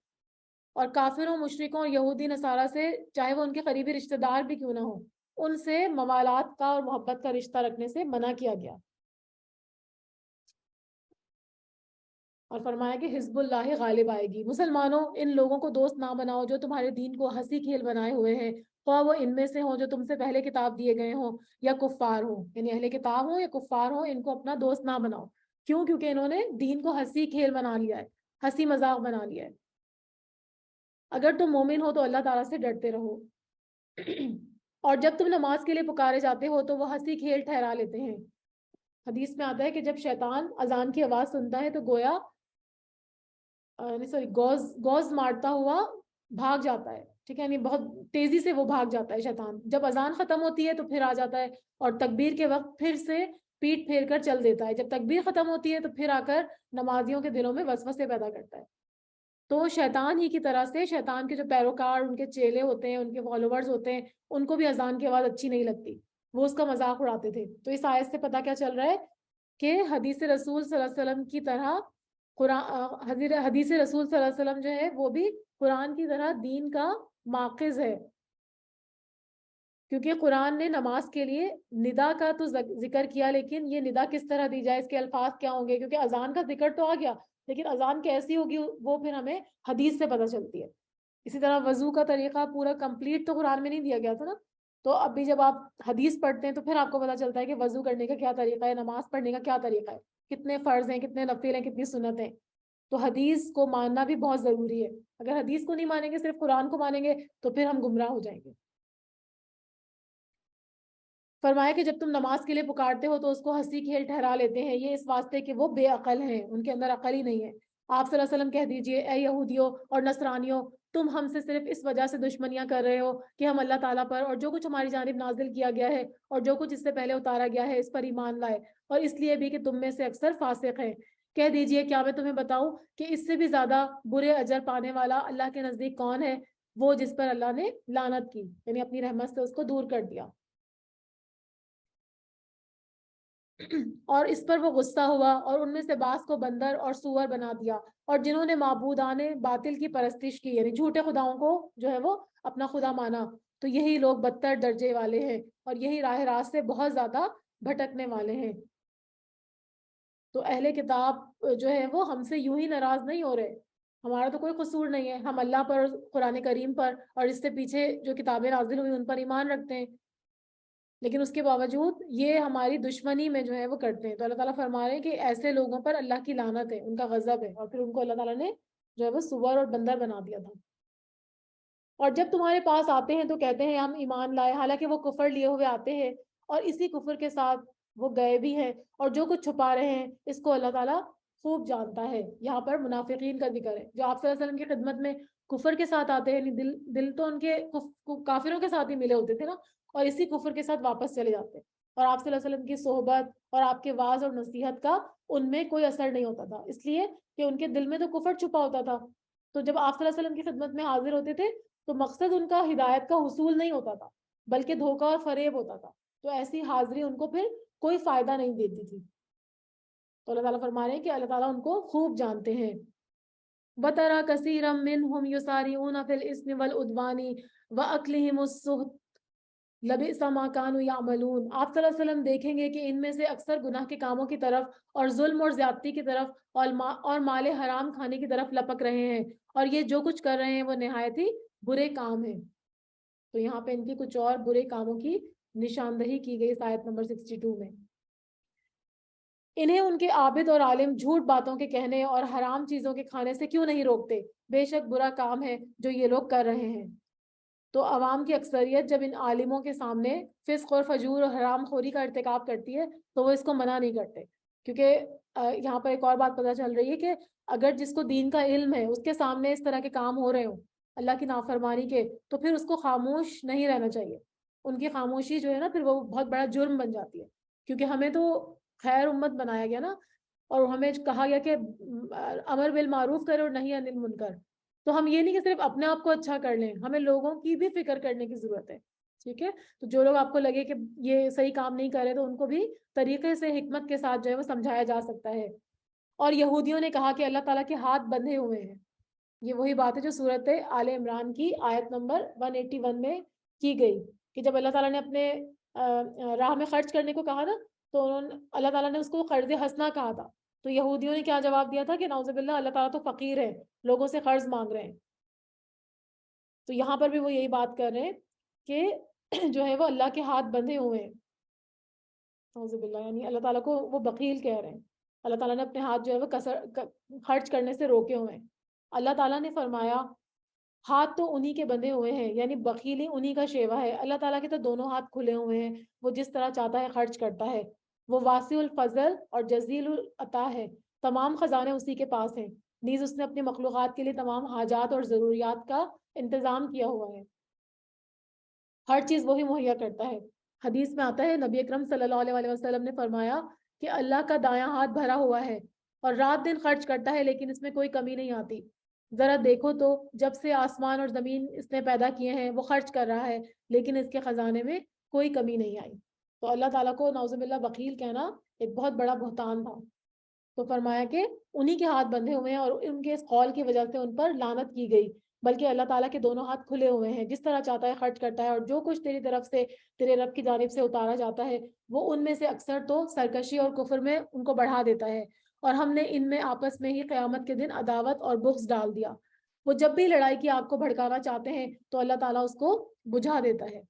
اور کافروں، مشرکوں اور یہودی نصارہ سے، چاہے وہ ان کے قریبی رشتہ دار بھی کیوں نہ ہو، ان سے موالات کا اور محبت کا رشتہ رکھنے سے منع کیا گیا. اور فرمایا کہ حزب اللہ غالب آئے گی. مسلمانوں ان لوگوں کو دوست نہ بناؤ جو تمہارے دین کو ہنسی کھیل بنائے ہوئے ہیں، خواہ وہ ان میں سے ہوں جو تم سے پہلے کتاب دیے گئے ہوں یا کفار ہوں. یعنی اہل کتاب ہوں یا کفار ہوں، ان کو اپنا دوست نہ بناؤ. کیوں؟ کیونکہ انہوں نے دین کو ہنسی کھیل بنا لیا ہے، ہنسی مذاق بنا لیا ہے. اگر تم مومن ہو تو اللہ تعالیٰ سے ڈرتے رہو. اور جب تم نماز کے لیے پکارے جاتے ہو تو وہ ہنسی کھیل ٹھہرا لیتے ہیں. حدیث میں آتا ہے کہ جب شیطان اذان کی آواز سنتا ہے تو گویا گوز مارتا ہوا بھاگ جاتا ہے. ٹھیک ہے، یعنی بہت تیزی سے وہ بھاگ جاتا ہے شیطان. جب اذان ختم ہوتی ہے تو پھر آ جاتا ہے، اور تکبیر کے وقت پھر سے پیٹ پھیر کر چل دیتا ہے. جب تکبیر ختم ہوتی ہے تو پھر آ کر نمازیوں کے دلوں میں وسوسے پیدا کرتا ہے. تو شیطان ہی کی طرح سے شیطان کے جو پیروکار، ان کے چیلے ہوتے ہیں، ان کے فالوورز ہوتے ہیں، ان کو بھی اذان کی آواز اچھی نہیں لگتی، وہ اس کا مذاق اڑاتے تھے. تو اس آیت سے پتہ کیا چل رہا ہے کہ حدیث رسول صلی اللہ علیہ وسلم کی طرح حدیث رسول صلی اللہ علیہ وسلم جو ہے وہ بھی قرآن کی طرح دین کا ماخذ ہے. کیونکہ قرآن نے نماز کے لیے ندا کا تو ذکر کیا، لیکن یہ ندا کس طرح دی جائے، اس کے الفاظ کیا ہوں گے، کیونکہ اذان کا ذکر تو آ گیا لیکن اذان کیسی ہوگی وہ پھر ہمیں حدیث سے پتہ چلتی ہے. اسی طرح وضو کا طریقہ پورا کمپلیٹ تو قرآن میں نہیں دیا گیا تھا نا. تو اب بھی جب آپ حدیث پڑھتے ہیں تو پھر آپ کو پتہ چلتا ہے کہ وضو کرنے کا کیا طریقہ ہے، نماز پڑھنے کا کیا طریقہ ہے، کتنے فرض ہیں، کتنے نفل ہیں، کتنی سنت ہیں. تو حدیث کو ماننا بھی بہت ضروری ہے. اگر حدیث کو نہیں مانیں گے، صرف قرآن کو مانیں گے، تو پھر ہم گمراہ ہو جائیں گے. فرمایا کہ جب تم نماز کے لیے پکارتے ہو تو اس کو ہنسی کھیل ٹھہرا لیتے ہیں، یہ اس واسطے کہ وہ بے عقل ہیں، ان کے اندر عقل ہی نہیں ہے. آپ صلی اللہ علیہ وسلم کہہ دیجئے اے یہودیوں اور نصرانیوں، تم ہم سے صرف اس وجہ سے دشمنیاں کر رہے ہو کہ ہم اللہ تعالیٰ پر اور جو کچھ ہماری جانب نازل کیا گیا ہے اور جو کچھ اس سے پہلے اتارا گیا ہے اس پر ایمان لائے، اور اس لیے بھی کہ تم میں سے اکثر فاسق ہیں. کہہ دیجئے کیا میں تمہیں بتاؤں کہ اس سے بھی زیادہ برے اجر پانے والا اللہ کے نزدیک کون ہے؟ وہ جس پر اللہ نے لعنت کی، یعنی اپنی رحمت سے اس کو دور کر دیا اور اس پر وہ غصہ ہوا، اور ان میں سے بعض کو بندر اور سور بنا دیا. اور جنہوں نے معبودان باطل کی پرستش کی، یعنی جھوٹے خداؤں کو جو ہے وہ اپنا خدا مانا، تو یہی لوگ بدتر درجے والے ہیں اور یہی راہ راست سے بہت زیادہ بھٹکنے والے ہیں. تو اہل کتاب جو ہے وہ ہم سے یوں ہی ناراض نہیں ہو رہے، ہمارا تو کوئی قصور نہیں ہے، ہم اللہ پر، قرآن کریم پر اور اس سے پیچھے جو کتابیں نازل ہوئی ان پر ایمان رکھتے ہیں، لیکن اس کے باوجود یہ ہماری دشمنی میں جو ہے وہ کرتے ہیں. تو اللہ تعالیٰ فرما رہے ہیں کہ ایسے لوگوں پر اللہ کی لعنت ہے، ان کا غضب ہے، اور پھر ان کو اللہ تعالیٰ نے جو ہے وہ سور اور بندر بنا دیا تھا. اور جب تمہارے پاس آتے ہیں تو کہتے ہیں ہم ایمان لائے، حالانکہ وہ کفر لیے ہوئے آتے ہیں اور اسی کفر کے ساتھ وہ گئے بھی ہیں، اور جو کچھ چھپا رہے ہیں اس کو اللہ تعالیٰ خوب جانتا ہے. یہاں پر منافقین کا ذکر ہے جو آپ صلی اللہ علیہ وسلم کی خدمت میں کفر کے ساتھ آتے ہیں، یعنی دل تو ان کے کافروں کے ساتھ ہی ملے ہوتے تھے نا، اور اسی کفر کے ساتھ واپس چلے جاتے، اور آپ صلی اللہ علیہ وسلم کی صحبت اور آپ کے واعظ اور نصیحت کا ان میں کوئی اثر نہیں ہوتا تھا، اس لیے کہ ان کے دل میں تو کفر چھپا ہوتا تھا. تو جب آپ صلی اللہ علیہ وسلم کی خدمت میں حاضر ہوتے تھے تو مقصد ان کا ہدایت کا حصول نہیں ہوتا تھا، بلکہ دھوکہ اور فریب ہوتا تھا. تو ایسی حاضری ان کو پھر کوئی فائدہ نہیں دیتی تھی. تو اللہ تعالیٰ فرما رہے ہیں کہ اللہ تعالیٰ ان کو خوب جانتے ہیں. وَتَرَى كَثِيرًا مِّنْهُمْ يُسَارِعُونَ فِي الْإِثْمِ وَالْعُدْوَانِ وَأَكْلِهِمُ السُّحْتَ لَبِئْسَ مَا كَانُوا يَعْمَلُونَ. آپ صلی اللہ علیہ وسلم دیکھیں گے کہ ان میں سے اکثر گناہ کے کاموں کی طرف اور ظلم اور زیادتی کی طرف اور مال حرام کھانے کی طرف لپک رہے ہیں، اور یہ جو کچھ کر رہے ہیں وہ نہایت ہی برے کام ہیں. تو یہاں پہ ان کی کچھ اور برے کاموں کی نشاندہی کی گئی آیت نمبر 62 میں. انہیں ان کے عابد اور عالم جھوٹ باتوں کے کہنے اور حرام چیزوں کے کھانے سے کیوں نہیں روکتے؟ بے شک برا کام ہے جو یہ لوگ کر رہے ہیں. تو عوام کی اکثریت جب ان عالموں کے سامنے فسق اور فجور اور حرام خوری کا ارتکاب کرتی ہے تو وہ اس کو منع نہیں کرتے، کیونکہ یہاں پر ایک اور بات پتہ چل رہی ہے کہ اگر جس کو دین کا علم ہے اس کے سامنے اس طرح کے کام ہو رہے ہوں اللہ کی نافرمانی کے، تو پھر اس کو خاموش نہیں رہنا چاہیے. ان کی خاموشی جو ہے نا پھر وہ بہت بڑا جرم بن جاتی ہے، کیونکہ ہمیں تو خیر امت بنایا گیا نا، اور ہمیں کہا گیا کہ امر بالمعروف کرو اور نہیں انل منکر. تو ہم یہ نہیں کہ صرف اپنے آپ کو اچھا کر لیں، ہمیں لوگوں کی بھی فکر کرنے کی ضرورت ہے. ٹھیک ہے، تو جو لوگ آپ کو لگے کہ یہ صحیح کام نہیں کر رہے تو ان کو بھی طریقے سے حکمت کے ساتھ جو ہے وہ سمجھایا جا سکتا ہے. اور یہودیوں نے کہا کہ اللہ تعالیٰ کے ہاتھ بندھے ہوئے ہیں. یہ وہی بات ہے جو صورت آل عمران کی آیت نمبر 181 میں کی گئی، کہ جب اللہ تعالیٰ نے اپنے راہ میں خرچ کرنے کو کہا نا تو اللہ تعالیٰ نے اس کو قرض حسنہ کہا تھا. تو یہودیوں نے کیا جواب دیا تھا کہ نعوذ باللہ اللہ تعالیٰ تو فقیر ہے، لوگوں سے قرض مانگ رہے ہیں. تو یہاں پر بھی وہ یہی بات کر رہے ہیں کہ جو ہے وہ اللہ کے ہاتھ بندھے ہوئے ہیں. نعوذ باللہ، یعنی اللہ تعالیٰ کو وہ بخیل کہہ رہے ہیں. اللہ تعالیٰ نے اپنے ہاتھ جو ہے وہ خرچ کرنے سے روکے ہوئے ہیں. اللہ تعالیٰ نے فرمایا ہاتھ تو انہی کے بندھے ہوئے ہیں، یعنی بخیلی انہی کا شیوا ہے. اللہ تعالیٰ کے تو دونوں ہاتھ کھلے ہوئے ہیں، وہ جس طرح چاہتا ہے خرچ کرتا ہے. وہ واسع الفضل اور جزیل العطا ہے، تمام خزانے اسی کے پاس ہیں. نیز اس نے اپنی مخلوقات کے لیے تمام حاجات اور ضروریات کا انتظام کیا ہوا ہے. ہر چیز وہی مہیا کرتا ہے. حدیث میں آتا ہے نبی اکرم صلی اللہ علیہ وسلم نے فرمایا کہ اللہ کا دایاں ہاتھ بھرا ہوا ہے اور رات دن خرچ کرتا ہے، لیکن اس میں کوئی کمی نہیں آتی. ذرا دیکھو تو جب سے آسمان اور زمین اس نے پیدا کیے ہیں وہ خرچ کر رہا ہے، لیکن اس کے خزانے میں کوئی کمی نہیں آئی. تو اللہ تعالیٰ کو نعوذ باللہ بخیل کہنا ایک بہت بڑا بہتان تھا. تو فرمایا کہ انہی کے ہاتھ بندھے ہوئے ہیں اور ان کے اس قول کی وجہ سے ان پر لعنت کی گئی، بلکہ اللہ تعالیٰ کے دونوں ہاتھ کھلے ہوئے ہیں، جس طرح چاہتا ہے خرچ کرتا ہے، اور جو کچھ تیری طرف سے تیرے رب کی جانب سے اتارا جاتا ہے وہ ان میں سے اکثر تو سرکشی اور کفر میں ان کو بڑھا دیتا ہے. اور ہم نے ان میں آپس میں ہی قیامت کے دن عداوت اور بغض ڈال دیا. وہ جب بھی لڑائی کی آگ کو بھڑکانا چاہتے ہیں تو اللہ تعالیٰ اس کو بجھا دیتا ہے.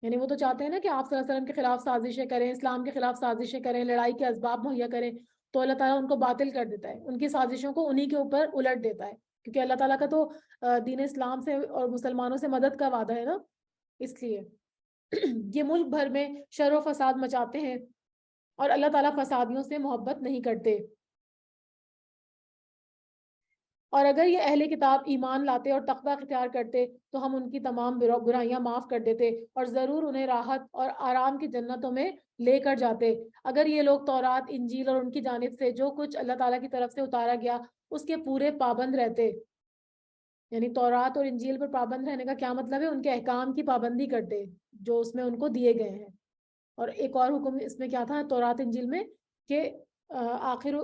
یعنی وہ تو چاہتے ہیں نا کہ آپ صلی اللہ علیہ وسلم کے خلاف سازشیں کریں، اسلام کے خلاف سازشیں کریں، لڑائی کے اسباب مہیا کریں، تو اللہ تعالیٰ ان کو باطل کر دیتا ہے، ان کی سازشوں کو انہی کے اوپر الٹ دیتا ہے. کیونکہ اللہ تعالیٰ کا تو دین اسلام سے اور مسلمانوں سے مدد کا وعدہ ہے نا، اس لیے یہ ملک بھر میں شر و فساد مچاتے ہیں اور اللہ تعالیٰ فسادیوں سے محبت نہیں کرتے. اور اگر یہ اہل کتاب ایمان لاتے اور تقوی اختیار کرتے تو ہم ان کی تمام برائیاں معاف کر دیتے اور ضرور انہیں راحت اور آرام کی جنتوں میں لے کر جاتے. اگر یہ لوگ تورات، انجیل اور ان کی جانب سے جو کچھ اللہ تعالیٰ کی طرف سے اتارا گیا اس کے پورے پابند رہتے. یعنی تورات اور انجیل پر پابند رہنے کا کیا مطلب ہے؟ ان کے احکام کی پابندی کرتے جو اس میں ان کو دیے گئے ہیں. اور ایک اور حکم اس میں کیا تھا تورات انجیل میں کہ آخر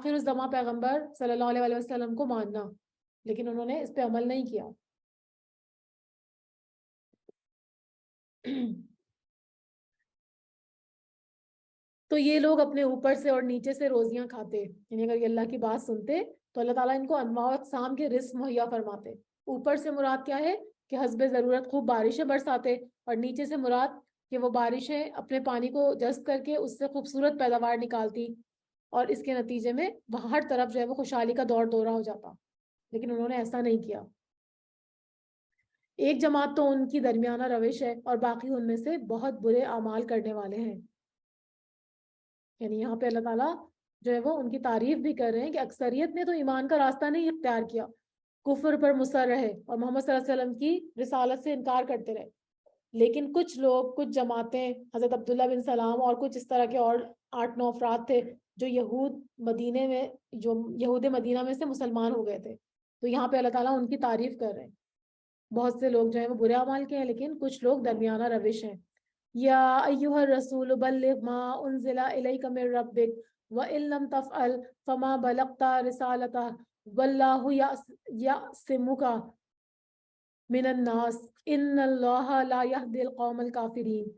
الزماں پیغمبر صلی اللہ علیہ وسلم کو ماننا، لیکن انہوں نے اس پہ عمل نہیں کیا. تو یہ لوگ اپنے اوپر سے اور نیچے سے روزیاں کھاتے، یعنی اگر یہ اللہ کی بات سنتے تو اللہ تعالیٰ ان کو انواع و اقسام کے رزق مہیا فرماتے. اوپر سے مراد کیا ہے کہ حسب ضرورت خوب بارشیں برساتے، اور نیچے سے مراد کہ وہ بارشیں اپنے پانی کو جذب کر کے اس سے خوبصورت پیداوار نکالتی، اور اس کے نتیجے میں ہر طرف جو ہے وہ خوشحالی کا دور دورہ ہو جاتا. لیکن انہوں نے ایسا نہیں کیا. ایک جماعت تو ان کی درمیانہ روش ہے اور باقی ان میں سے بہت برے اعمال کرنے والے ہیں. یعنی یہاں پہ اللہ تعالیٰ جو ہے وہ ان کی تعریف بھی کر رہے ہیں کہ اکثریت نے تو ایمان کا راستہ نہیں اختیار کیا، کفر پر مصر رہے اور محمد صلی اللہ علیہ وسلم کی رسالت سے انکار کرتے رہے. لیکن کچھ لوگ، کچھ جماعتیں، حضرت عبداللہ بن سلام اور کچھ اس طرح کے اور 8-9 افراد تھے جو یہود مدینہ میں سے مسلمان ہو گئے تھے. تو یہاں پہ اللہ تعالیٰ ان کی تعریف کر رہے ہیں. بہت سے لوگ جو ہیں وہ برے اعمال کے ہیں، لیکن کچھ لوگ درمیانہ روش ہیں. یا ایھا الرسول بلغ ما انزل الیک من ربک وان لم تفعل فما بلغت رسالتہ واللہ یعصمک من الناس ان اللہ لا یہدی القوم الکافرین۔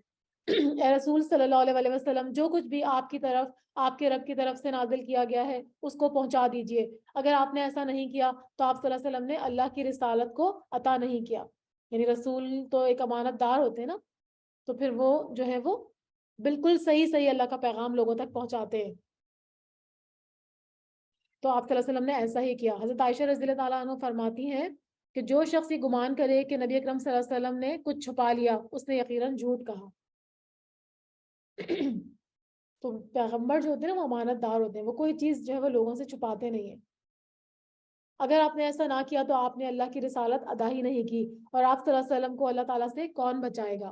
اے رسول صلی اللہ علیہ وسلم، جو کچھ بھی آپ کی طرف، آپ کے رب کی طرف سے نازل کیا گیا ہے اس کو پہنچا دیجئے۔ اگر آپ نے ایسا نہیں کیا تو آپ صلی اللہ علیہ وسلم نے اللہ کی رسالت کو عطا نہیں کیا۔ یعنی رسول تو ایک امانت دار ہوتے ہیں نا، تو پھر وہ جو ہے وہ بالکل صحیح صحیح اللہ کا پیغام لوگوں تک پہنچاتے ہیں۔ تو آپ صلی اللہ علیہ وسلم نے ایسا ہی کیا۔ حضرت عائشہ رضی اللہ تعالیٰ عنہ فرماتی ہیں کہ جو شخص یہ گمان کرے کہ نبی اکرم صلی اللہ علیہ وسلم نے کچھ چھپا لیا، اس نے یقیناً جھوٹ کہا۔ تو پیغمبر جو ہوتے ہیں نا وہ امانت دار ہوتے ہیں، وہ کوئی چیز جو ہے وہ لوگوں سے چھپاتے نہیں ہیں۔ اگر آپ نے ایسا نہ کیا تو آپ نے اللہ کی رسالت ادا ہی نہیں کی، اور آپ صلی اللہ علیہ وسلم کو اللہ تعالیٰ سے کون بچائے گا؟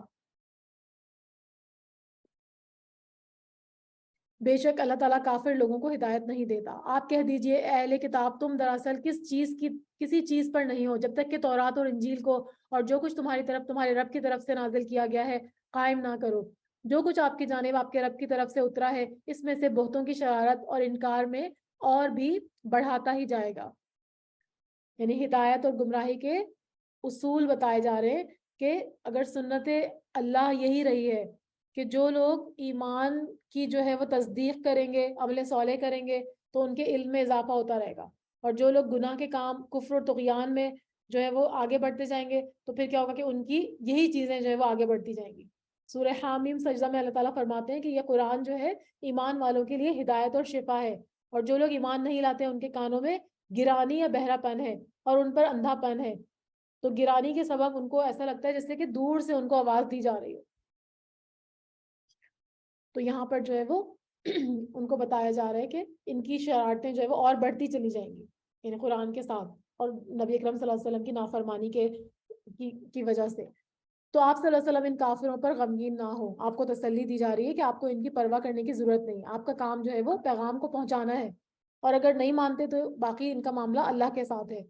بے شک اللہ تعالیٰ کافر لوگوں کو ہدایت نہیں دیتا۔ آپ کہہ دیجئے اے اہل کتاب، تم دراصل کسی چیز پر نہیں ہو جب تک کہ تورات اور انجیل کو اور جو کچھ تمہاری طرف تمہارے رب کی طرف سے نازل کیا گیا ہے قائم نہ کرو۔ جو کچھ آپ کی جانب آپ کے رب کی طرف سے اترا ہے اس میں سے بہتوں کی شرارت اور انکار میں اور بھی بڑھاتا ہی جائے گا۔ یعنی ہدایت اور گمراہی کے اصول بتائے جا رہے ہیں کہ اگر سنت اللہ یہی رہی ہے کہ جو لوگ ایمان کی جو ہے وہ تصدیق کریں گے، عمل صالح کریں گے، تو ان کے علم میں اضافہ ہوتا رہے گا، اور جو لوگ گناہ کے کام، کفر اور طغیان میں جو ہے وہ آگے بڑھتے جائیں گے تو پھر کیا ہوگا کہ ان کی یہی چیزیں جو ہے وہ آگے بڑھتی جائیں گی۔ سورہ حامیم سجدہ میں اللہ تعالیٰ فرماتے ہیں کہ یہ قرآن جو ہے ایمان والوں کے لیے ہدایت اور شفا ہے، اور جو لوگ ایمان نہیں لاتے ان کے کانوں میں گرانی یا بہرا پن ہے اور ان پر اندھا پن ہے۔ تو گرانی کے سبب ان کو ایسا لگتا ہے جیسے کہ دور سے ان کو آواز دی جا رہی ہو۔ تو یہاں پر جو ہے وہ ان کو بتایا جا رہا ہے کہ ان کی شرارتیں جو ہے وہ اور بڑھتی چلی جائیں گی، یعنی قرآن کے ساتھ اور نبی اکرم صلی اللہ علیہ وسلم کی نافرمانی کی وجہ سے۔ تو آپ صلی اللہ علیہ وسلم ان کافروں پر غمگین نہ ہو، آپ کو تسلی دی جا رہی ہے کہ آپ کو ان کی پرواہ کرنے کی ضرورت نہیں، آپ کا کام جو ہے وہ پیغام کو پہنچانا ہے، اور اگر نہیں مانتے تو باقی ان کا معاملہ اللہ کے ساتھ ہے۔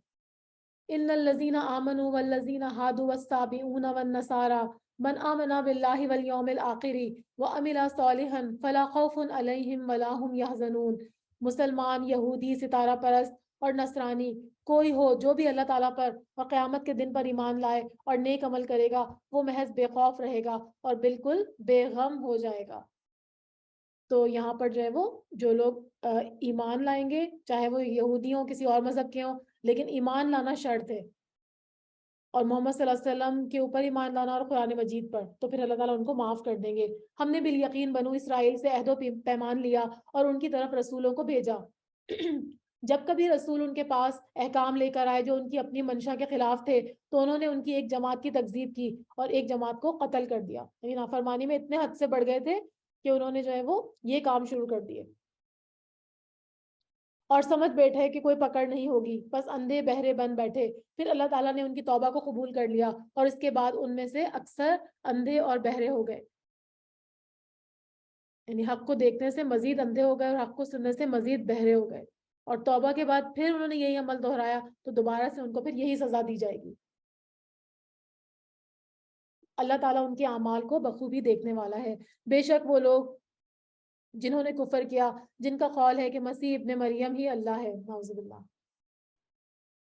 ان الذين آمنوا والذين هادوا والصابئون والنصارى من آمن بالله واليوم الآخر وعمل صالحا فلا خوف عليهم ولا هم يحزنون۔ مسلمان، یہودی، ستارہ پرست اور نصرانی کوئی ہو جو بھی اللہ تعالیٰ پر اور قیامت کے دن پر ایمان لائے اور نیک عمل کرے گا، وہ محض بے خوف رہے گا اور بالکل بے غم ہو جائے گا۔ تو یہاں پر جو ہے وہ جو لوگ ایمان لائیں گے، چاہے وہ یہودی ہوں، کسی اور مذہب کے ہوں، لیکن ایمان لانا شرط ہے، اور محمد صلی اللہ علیہ وسلم کے اوپر ایمان لانا اور قرآن مجید پر، تو پھر اللہ تعالیٰ ان کو معاف کر دیں گے۔ ہم نے بالیقین بنو اسرائیل سے عہد و پیمان لیا اور ان کی طرف رسولوں کو بھیجا۔ جب کبھی رسول ان کے پاس احکام لے کر آئے جو ان کی اپنی منشا کے خلاف تھے تو انہوں نے ان کی ایک جماعت کی تکذیب کی اور ایک جماعت کو قتل کر دیا۔ یعنی نافرمانی میں اتنے حد سے بڑھ گئے تھے کہ انہوں نے جو ہے وہ یہ کام شروع کر دیے، اور سمجھ بیٹھے کہ کوئی پکڑ نہیں ہوگی، بس اندھے بہرے بن بیٹھے۔ پھر اللہ تعالیٰ نے ان کی توبہ کو قبول کر لیا اور اس کے بعد ان میں سے اکثر اندھے اور بہرے ہو گئے، یعنی حق کو دیکھنے سے مزید اندھے ہو گئے اور حق کو سننے سے مزید بہرے ہو گئے، اور توبہ کے بعد پھر انہوں نے یہی عمل دہرایا تو دوبارہ سے ان کو پھر یہی سزا دی جائے گی۔ اللہ تعالیٰ ان کے اعمال کو بخوبی دیکھنے والا ہے۔ بے شک وہ لوگ جنہوں نے کفر کیا، جن کا قول ہے کہ مسیح ابن مریم ہی اللہ ہے، نعوذ باللہ،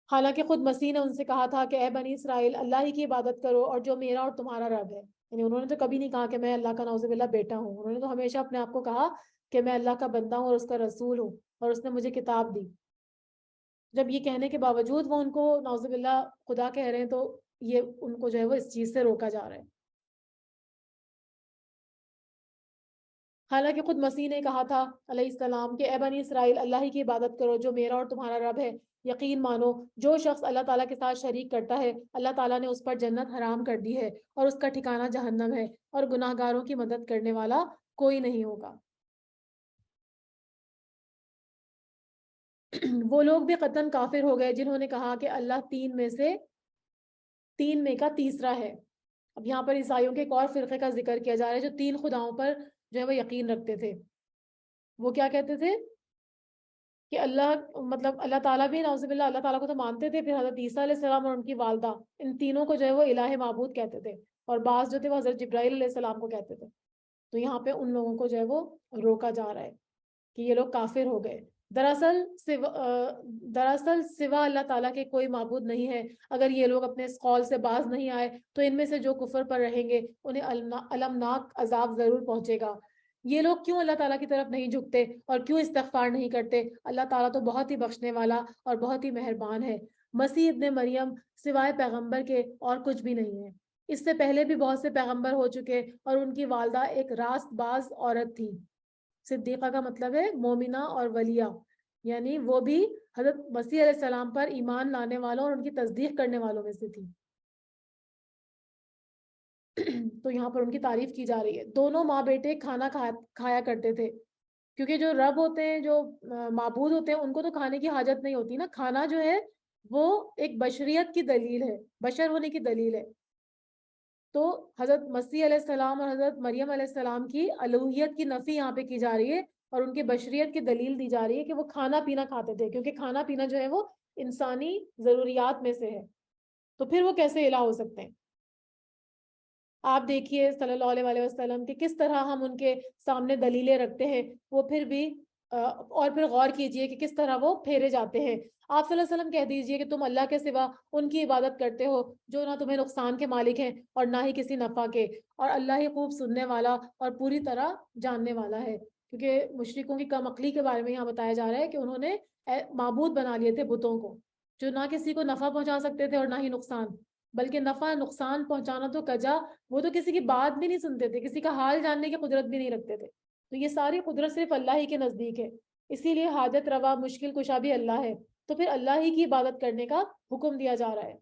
حالانکہ خود مسیح نے ان سے کہا تھا کہ اے بنی اسرائیل، اللہ ہی کی عبادت کرو اور جو میرا اور تمہارا رب ہے۔ یعنی انہوں نے تو کبھی نہیں کہا کہ میں اللہ کا نعوذ باللہ بیٹا ہوں، انہوں نے تو ہمیشہ اپنے آپ کو کہا کہ میں اللہ کا بندہ ہوں اور اس کا رسول ہوں اور اس نے مجھے کتاب دی۔ جب یہ کہنے کے باوجود وہ ان کو نعوذ باللہ خدا کہہ رہے ہیں تو یہ ان کو جو ہے وہ اس چیز سے روکا جا رہا ہے۔ حالانکہ خود مسیح نے کہا تھا علیہ السلام کہ اے بنی اسرائیل، اللہ ہی کی عبادت کرو جو میرا اور تمہارا رب ہے۔ یقین مانو جو شخص اللہ تعالیٰ کے ساتھ شریک کرتا ہے اللہ تعالیٰ نے اس پر جنت حرام کر دی ہے اور اس کا ٹھکانہ جہنم ہے، اور گناہ گاروں کی مدد کرنے والا کوئی نہیں ہوگا۔ وہ لوگ بھی قطعاً کافر ہو گئے جنہوں نے کہا کہ اللہ تین میں کا تیسرا ہے۔ اب یہاں پر عیسائیوں کے ایک اور فرقے کا ذکر کیا جا رہا ہے جو تین خداؤں پر جو ہے وہ یقین رکھتے تھے۔ وہ کیا کہتے تھے کہ اللہ، مطلب اللہ تعالیٰ بھی نعوذ باللہ اللہ تعالیٰ کو تو مانتے تھے، پھر حضرت عیسیٰ علیہ السلام اور ان کی والدہ، ان تینوں کو جو ہے وہ الہ معبود کہتے تھے۔ اور بعض جو تھے وہ حضرت جبرائیل علیہ السلام کو کہتے تھے. تو یہاں پہ ان لوگوں کو جو ہے وہ روکا جا رہا ہے کہ یہ لوگ کافر ہو گئے. دراصل سوا اللہ تعالیٰ کے کوئی معبود نہیں ہے. اگر یہ لوگ اپنے اس قول سے باز نہیں آئے تو ان میں سے جو کفر پر رہیں گے انہیں المناک عذاب ضرور پہنچے گا. یہ لوگ کیوں اللہ تعالیٰ کی طرف نہیں جھکتے اور کیوں استغفار نہیں کرتے؟ اللہ تعالیٰ تو بہت ہی بخشنے والا اور بہت ہی مہربان ہے. مسیح ابن مریم سوائے پیغمبر کے اور کچھ بھی نہیں ہے. اس سے پہلے بھی بہت سے پیغمبر ہو چکے اور ان کی والدہ ایک راست باز عورت تھی. صدیقہ کا مطلب ہے مومنہ اور ولیہ، یعنی وہ بھی حضرت مسیح علیہ السلام پر ایمان لانے والوں اور ان کی تصدیق کرنے والوں میں سے تھی. تو یہاں پر ان کی تعریف کی جا رہی ہے. دونوں ماں بیٹے کھانا کھایا کرتے تھے، کیونکہ جو رب ہوتے ہیں، جو معبود ہوتے ہیں، ان کو تو کھانے کی حاجت نہیں ہوتی نا. کھانا جو ہے وہ ایک بشریت کی دلیل ہے، بشر ہونے کی دلیل ہے. تو حضرت مسیح علیہ السلام اور حضرت مریم علیہ السلام کی الوہیت کی نفی یہاں پہ کی جا رہی ہے اور ان کی بشریت کی دلیل دی جا رہی ہے کہ وہ کھانا پینا کھاتے تھے، کیونکہ کھانا پینا جو ہے وہ انسانی ضروریات میں سے ہے. تو پھر وہ کیسے الہ ہو سکتے ہیں؟ آپ دیکھیے صلی اللہ علیہ وسلم کہ کس طرح ہم ان کے سامنے دلیلیں رکھتے ہیں، وہ پھر بھی اور پھر غور کیجئے کہ کس طرح وہ پھیرے جاتے ہیں. آپ صلی اللہ علیہ وسلم کہہ دیجئے کہ تم اللہ کے سوا ان کی عبادت کرتے ہو جو نہ تمہیں نقصان کے مالک ہیں اور نہ ہی کسی نفع کے، اور اللہ ہی خوب سننے والا اور پوری طرح جاننے والا ہے. کیونکہ مشرکوں کی کم عقلی کے بارے میں یہاں بتایا جا رہا ہے کہ انہوں نے معبود بنا لیے تھے بتوں کو، جو نہ کسی کو نفع پہنچا سکتے تھے اور نہ ہی نقصان، بلکہ نفع نقصان پہنچانا تو کجا، وہ تو کسی کی بات بھی نہیں سنتے تھے، کسی کا حال جاننے کی قدرت بھی نہیں رکھتے تھے. تو یہ ساری قدرت صرف اللہ ہی کے نزدیک ہے. اسی لیے حاجت روا مشکل کشا بھی اللہ ہے. تو پھر اللہ ہی کی عبادت کرنے کا حکم دیا جا رہا ہے.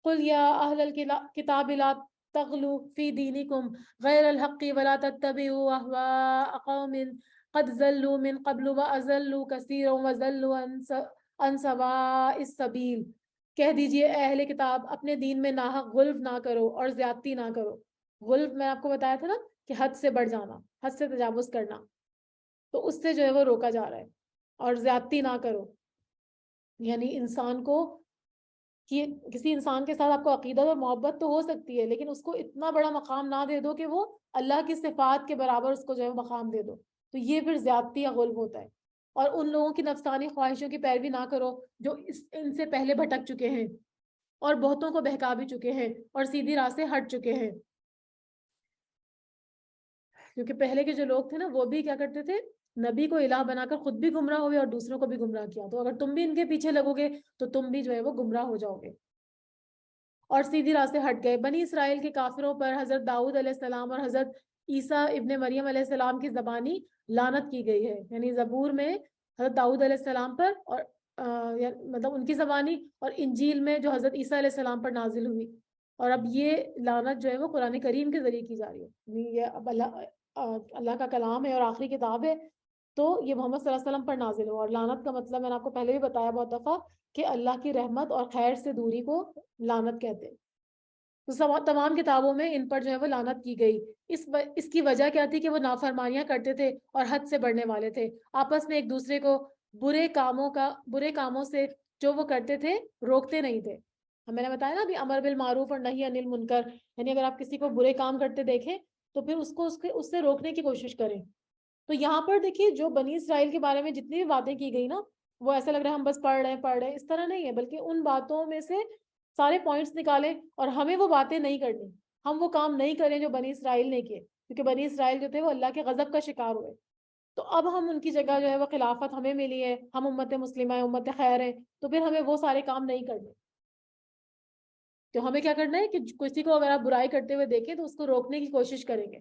قل یا اہل الکتاب لا تغلوا فی دینکم غیر الحق ولا تتبعوا اهواء قوم قد ضلوا من قبل واضلوا كثيرا وضلوا عن سواء السبیل. کہہ دیجئے اے اہل کتاب اپنے دین میں ناحق غلو نہ کرو اور زیادتی نہ کرو. غلو میں آپ کو بتایا تھا نا کہ حد سے بڑھ جانا، حد سے تجاوز کرنا، تو اس سے جو ہے وہ روکا جا رہا ہے. اور زیادتی نہ کرو، یعنی انسان کو کہ کسی انسان کے ساتھ آپ کو عقیدت اور محبت تو ہو سکتی ہے، لیکن اس کو اتنا بڑا مقام نہ دے دو کہ وہ اللہ کی صفات کے برابر اس کو جو ہے مقام دے دو. تو یہ پھر زیادتی یا غلو ہوتا ہے. اور ان لوگوں کی نفسانی خواہشوں کی پیروی نہ کرو جو ان سے پہلے بھٹک چکے ہیں اور بہتوں کو بہکا بھی چکے ہیں اور سیدھی راہ سے ہٹ چکے ہیں. کیونکہ پہلے کے جو لوگ تھے نا وہ بھی کیا کرتے تھے، نبی کو الہ بنا کر خود بھی گمراہ ہوئے اور دوسروں کو بھی گمراہ کیا. تو اگر تم بھی ان کے پیچھے لگو گے تو تم بھی جو ہے وہ گمراہ ہو جاؤ گے اور سیدھی راہ سے ہٹ گئے. بنی اسرائیل کے کافروں پر حضرت داؤد علیہ السلام اور حضرت عیسیٰ ابن مریم علیہ السلام کی زبانی لعنت کی گئی ہے. یعنی زبور میں حضرت داؤد علیہ السلام پر اور مطلب ان کی زبانی، اور انجیل میں جو حضرت عیسیٰ علیہ السلام پر نازل ہوئی. اور اب یہ لعنت جو ہے وہ قرآن کریم کے ذریعے کی جا رہی ہے. یعنی یہ اب اللہ کا کلام ہے اور آخری کتاب ہے، تو یہ محمد صلی اللہ علیہ وسلم پر نازل ہو. اور لعنت کا مطلب میں نے آپ کو پہلے بھی بتایا بہت دفعہ کہ اللہ کی رحمت اور خیر سے دوری کو لعنت کہتے ہیں. تو تمام کتابوں میں ان پر جو ہے وہ لعنت کی گئی. اس کی وجہ کیا تھی کہ وہ نافرمانیاں کرتے تھے اور حد سے بڑھنے والے تھے. آپس میں ایک دوسرے کو برے کاموں سے جو وہ کرتے تھے روکتے نہیں تھے. میں نے بتایا نا ابھی امر بالمعروف اور نہی عن المنکر، یعنی اگر آپ کسی کو برے کام کرتے دیکھیں تو پھر اس سے روکنے کی کوشش کریں. تو یہاں پر دیکھیے جو بنی اسرائیل کے بارے میں جتنی بھی باتیں کی گئی نا، وہ ایسا لگ رہا ہے ہم بس پڑھ رہے ہیں، اس طرح نہیں ہے، بلکہ ان باتوں میں سے سارے پوائنٹس نکالیں اور ہمیں وہ باتیں نہیں کرنی، ہم وہ کام نہیں کریں جو بنی اسرائیل نے کیے، کیونکہ بنی اسرائیل جو تھے وہ اللہ کے غضب کا شکار ہوئے. تو اب ہم ان کی جگہ جو ہے وہ خلافت ہمیں ملی ہے، ہم امت مسلمہ ہیں، امت خیر ہیں، تو پھر ہمیں وہ سارے کام نہیں کرنے. تو ہمیں کیا کرنا ہے کہ کسی کو اگر آپ برائی کرتے ہوئے دیکھیں تو اس کو روکنے کی کوشش کریں گے،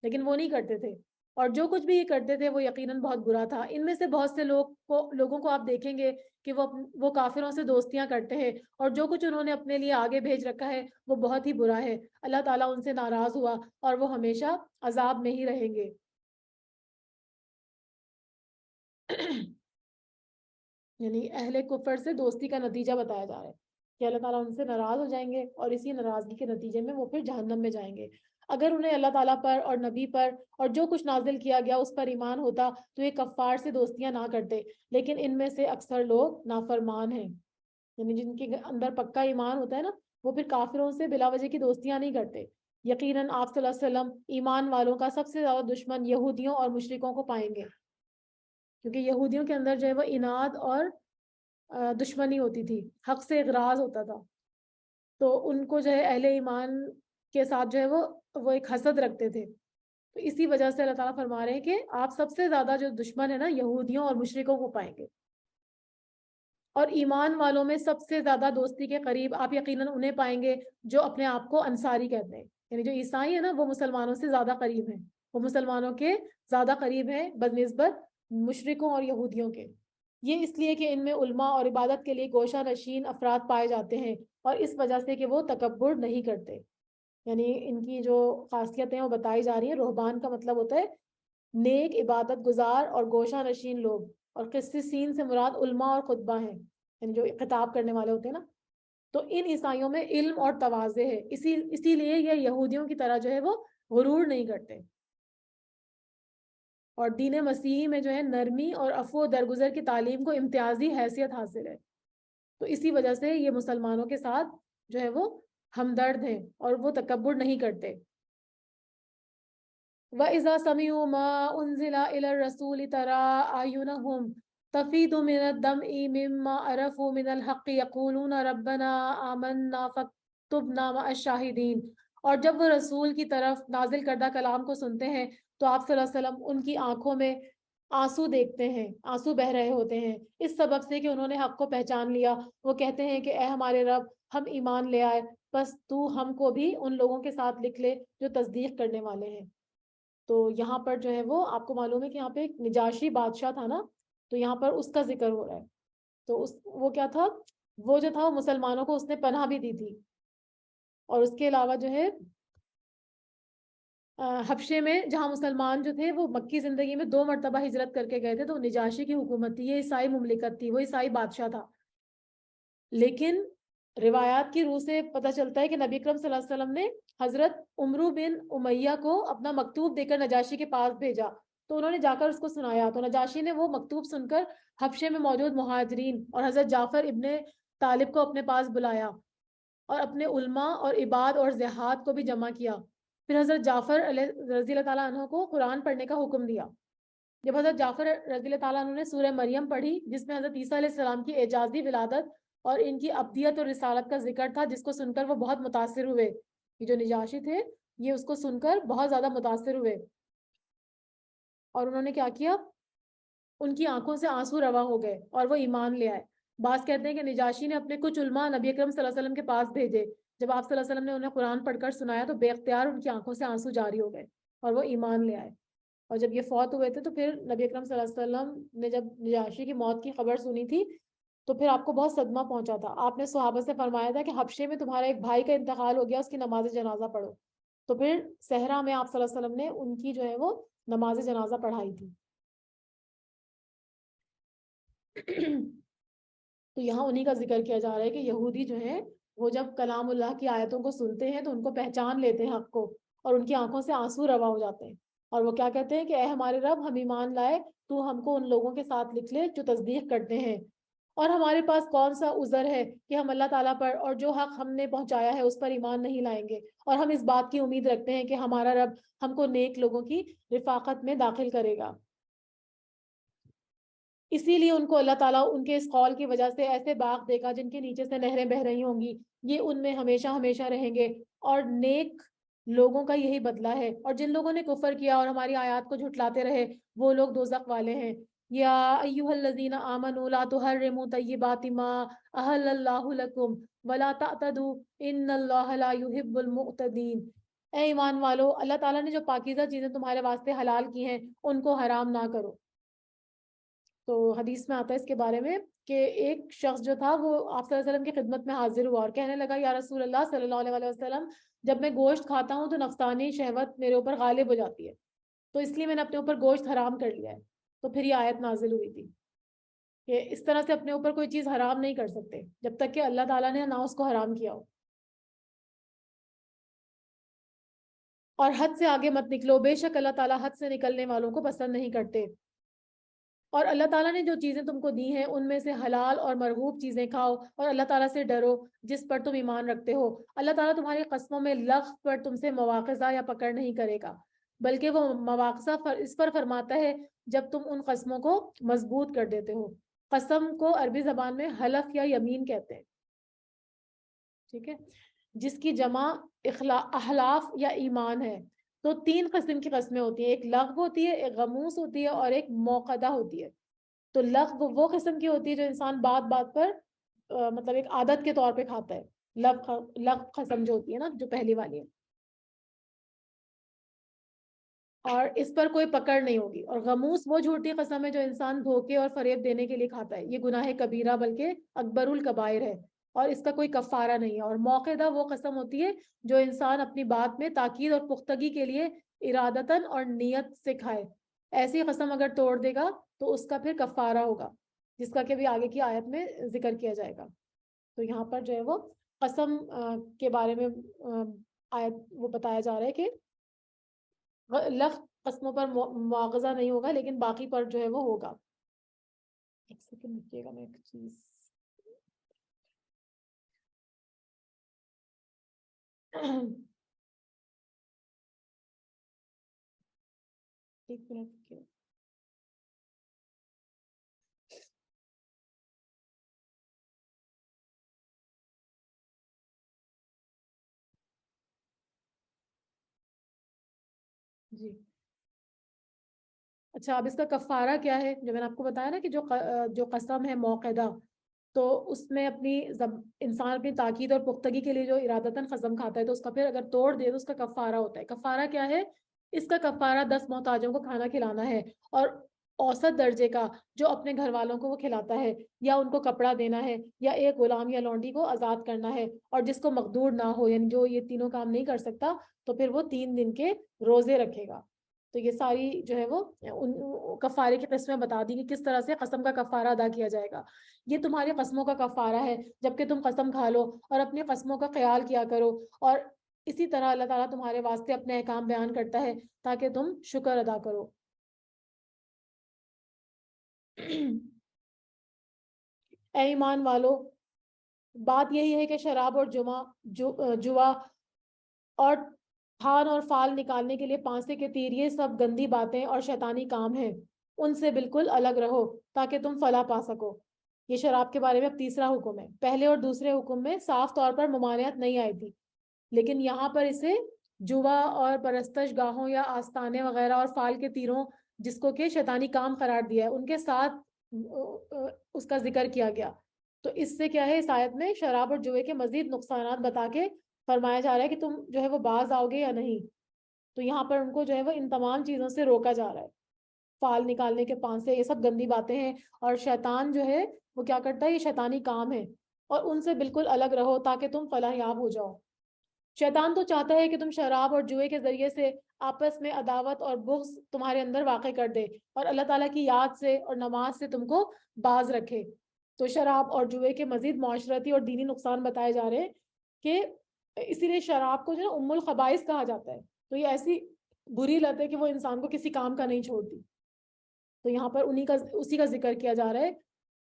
لیکن وہ نہیں کرتے تھے. اور جو کچھ بھی یہ کرتے تھے وہ یقیناً بہت برا تھا. ان میں سے بہت سے لوگوں کو آپ دیکھیں گے کہ وہ کافروں سے دوستیاں کرتے ہیں، اور جو کچھ انہوں نے اپنے لیے آگے بھیج رکھا ہے وہ بہت ہی برا ہے. اللہ تعالیٰ ان سے ناراض ہوا اور وہ ہمیشہ عذاب میں ہی رہیں گے. یعنی اہل کفر سے دوستی کا نتیجہ بتایا جا رہا ہے کہ اللہ تعالیٰ ان سے ناراض ہو جائیں گے اور اسی ناراضگی کے نتیجے میں وہ پھر جہنم میں جائیں گے. اگر انہیں اللہ تعالیٰ پر اور نبی پر اور جو کچھ نازل کیا گیا اس پر ایمان ہوتا تو یہ کفار سے دوستیاں نہ کرتے، لیکن ان میں سے اکثر لوگ نافرمان ہیں. یعنی جن کے اندر پکا ایمان ہوتا ہے نا، وہ پھر کافروں سے بلا وجہ کی دوستیاں نہیں کرتے. یقیناً آپ صلی اللہ علیہ وسلم ایمان والوں کا سب سے زیادہ دشمن یہودیوں اور مشرکوں کو پائیں گے، کیونکہ یہودیوں کے اندر جو ہے وہ اناد اور دشمنی ہوتی تھی، حق سے اغراض ہوتا تھا، تو ان کو جو ہے اہل ایمان کے ساتھ جو ہے وہ ایک حسد رکھتے تھے، تو اسی وجہ سے اللہ تعالیٰ فرما رہے ہیں کہ آپ سب سے زیادہ جو دشمن ہے نا یہودیوں اور مشرکوں کو پائیں گے، اور ایمان والوں میں سب سے زیادہ دوستی کے قریب آپ یقیناً انہیں پائیں گے جو اپنے آپ کو انصاری کہتے ہیں، یعنی جو عیسائی ہیں نا وہ مسلمانوں سے زیادہ قریب ہیں، وہ مسلمانوں کے زیادہ قریب ہیں بنسبت مشرکوں اور یہودیوں کے، یہ اس لیے کہ ان میں علماء اور عبادت کے لیے گوشہ نشین افراد پائے جاتے ہیں، اور اس وجہ سے کہ وہ تکبر نہیں کرتے، یعنی ان کی جو خاصیتیں وہ بتائی جا رہی ہیں۔ رہبان کا مطلب ہوتا ہے نیک عبادت گزار اور گوشہ نشین لوگ، اور قسیسین سے مراد علماء اور خطبہ ہیں، یعنی جو خطاب کرنے والے ہوتے ہیں نا، تو ان عیسائیوں میں علم اور تواضع ہے، اسی لیے یہ یہودیوں کی طرح جو ہے وہ غرور نہیں کرتے، اور دین مسیحی میں جو ہے نرمی اور عفو و درگزر کی تعلیم کو امتیازی حیثیت حاصل ہے، تو اسی وجہ سے یہ مسلمانوں کے ساتھ جو ہے وہ ہمدرد ہیں اور وہ تکبر نہیں کرتے۔ وَإِذَا سَمِعُوا مَا أُنزِلَ إِلَى الرَّسُولِ تَرَىٰ أَعْيُنَهُمْ تَفِيضُ مِنَ الدَّمْعِ مِمَّا عَرَفُوا مِنَ الْحَقِّ يَقُولُونَ رَبَّنَا آمَنَّا فاكتبنا مع الشاہدین، اور جب وہ رسول کی طرف نازل کردہ کلام کو سنتے ہیں تو آپ صلی اللہ علیہ وسلم ان کی آنکھوں میں آنسو دیکھتے ہیں، آنسو بہ رہے ہوتے ہیں، اس سبب سے کہ انہوں نے حق کو پہچان لیا، وہ کہتے ہیں کہ اے ہمارے رب ہم ایمان لے آئے، بس تو ہم کو بھی ان لوگوں کے ساتھ لکھ لے جو تصدیق کرنے والے ہیں۔ تو یہاں پر جو ہے وہ آپ کو معلوم ہے کہ یہاں پہ ایک نجاشی بادشاہ تھا نا، تو یہاں پر اس کا ذکر ہو رہا ہے، تو وہ کیا تھا، وہ جو تھا وہ مسلمانوں کو اس نے پناہ بھی دی تھی، اور اس کے علاوہ جو ہے حبشے میں جہاں مسلمان جو تھے وہ مکی زندگی میں 2 مرتبہ ہجرت کر کے گئے تھے، تو نجاشی کی حکومت تھی، یہ عیسائی مملکت تھی، وہ عیسائی بادشاہ تھا، لیکن روایات کی روح سے پتہ چلتا ہے کہ نبی اکرم صلی اللہ علیہ وسلم نے حضرت عمرو بن امیہ کو اپنا مکتوب دے کر نجاشی کے پاس بھیجا، تو انہوں نے جا کر اس کو سنایا، تو نجاشی نے وہ مکتوب سن کر حبشے میں موجود مہاجرین اور حضرت جعفر ابن طالب کو اپنے پاس بلایا، اور اپنے علماء اور عباد اور زہاد کو بھی جمع کیا، پھر حضرت جعفر رضی اللہ تعالیٰ عنہ کو قرآن پڑھنے کا حکم دیا۔ جب حضرت جعفر رضی اللہ تعالیٰ عنہ نے سورہ مریم پڑھی جس میں حضرت عیسیٰ علیہ السلام کی اعجازی ولادت اور ان کی ابدیت اور رسالت کا ذکر تھا، جس کو سن کر وہ بہت متاثر ہوئے، یہ جو نجاشی تھے یہ اس کو سن کر بہت زیادہ متاثر ہوئے، اور انہوں نے کیا کیا، ان کی آنکھوں سے آنسو روا ہو گئے اور وہ ایمان لے آئے۔ بعض کہتے ہیں کہ نجاشی نے اپنے کچھ علماء نبی اکرم صلی اللہ علیہ وسلم کے پاس بھیجے، جب آپ صلی اللہ علیہ وسلم نے انہیں قرآن پڑھ کر سنایا تو بے اختیار ان کی آنکھوں سے آنسو جاری ہو گئے اور وہ ایمان لے آئے، اور جب یہ فوت ہوئے تھے تو پھر نبی اکرم صلی اللہ علیہ وسلم نے جب نجاشی کی موت کی خبر سنی تھی تو پھر آپ کو بہت صدمہ پہنچا تھا، آپ نے صحابہ سے فرمایا تھا کہ حبشے میں تمہارے ایک بھائی کا انتقال ہو گیا، اس کی نماز جنازہ پڑھو، تو پھر صحرا میں آپ صلی اللہ علیہ وسلم نے ان کی جو ہے وہ نماز جنازہ پڑھائی تھی۔ تو یہاں انہی کا ذکر کیا جا رہا ہے کہ یہودی جو ہیں وہ جب کلام اللہ کی آیتوں کو سنتے ہیں تو ان کو پہچان لیتے ہیں حق کو، اور ان کی آنکھوں سے آنسو روا ہو جاتے ہیں، اور وہ کیا کہتے ہیں کہ اے ہمارے رب ہم ایمان لائے، تو ہم کو ان لوگوں کے ساتھ لکھ لے جو تصدیق کرتے ہیں، اور ہمارے پاس کون سا عذر ہے کہ ہم اللہ تعالیٰ پر اور جو حق ہم نے پہنچایا ہے اس پر ایمان نہیں لائیں گے، اور ہم اس بات کی امید رکھتے ہیں کہ ہمارا رب ہم کو نیک لوگوں کی رفاقت میں داخل کرے گا۔ اسی لیے ان کو اللہ تعالیٰ ان کے اس قول کی وجہ سے ایسے باغ دے گا جن کے نیچے سے نہریں بہہ رہی ہوں گی، یہ ان میں ہمیشہ ہمیشہ رہیں گے، اور نیک لوگوں کا یہی بدلہ ہے، اور جن لوگوں نے کفر کیا اور ہماری آیات کو جھٹلاتے رہے وہ لوگ دوزخ والے ہیں۔ یا ایھا الذین آمنوا لا تحرموا طیبات ما احل اللہ لکم ولا تعتدوا ان اللہ لا یحب المعتدین، اے ایمان والو اللہ تعالیٰ نے جو پاکیزہ چیزیں تمہارے واسطے حلال کی ہیں ان کو حرام نہ کرو۔ تو حدیث میں آتا ہے اس کے بارے میں کہ ایک شخص جو تھا وہ آپ صلی اللہ علیہ وسلم کی خدمت میں حاضر ہوا اور کہنے لگا یا رسول اللہ صلی اللہ علیہ وسلم، جب میں گوشت کھاتا ہوں تو نفسانی شہوت میرے اوپر غالب ہو جاتی ہے، تو اس لیے میں نے اپنے اوپر گوشت حرام کر لیا ہے، تو پھر یہ آیت نازل ہوئی تھی کہ اس طرح سے اپنے اوپر کوئی چیز حرام نہیں کر سکتے جب تک کہ اللہ تعالیٰ نے نہ اس کو حرام کیا ہو، اور حد سے آگے مت نکلو، بے شک اللہ تعالیٰ حد سے نکلنے والوں کو پسند نہیں کرتے۔ اور اللہ تعالیٰ نے جو چیزیں تم کو دی ہیں ان میں سے حلال اور مرغوب چیزیں کھاؤ اور اللہ تعالیٰ سے ڈرو جس پر تم ایمان رکھتے ہو. اللہ تعالیٰ تمہاری قسموں میں لغو پر تم سے مواخذہ یا پکڑ نہیں کرے گا، بلکہ وہ مواخذہ اس پر فرماتا ہے جب تم ان قسموں کو مضبوط کر دیتے ہو. قسم کو عربی زبان میں حلف یا یمین کہتے ہیں، ٹھیک ہے، جس کی جمع احلاف یا ایمان ہے. تو 3 قسم کی قسمیں ہوتی ہیں، ایک لغو ہوتی ہے، ایک غموس ہوتی ہے اور ایک موقدہ ہوتی ہے. تو لغو وہ قسم کی ہوتی ہے جو انسان بات بات پر مطلب ایک عادت کے طور پہ کھاتا ہے. لغو قسم جو ہوتی ہے نا، جو پہلی والی ہے، اور اس پر کوئی پکڑ نہیں ہوگی. اور غموس وہ جھوٹی قسم ہے جو انسان دھوکے اور فریب دینے کے لیے کھاتا ہے. یہ گناہ کبیرہ بلکہ اکبر الکبائر ہے اور اس کا کوئی کفارہ نہیں ہے. اور موقدہ وہ قسم ہوتی ہے جو انسان اپنی بات میں تاکید اور پختگی کے لیے ارادتاً اور نیت سے کھائے. ایسی قسم اگر توڑ دے گا تو اس کا پھر کفارہ ہوگا، جس کا کہ بھی آگے کی آیت میں ذکر کیا جائے گا. تو یہاں پر جو ہے وہ قسم کے بارے میں آیت وہ بتایا جا رہا ہے کہ لفظ قسموں پر مواخذہ نہیں ہوگا لیکن باقی پر جو ہے وہ ہوگا. ایک سیکنڈ رکیے گا، میں ایک چیز ایک منٹ رکیے. جی اچھا، اب اس کا کفارہ کیا ہے؟ جو میں نے آپ کو بتایا نا کہ جو قسم ہے موقدہ، تو اس میں انسان اپنی تاکید اور پختگی کے لیے جو ارادتاً قسم کھاتا ہے تو اس کا پھر اگر توڑ دے تو اس کا کفارہ ہوتا ہے. کفارہ کیا ہے؟ اس کا کفارہ 10 محتاجوں کو کھانا کھلانا ہے، اور اوسط درجے کا جو اپنے گھر والوں کو وہ کھلاتا ہے، یا ان کو کپڑا دینا ہے، یا ایک غلام یا لونڈی کو آزاد کرنا ہے. اور جس کو مقدور نہ ہو، یعنی جو یہ تینوں کام نہیں کر سکتا، تو پھر وہ 3 دن کے روزے رکھے گا. تو یہ ساری جو ہے وہ کفارے کی قسمیں بتا دی کہ کس طرح سے قسم کا کفارہ ادا کیا جائے گا. یہ تمہاری قسموں کا کفارہ ہے جبکہ تم قسم کھا لو اور اپنی قسموں کا خیال کیا کرو. اور اسی طرح اللہ تعالیٰ تمہارے واسطے اپنے احکام بیان کرتا ہے تاکہ تم شکر ادا کرو. اے ایمان والو، بات یہی ہے کہ شراب اور جوا اور تھان اور فال نکالنے کے لیے پانسے کے تیر، یہ سب گندی باتیں اور شیطانی کام ہیں. ان سے بالکل الگ رہو تاکہ تم فلاح پا سکو. یہ شراب کے بارے میں اب تیسرا حکم ہے. پہلے اور دوسرے حکم میں صاف طور پر ممانعت نہیں آئی تھی، لیکن یہاں پر اسے جوا اور پرستش گاہوں یا آستانے وغیرہ اور فال کے تیروں، جس کو کہ شیطانی کام قرار دیا ہے، ان کے ساتھ اس کا ذکر کیا گیا. تو اس سے کیا ہے، اس آیت میں شراب اور جوے کے مزید نقصانات بتا کے فرمایا جا رہا ہے کہ تم جو ہے وہ باز آؤ گے یا نہیں. تو یہاں پر ان کو جو ہے وہ ان تمام چیزوں سے روکا جا رہا ہے. فال نکالنے کے پانسے، یہ سب گندی باتیں ہیں، اور شیطان جو ہے وہ کیا کرتا ہے، یہ شیطانی کام ہے، اور ان سے بالکل الگ رہو تاکہ تم فلاح یاب ہو جاؤ. شیطان تو چاہتا ہے کہ تم شراب اور جوئے کے ذریعے سے آپس میں عداوت اور بغض تمہارے اندر واقع کر دے اور اللہ تعالیٰ کی یاد سے اور نماز سے تم کو باز رکھے. تو شراب اور جوئے کے مزید معاشرتی اور دینی نقصان بتائے جا رہے ہیں کہ اسی لیے شراب کو جو ہے ام الخبائث کہا جاتا ہے. تو یہ ایسی بری لت ہے کہ وہ انسان کو کسی کام کا نہیں چھوڑتی. تو یہاں پر اسی کا ذکر کیا جا رہا ہے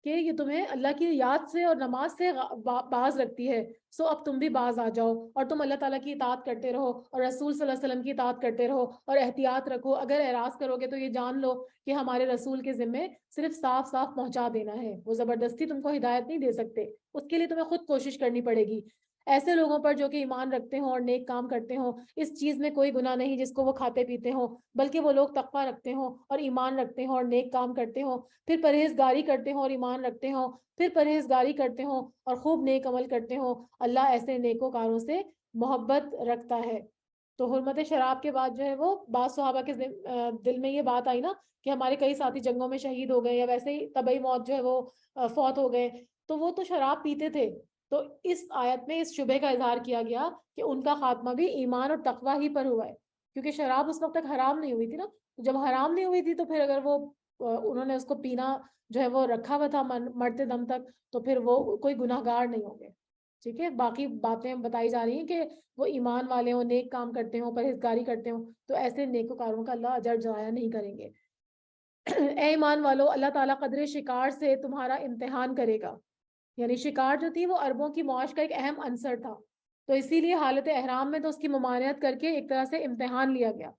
کہ یہ تمہیں اللہ کی یاد سے اور نماز سے باز رکھتی ہے. سو اب تم بھی باز آ جاؤ اور تم اللہ تعالیٰ کی اطاعت کرتے رہو اور رسول صلی اللہ علیہ وسلم کی اطاعت کرتے رہو اور احتیاط رکھو. اگر اعراض کرو گے تو یہ جان لو کہ ہمارے رسول کے ذمے صرف صاف صاف پہنچا دینا ہے. وہ زبردستی تم کو ہدایت نہیں دے سکتے، اس کے لیے تمہیں خود کوشش کرنی پڑے گی. ایسے لوگوں پر جو کہ ایمان رکھتے ہوں اور نیک کام کرتے ہوں، اس چیز میں کوئی گناہ نہیں جس کو وہ کھاتے پیتے ہوں، بلکہ وہ لوگ تقویٰ رکھتے ہوں اور ایمان رکھتے ہوں اور نیک کام کرتے ہوں، پھر پرہیزگاری کرتے ہوں اور ایمان رکھتے ہوں، پھر پرہیزگاری کرتے ہوں اور خوب نیک عمل کرتے ہوں. اللہ ایسے نیکوکاروں سے محبت رکھتا ہے. تو حرمت شراب کے بعد جو ہے وہ بعض صحابہ کے دل میں یہ بات آئی نا کہ ہمارے کئی ساتھی جنگوں میں شہید ہو گئے یا ویسے ہی طبعی موت جو ہے وہ فوت ہو گئے، تو وہ تو شراب پیتے تھے. تو اس آیت میں اس شبہ کا اظہار کیا گیا کہ ان کا خاتمہ بھی ایمان اور تقویٰ ہی پر ہوا ہے، کیونکہ شراب اس وقت تک حرام نہیں ہوئی تھی نا. جب حرام نہیں ہوئی تھی تو پھر اگر وہ انہوں نے اس کو پینا جو ہے وہ رکھا ہوا تھا مرتے دم تک، تو پھر وہ کوئی گناہ گار نہیں ہوں گے. ٹھیک ہے، باقی باتیں بتائی جا رہی ہیں کہ وہ ایمان والے ہوں، نیک کام کرتے ہوں، پرہیزگاری کرتے ہوں، تو ایسے نیکوکاروں کا اللہ اجر ضائع نہیں کریں گے. اے ایمان والو، اللہ تعالیٰ قدر شکار سے تمہارا امتحان کرے گا. یعنی شکار جو تھی وہ عربوں کی معاش کا ایک اہم عنصر تھا، تو اسی لیے حالت احرام میں تو اس کی ممانعت کر کے ایک طرح سے امتحان لیا گیا.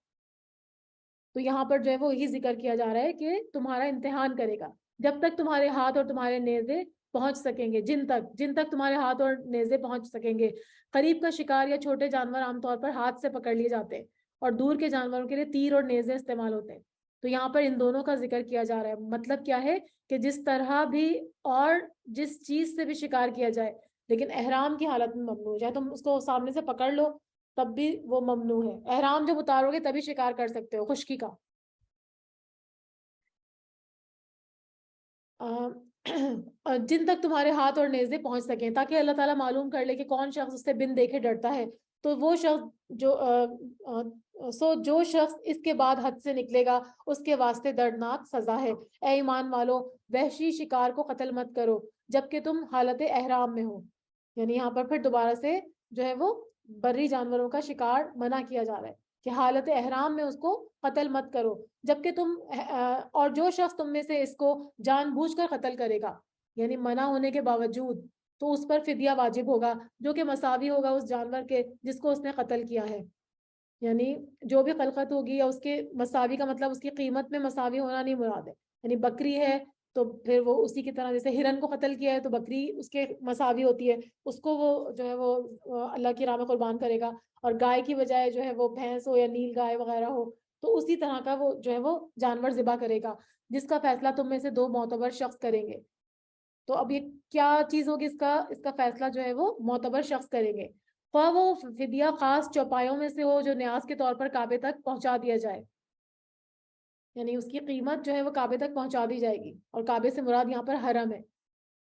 تو یہاں پر جو ہے وہ یہی ذکر کیا جا رہا ہے کہ تمہارا امتحان کرے گا جب تک تمہارے ہاتھ اور تمہارے نیزے پہنچ سکیں گے، جن تک تمہارے ہاتھ اور نیزے پہنچ سکیں گے. قریب کا شکار یا چھوٹے جانور عام طور پر ہاتھ سے پکڑ لیے جاتے ہیں، اور دور کے جانوروں کے لیے تیر اور نیزے استعمال ہوتے ہیں. تو یہاں پر ان دونوں کا ذکر کیا جا رہا ہے. مطلب کیا ہے کہ جس طرح بھی اور جس چیز سے بھی شکار کیا جائے، لیکن احرام کی حالت میں ممنوع ہے. چاہے تم اس کو سامنے سے پکڑ لو تب بھی وہ ممنوع ہے. احرام جب اتارو گے تبھی شکار کر سکتے ہو خشکی کا. جن تک تمہارے ہاتھ اور نیزے پہنچ سکیں، تاکہ اللہ تعالیٰ معلوم کر لے کہ کون شخص اس سے بن دیکھے ڈرتا ہے. تو وہ شخص جو شخص اس کے بعد حد سے نکلے گا اس کے واسطے دردناک سزا ہے. اے ایمان والو، وحشی شکار کو قتل مت کرو جبکہ تم حالت احرام میں ہو. یعنی یہاں پر پھر دوبارہ سے جو ہے وہ بری جانوروں کا شکار منع کیا جا رہا ہے کہ حالت احرام میں اس کو قتل مت کرو جبکہ تم اور جو شخص تم میں سے اس کو جان بوجھ کر قتل کرے گا، یعنی منع ہونے کے باوجود، تو اس پر فدیہ واجب ہوگا جو کہ مساوی ہوگا اس جانور کے جس کو اس نے قتل کیا ہے. یعنی جو بھی خلقت ہوگی یا اس کے مساوی کا مطلب اس کی قیمت میں مساوی ہونا نہیں مراد ہے. یعنی بکری ہے تو پھر وہ اسی کی طرح، جیسے ہرن کو قتل کیا ہے تو بکری اس کے مساوی ہوتی ہے، اس کو وہ جو ہے وہ اللہ کی راہ میں قربان کرے گا. اور گائے کی بجائے جو ہے وہ بھینس ہو یا نیل گائے وغیرہ ہو تو اسی طرح کا وہ جو ہے وہ جانور ذبح کرے گا جس کا فیصلہ تم میں سے دو معتبر شخص کریں گے. تو اب یہ کیا چیز ہوگی، اس کا فیصلہ جو ہے وہ معتبر شخص کریں گے. خواہ وہ فدیہ خاص چوپایوں میں سے ہو جو نیاز کے طور پر کعبے تک پہنچا دیا جائے، یعنی اس کی قیمت جو ہے وہ کعبے تک پہنچا دی جائے گی، اور کعبے سے مراد یہاں پر حرم ہے.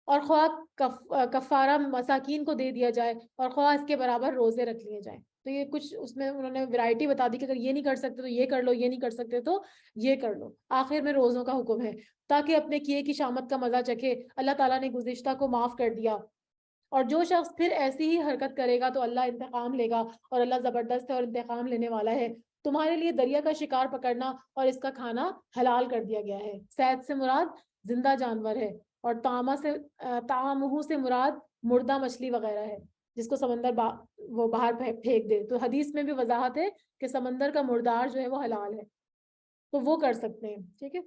اور خواہ کفارہ مساکین کو دے دیا جائے، اور خواہ اس کے برابر روزے رکھ لیے جائیں. تو یہ کچھ اس میں انہوں نے ورائٹی بتا دی کہ اگر یہ نہیں کر سکتے تو یہ کر لو، یہ نہیں کر سکتے تو یہ کر لو. آخر میں روزوں کا حکم ہے تاکہ اپنے کیے کی شامت کا مزہ چکھے. اللہ تعالیٰ نے گزشتہ کو معاف کر دیا، اور جو شخص پھر ایسی ہی حرکت کرے گا تو اللہ انتقام لے گا، اور اللہ زبردست ہے اور انتقام لینے والا ہے. تمہارے لیے دریا کا شکار پکڑنا اور اس کا کھانا حلال کر دیا گیا ہے. صید سے مراد زندہ جانور ہے، اور تعامہ سے مراد مردہ مچھلی وغیرہ ہے جس کو سمندر وہ باہر پھینک دے. تو حدیث میں بھی وضاحت ہے کہ سمندر کا مردار جو ہے وہ حلال ہے، تو وہ کر سکتے ہیں. ٹھیک ہے.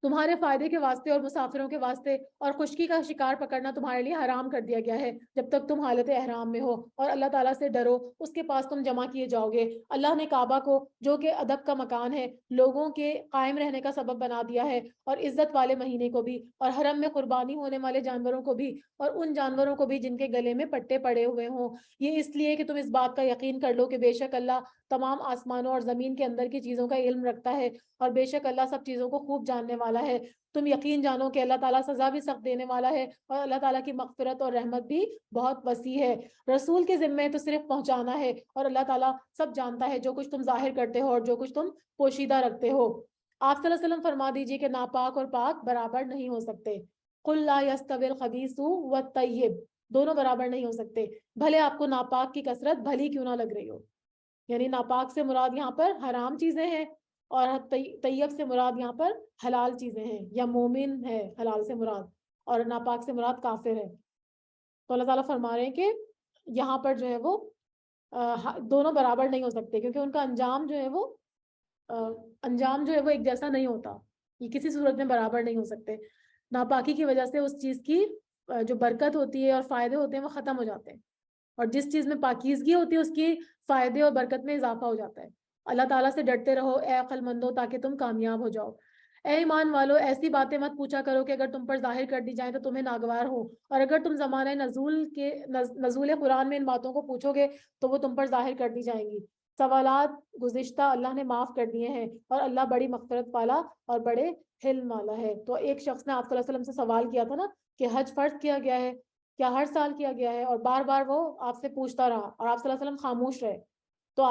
تمہارے فائدے کے واسطے اور مسافروں کے واسطے اور خشکی کا شکار پکڑنا تمہارے لیے حرام کر دیا گیا ہے جب تک تم حالت احرام میں ہو، اور اللہ تعالیٰ سے ڈرو، اس کے پاس تم جمع کیے جاؤ گے. اللہ نے کعبہ کو جو کہ ادب کا مکان ہے لوگوں کے قائم رہنے کا سبب بنا دیا ہے، اور عزت والے مہینے کو بھی، اور حرم میں قربانی ہونے والے جانوروں کو بھی، اور ان جانوروں کو بھی جن کے گلے میں پٹے پڑے ہوئے ہوں. یہ اس لیے کہ تم اس بات کا یقین کر لو کہ بے شک اللہ تمام آسمانوں اور زمین کے اندر کی چیزوں کا علم رکھتا ہے، اور بے شک اللہ سب چیزوں کو خوب جاننے والا ہے. تم یقین جانو کہ اللہ تعالیٰ سزا بھی سخت دینے والا ہے، اور اللہ تعالیٰ کی مغفرت اور رحمت بھی بہت وسیع ہے. رسول کے ذمے تو صرف پہنچانا ہے، اور اللہ تعالیٰ سب جانتا ہے جو کچھ تم ظاہر کرتے ہو اور جو کچھ تم پوشیدہ رکھتے ہو. آپ صلی اللہ علیہ وسلم فرما دیجئے کہ ناپاک اور پاک برابر نہیں ہو سکتے. قل لا يستوي الخبيث والطيب، دونوں برابر نہیں ہو سکتے، بھلے آپ کو ناپاک کی کثرت بھلی کیوں نہ لگ رہی ہو. یعنی ناپاک سے مراد یہاں پر حرام چیزیں ہیں، اور طیب سے مراد یہاں پر حلال چیزیں ہیں، یا مومن ہے حلال سے مراد، اور ناپاک سے مراد کافر ہے. تو اللہ تعالیٰ فرما رہے ہیں کہ یہاں پر جو ہے وہ دونوں برابر نہیں ہو سکتے، کیونکہ ان کا انجام جو ہے وہ ایک جیسا نہیں ہوتا. یہ کسی صورت میں برابر نہیں ہو سکتے. ناپاکی کی وجہ سے اس چیز کی جو برکت ہوتی ہے اور فائدے ہوتے ہیں وہ ختم ہو جاتے ہیں، اور جس چیز میں پاکیزگی ہوتی ہے اس کی فائدے اور برکت میں اضافہ ہو جاتا ہے. اللہ تعالیٰ سے ڈرتے رہو اے عقل مندو تاکہ تم کامیاب ہو جاؤ. اے ایمان والو، ایسی باتیں مت پوچھا کرو کہ اگر تم پر ظاہر کر دی جائیں تو تمہیں ناگوار ہو، اور اگر تم زمانہ نزول قرآن میں ان باتوں کو پوچھو گے تو وہ تم پر ظاہر کر دی جائیں گی. سوالات گزشتہ اللہ نے معاف کر دیے ہیں، اور اللہ بڑی مغفرت والا اور بڑے حلم والا ہے. تو ایک شخص نے آپ صلی اللہ علیہ وسلم سے سوال کیا تھا نا کہ حج فرض کیا گیا ہے کیا ہر سال کیا گیا ہے، اور بار بار وہ آپ سے پوچھتا رہا اور آپ صلی اللہ علیہ وسلم خاموش رہے. تو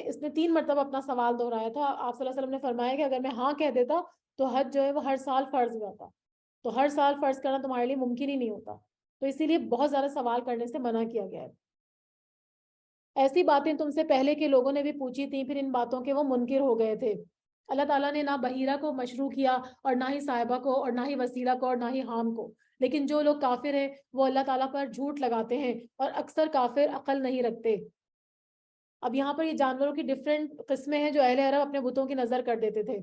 اس نے 3 مرتبہ اپنا سوال دہرایا تھا. آپ صلی اللہ علیہ وسلم نے فرمایا کہ اگر میں ہاں کہہ دیتا تو حج جو ہے وہ ہر سال فرض ہوا تھا. تو ہر سال فرض کرنا تمہارے لیے ممکن ہی نہیں ہوتا، تو اسی لیے بہت زیادہ سوال کرنے سے منع کیا گیا ہے. ایسی باتیں تم سے پہلے کے لوگوں نے بھی پوچھی تھیں، پھر ان باتوں کے وہ منکر ہو گئے تھے. اللہ تعالیٰ نے نہ بحیرہ کو مشروع کیا اور نہ ہی صاحبہ کو اور نہ ہی وسیلہ کو اور نہ ہی حام کو. لیکن جو لوگ کافر ہیں وہ اللہ تعالیٰ پر جھوٹ لگاتے ہیں اور اکثر کافر عقل نہیں رکھتے. اب یہاں پر یہ جانوروں کی ڈفرینٹ قسمیں ہیں جو اہل عرب اپنے بتوں کی نظر کر دیتے تھے.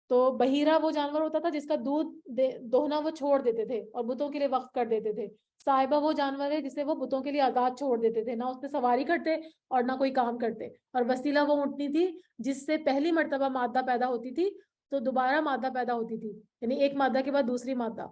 تو بحیرہ وہ جانور ہوتا تھا جس کا دودھ دوہنا وہ چھوڑ دیتے تھے اور بتوں کے لیے وقف کر دیتے تھے. صاحبہ وہ جانور ہے جسے وہ بتوں کے لیے آزاد چھوڑ دیتے تھے, نہ اس پہ سواری کرتے اور نہ کوئی کام کرتے. اور وسیلہ وہ اونٹنی تھی جس سے پہلی مرتبہ مادہ پیدا ہوتی تھی تو دوبارہ مادہ پیدا ہوتی تھی, یعنی ایک مادہ کے بعد دوسری مادہ.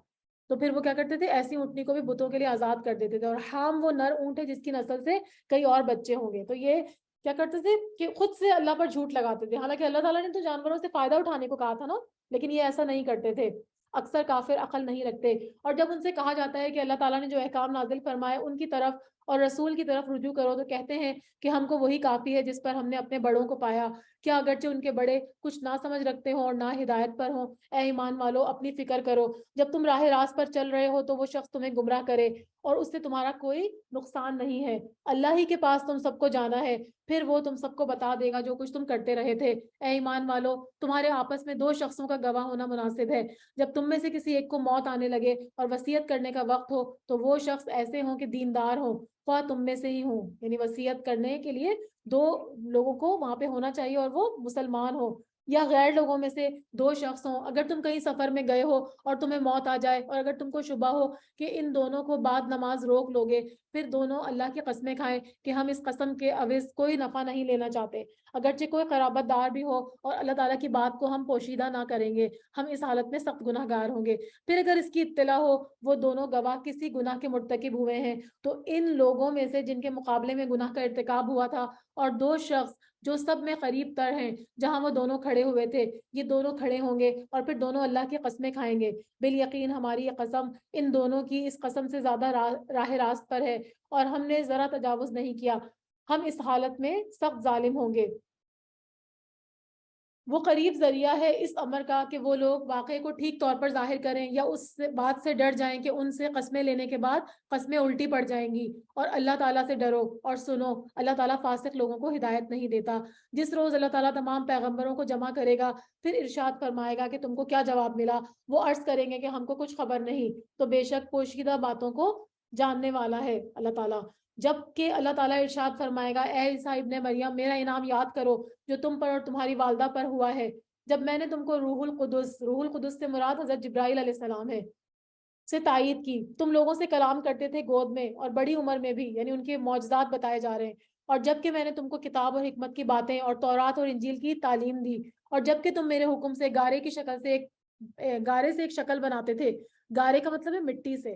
تو پھر وہ کیا کرتے تھے, ایسی اونٹنی کو بھی بتوں کے لیے آزاد کر دیتے تھے. اور حام وہ نر اونٹ ہے جس کی نسل سے کئی اور بچے ہوں گے. تو یہ کیا کرتے تھے کہ خود سے اللہ پر جھوٹ لگاتے تھے, حالانکہ اللہ تعالیٰ نے تو جانوروں سے فائدہ اٹھانے کو کہا تھا نا, لیکن یہ ایسا نہیں کرتے تھے. اکثر کافر عقل نہیں رکھتے. اور جب ان سے کہا جاتا ہے کہ اللہ تعالیٰ نے جو احکام نازل فرمائے ان کی طرف اور رسول کی طرف رجوع کرو, تو کہتے ہیں کہ ہم کو وہی کافی ہے جس پر ہم نے اپنے بڑوں کو پایا. کیا اگرچہ ان کے بڑے کچھ نہ سمجھ رکھتے ہوں اور نہ ہدایت پر ہوں. اے ایمان والو اپنی فکر کرو, جب تم راہ راست پر چل رہے ہو تو وہ شخص تمہیں گمراہ کرے اور اس سے تمہارا کوئی نقصان نہیں ہے. اللہ ہی کے پاس تم سب کو جانا ہے, پھر وہ تم سب کو بتا دے گا جو کچھ تم کرتے رہے تھے. اے ایمان والو تمہارے آپس میں دو شخصوں کا گواہ ہونا مناسب ہے. جب تم میں سے کسی ایک کو موت آنے لگے اور وصیت کرنے کا وقت ہو تو وہ شخص ایسے ہوں کہ دیندار ہوں, خواہ تم میں سے ہی ہوں. یعنی وصیت کرنے کے لیے دو لوگوں کو وہاں پہ ہونا چاہیے اور وہ مسلمان ہو یا غیر لوگوں میں سے دو شخص ہوں. اگر تم کہیں سفر میں گئے ہو اور تمہیں موت آ جائے اور اگر تم کو شبہ ہو کہ ان دونوں کو بعد نماز روک لوگے, پھر دونوں اللہ کی قسمیں کھائیں کہ ہم اس قسم کے عوض کوئی نفع نہیں لینا چاہتے, اگرچہ کوئی قرابت دار بھی ہو, اور اللہ تعالیٰ کی بات کو ہم پوشیدہ نہ کریں گے, ہم اس حالت میں سخت گناہ گار ہوں گے. پھر اگر اس کی اطلاع ہو وہ دونوں گواہ کسی گناہ کے مرتکب ہوئے ہیں تو ان لوگوں میں سے جن کے مقابلے میں گناہ کا ارتکاب ہوا تھا اور دو شخص جو سب میں قریب تر ہیں جہاں وہ دونوں کھڑے ہوئے تھے, یہ دونوں کھڑے ہوں گے اور پھر دونوں اللہ کی قسمیں کھائیں گے. بالیقین ہماری یہ قسم ان دونوں کی اس قسم سے زیادہ راہ راست پر ہے اور ہم نے ذرا تجاوز نہیں کیا, ہم اس حالت میں سخت ظالم ہوں گے. وہ قریب ذریعہ ہے اس امر کا کہ وہ لوگ واقعے کو ٹھیک طور پر ظاہر کریں یا اس بات سے ڈر جائیں کہ ان سے قسمیں لینے کے بعد قسمیں الٹی پڑ جائیں گی. اور اللہ تعالیٰ سے ڈرو اور سنو, اللہ تعالیٰ فاسق لوگوں کو ہدایت نہیں دیتا. جس روز اللہ تعالیٰ تمام پیغمبروں کو جمع کرے گا پھر ارشاد فرمائے گا کہ تم کو کیا جواب ملا. وہ عرض کریں گے کہ ہم کو کچھ خبر نہیں, تو بے شک پوشیدہ باتوں کو جاننے والا ہے اللہ تعالیٰ. جب کہ اللہ تعالیٰ ارشاد فرمائے گا, اے عیسیٰ ابن مریم میرا انعام یاد کرو جو تم پر اور تمہاری والدہ پر ہوا ہے, جب میں نے تم کو روح القدس سے مراد حضرت جبرائیل علیہ السلام ہے سے تائید کی. تم لوگوں سے کلام کرتے تھے گود میں اور بڑی عمر میں بھی, یعنی ان کے معجزات بتائے جا رہے ہیں. اور جب کہ میں نے تم کو کتاب اور حکمت کی باتیں اور تورات اور انجیل کی تعلیم دی, اور جب کہ تم میرے حکم سے گارے سے ایک شکل بناتے تھے. گارے کا مطلب ہے مٹی سے,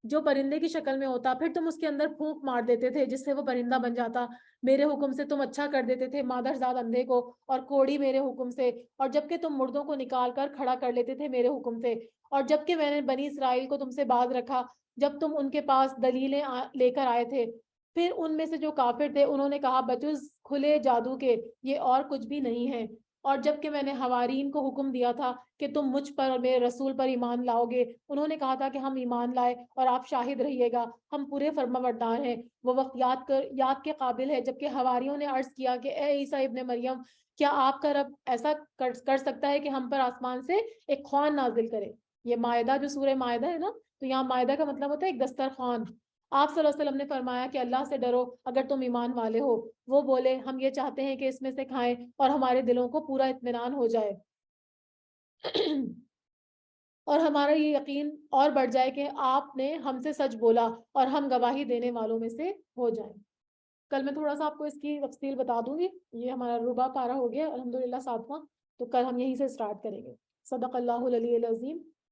جو پرندے کی شکل میں ہوتا, پھر تم اس کے اندر پھونک مار دیتے تھے جس سے وہ پرندہ بن جاتا. میرے حکم سے تم اچھا کر دیتے تھے مادرزاد اندھے کو اور کوڑی میرے حکم سے, اور جب کہ تم مردوں کو نکال کر کھڑا کر لیتے تھے میرے حکم سے. اور جب کہ میں نے بنی اسرائیل کو تم سے باز رکھا جب تم ان کے پاس دلیلیں لے کر آئے تھے. پھر ان میں سے جو کافر تھے انہوں نے کہا بجز کھلے جادو کے یہ اور کچھ بھی نہیں ہے. اور جب کہ میں نے حوارین کو حکم دیا تھا کہ تم مجھ پر اور میرے رسول پر ایمان لاؤ گے, انہوں نے کہا تھا کہ ہم ایمان لائے اور آپ شاہد رہیے گا, ہم پورے فرمانبردار ہیں. وہ وقت یاد کے قابل ہے جب کہ حواریوں نے عرض کیا کہ اے عیسیٰ ابن مریم کیا آپ کا رب ایسا کر سکتا ہے کہ ہم پر آسمان سے ایک خوان نازل کرے. یہ مائدہ جو سورہ مائدہ ہے نا, تو یہاں مائدہ کا مطلب ہوتا ہے ایک دسترخوان. آپ صلی اللہ علیہ وسلم نے فرمایا کہ اللہ سے ڈرو اگر تم ایمان والے ہو. وہ بولے ہم یہ چاہتے ہیں کہ اس میں سے کھائیں اور ہمارے دلوں کو پورا اطمینان ہو جائے اور ہمارا یہ یقین اور بڑھ جائے کہ آپ نے ہم سے سچ بولا اور ہم گواہی دینے والوں میں سے ہو جائیں. کل میں تھوڑا سا آپ کو اس کی تفصیل بتا دوں گی. یہ ہمارا ربع پارہ ہو گیا الحمدللہ 7واں, تو کل ہم یہیں سے سٹارٹ کریں گے. صدق اللہ العلی العظیم.